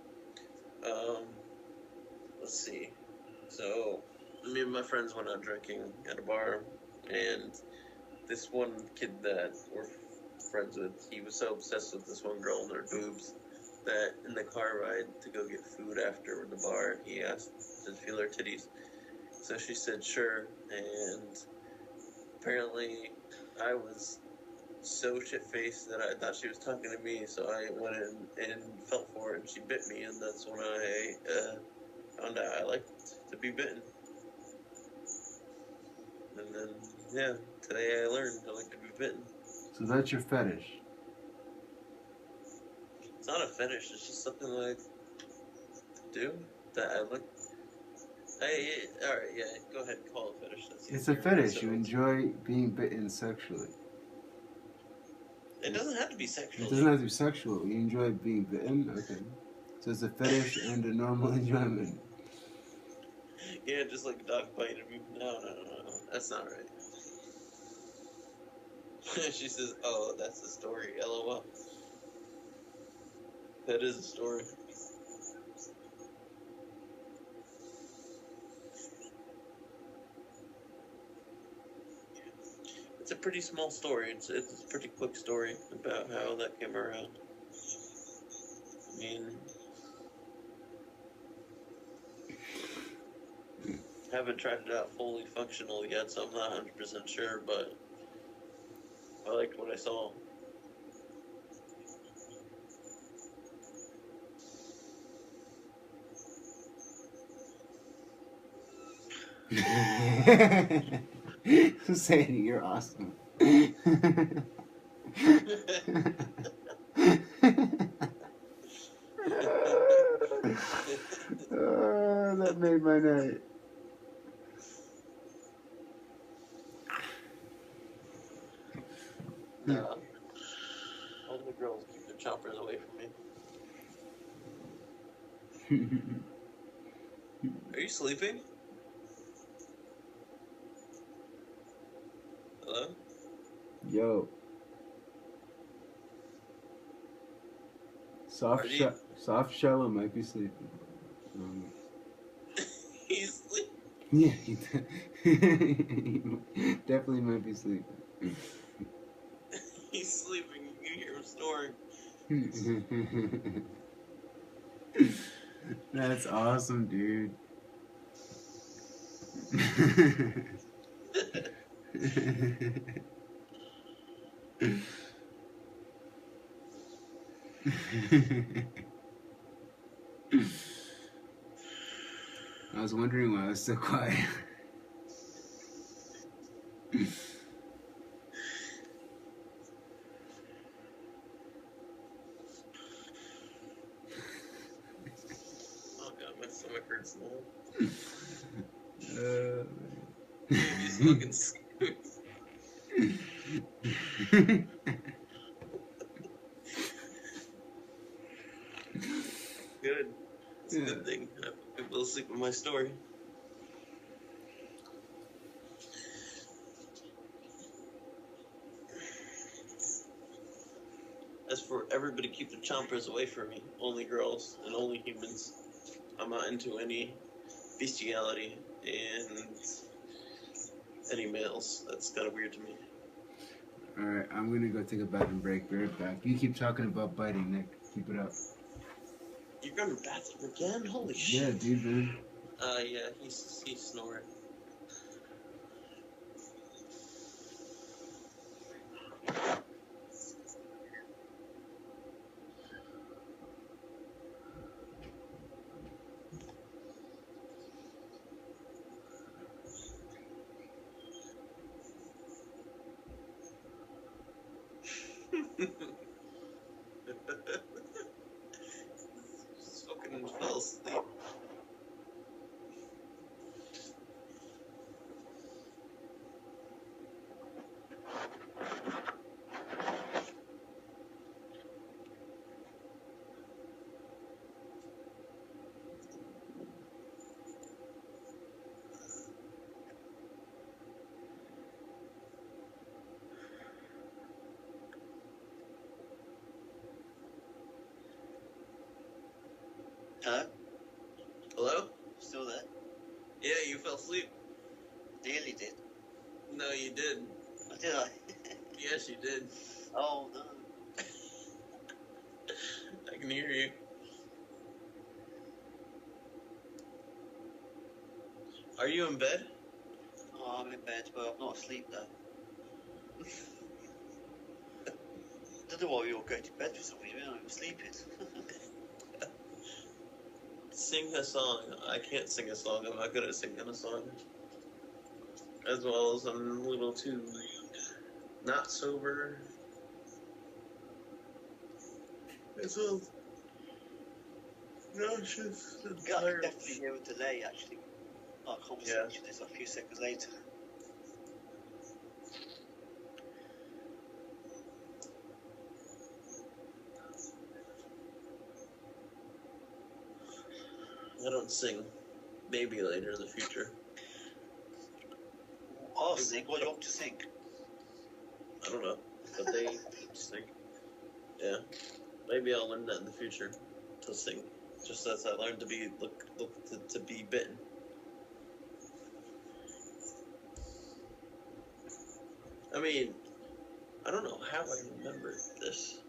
Let's see. So, me and my friends went out drinking at a bar, and this one kid that we're friends with, he was so obsessed with this one girl and her boobs that in the car ride to go get food after the bar, he asked to feel her titties. So she said sure, and apparently I was so shit-faced that I thought she was talking to me, so I went in and felt for her, and she bit me, and that's when I found out I liked to be bitten. And then, yeah, today I learned I like to be bitten. So that's your fetish. It's not a fetish, it's just something that I do, that I like. Alright, yeah, go ahead and call it fetish. That's It's a easier. fetish. So You enjoy being bitten sexually. it doesn't have to be It sexual. doesn't have to be sexual. You enjoy being bitten? Okay. So it's a fetish and a normal enjoyment. Yeah, just like a dog biting me. No. That's not right. She says, oh, that's the story. LOL. That is a story. It's a pretty small story. It's a pretty quick story about how that came around. I mean, haven't tried it out fully functional yet, so I'm not 100% sure, but I liked what I saw. Sadie, you're awesome. That made my night. No. All the girls keep their choppers away from me. Are you sleeping? Hello? Yo. Soft shallow might be sleeping. He's sleeping. Yeah, he definitely might be sleeping. He's sleeping. You can hear him snoring. That's awesome, dude. I was wondering why I was so quiet. Oh god, my stomach hurts now. He's fucking stupid. Good. It's a good thing. I'm able to sleep with my story. As for everybody, keep the chompers away from me. Only girls and only humans. I'm not into any bestiality and any males. That's kind of weird to me. Alright, I'm gonna go take a bathroom break. Be right back. You keep talking about biting, Nick. Keep it up. You're going to the bathroom again? Holy shit. Yeah, dude, man. Yeah, he's snoring. Just fucking fell asleep. Hello? Hello? Still there? Yeah, you fell asleep. Nearly did. No, you did. Did I? Yes, you did. Oh no. I can hear you. Are you in bed? Oh, I'm in bed, but I'm not asleep though. I don't know why we all go to bed for some reason. I'm sleeping. Sing a song. I can't sing a song. I'm not good at singing a song. As well as I'm a little too not sober. As well as nauseous and Yeah, I can tired. definitely hear a delay actually. Our conversation is a few seconds later. I don't sing. Maybe later in the future. I'll sing. What do you want to sing? I don't know. But they sing. Yeah. Maybe I'll learn that in the future. To sing. Just as I learned to be to be bitten. I mean, I don't know how I remember this.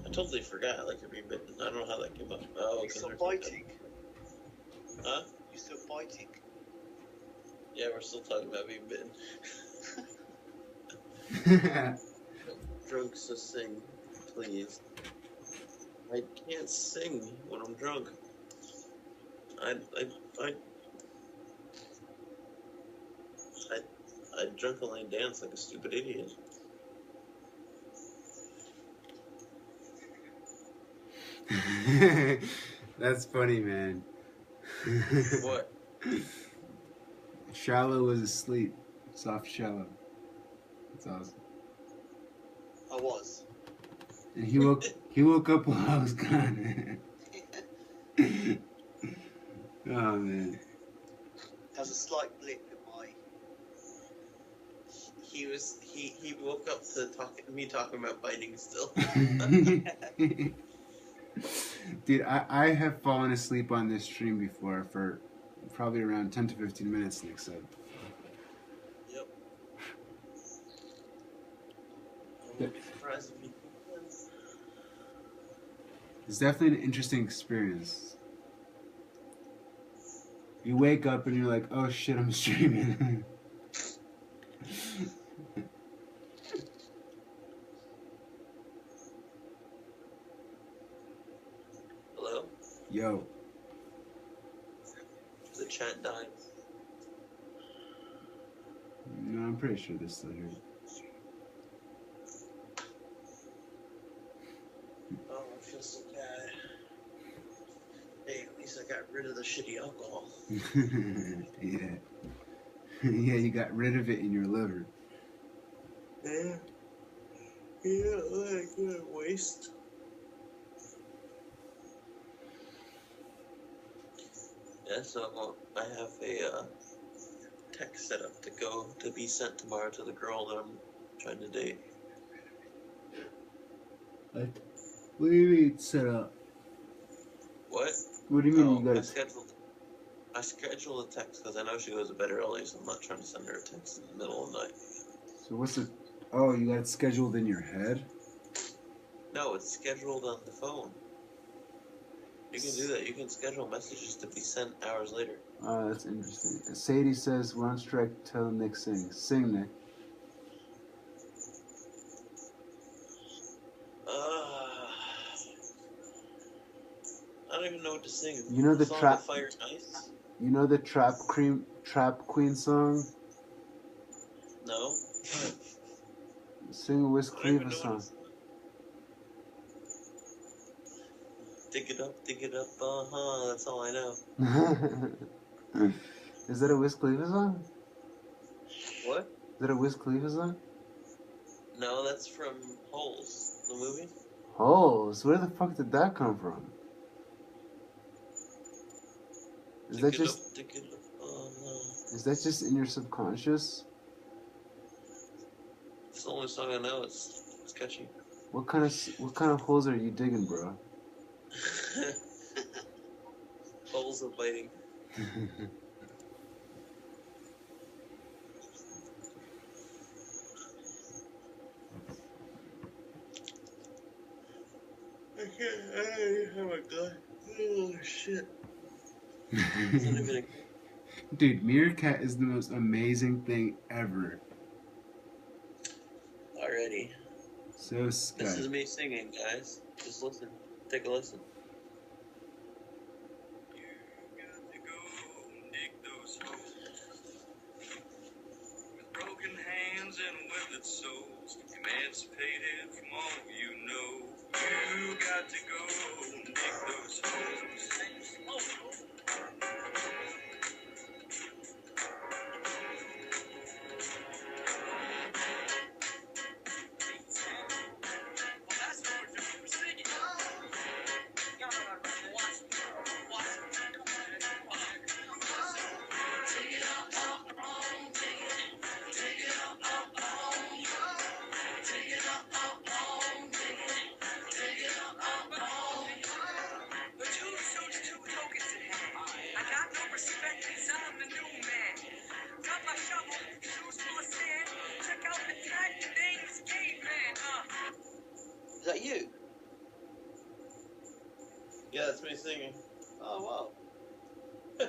I totally forgot like to be bitten. I don't know how that came up. Oh, You're still biting. Huh? You're still biting. Yeah, we're still talking about being bitten. Drunk, so sing, please. I can't sing when I'm drunk. I drunkenly dance like a stupid idiot. That's funny, man. What? Shallow was asleep. Soft shallow. That's awesome. I was. And he woke up while I was gone. Oh man. There's a slight blip in my. He woke up to me talking about biting still. Dude, I have fallen asleep on this stream before for probably around 10 to 15 minutes, Nick said. Yep. I wouldn't be surprised if he. It's definitely an interesting experience. You wake up and you're like, oh shit, I'm streaming. Hello? Yo. The chat died. No, I'm pretty sure they're still here. Oh, I feel so bad. Hey, at least I got rid of the shitty alcohol. Yeah. Yeah, you got rid of it in your liver. Yeah. Yeah, like waste. Yeah, so I have a text set up to be sent tomorrow to the girl that I'm trying to date. What? What do you mean set up? What? What do you mean Oh, you got I it? scheduled a text because I know she goes to bed early, so I'm not trying to send her a text in the middle of the night. So what's the... Oh, you got it scheduled in your head? No, it's scheduled on the phone. You can do that. You can schedule messages to be sent hours later. Oh, that's interesting. Sadie says, we're on strike, tell Nick sing. Sing, Nick. I don't even know what to sing. You know the Song trap... of Fire and Ice? You know the Trap Queen song? No. Sing a Wiz I don't even Khalifa know song. what it's. Dig it up, that's all I know. Is that a Wiz Khalifa song? What? Is that a Wiz Khalifa song? No, that's from Holes, the movie. Holes? Where the fuck did that come from? Is that just... Dig it up, Is that just in your subconscious? It's the only song I know. It's catchy. What kind of holes are you digging, bro? Holes of biting. Oh my god. Oh shit. It's not even Dude, Meerkat is the most amazing thing ever. already. So This Scott. is me singing, guys. Just listen. Take a listen. Broken hands and withered souls, emancipated from all you know. You got to go dig those holes. Is that you? Yeah, that's me singing. Oh, wow.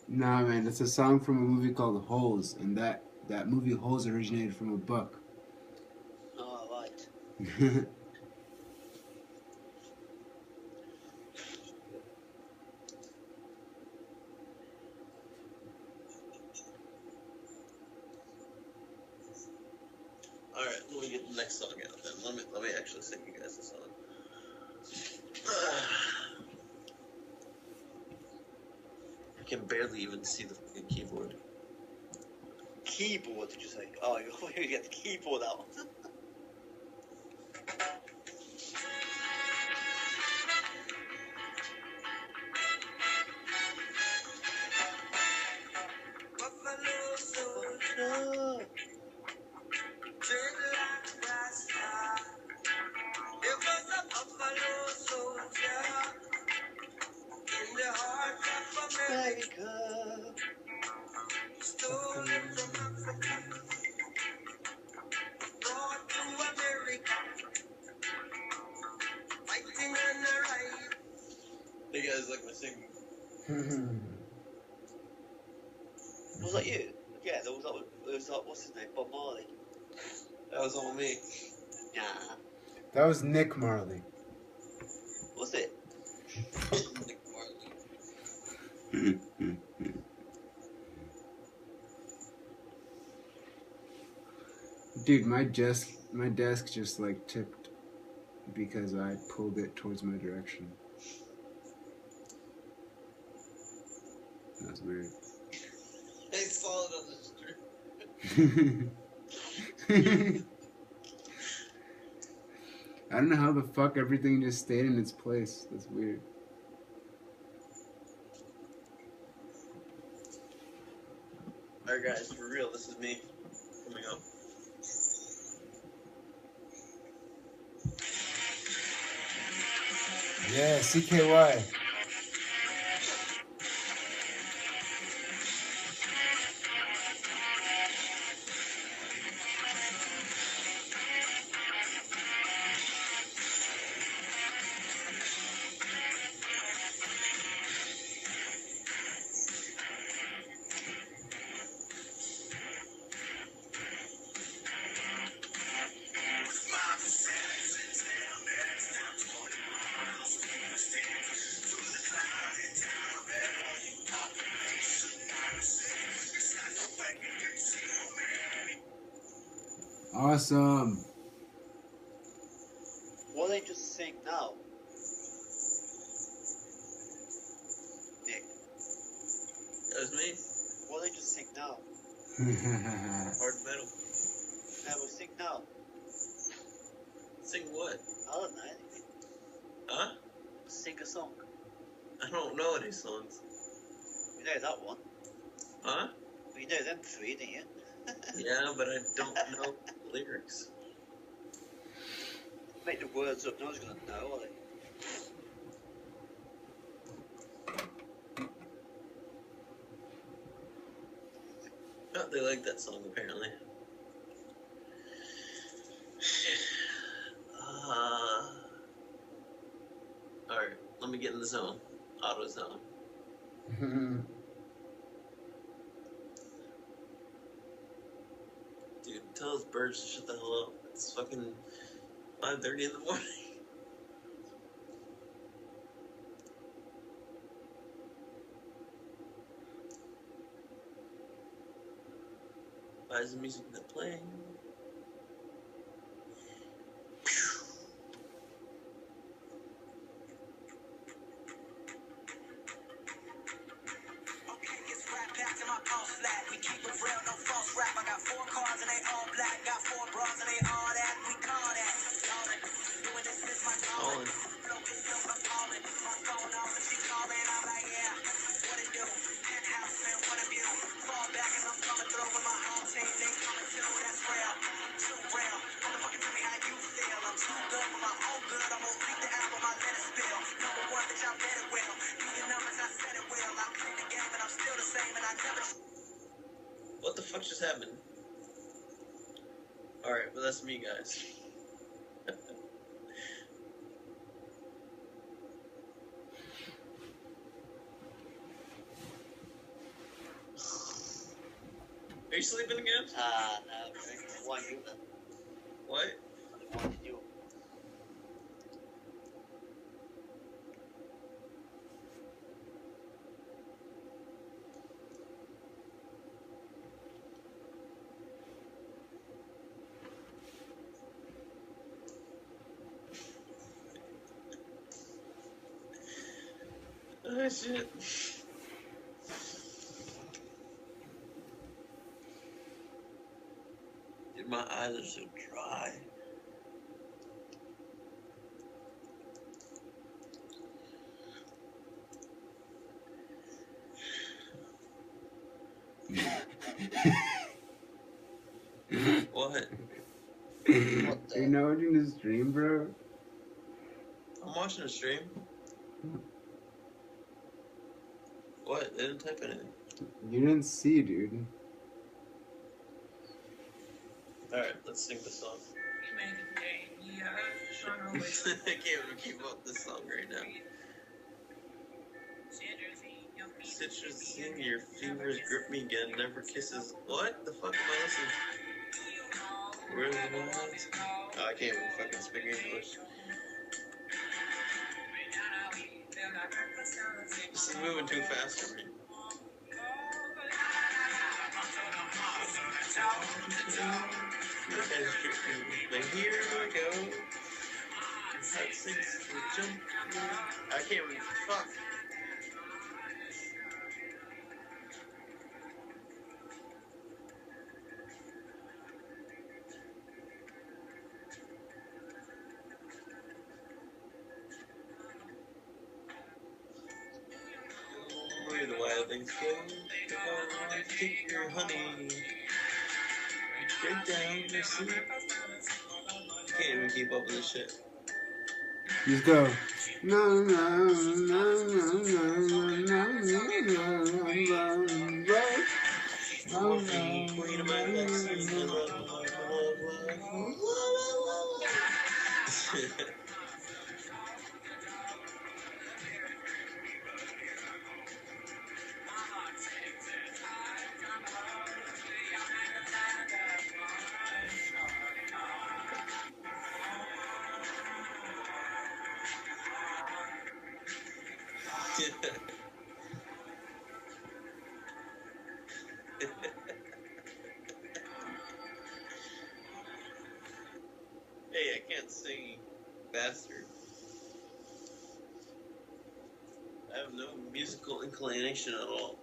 Nah, man, it's a song from a movie called Holes, and that movie Holes originated from a book. Oh, right. Alright, let me get the next song out then. Let me actually sing you guys a song. I can barely even see the fucking keyboard. Keyboard, did you say? Oh, you get the keyboard out. You guys like my singing? Was that you? Yeah, there was that, what's his name? Bob Marley. That was all me. Nah. That was Nick Marley. Was it? Nick Marley. Dude, my desk just like tipped because I pulled it towards my direction. That's weird. I saw it on the street. I don't know how the fuck everything just stayed in its place. That's weird. Alright guys, for real, this is me coming up. Yeah, CKY. Awesome. Why don't they just sing now? Nick, That was me. why don't they just sing now? Hard metal. No, we'll sing now. Sing what? I don't know anything. Huh? Sing a song. I don't know any songs. You know that one. Huh? You know them three, don't you? Yeah, but I don't know the lyrics. Make the words up, no one's gonna know, are they? Oh, they like that song apparently. me get in the zone. Auto zone. Dude, tell those birds to shut the hell up. It's fucking 5:30 in the morning. Why is the music not playing? Colin. What the fuck just happened? Alright, well that's me, guys. Are you sleeping again? No. Why you then? What? Why did you? Oh shit. Dude, my eyes are so dry. What? What Are you not watching the stream, bro? I'm watching the stream. What? They didn't type anything. You didn't see, dude. Alright, let's sing the song. I can't even keep up this song right now. Citrusine, your fingers grip me again, never kisses. What the fuck am I listening? Where's the ones? Oh, I can't even fucking speak English. This is moving too fast for me. But here we go. I can't even. Fuck. Where the wild things go. Take your honey. Break down your sleep. Can't even keep up with this shit. Just go. No, no, no, no, no, no, no, no, no. Morphine, queen of my vaccine, love. Hey, I can't sing faster. I have no musical inclination at all.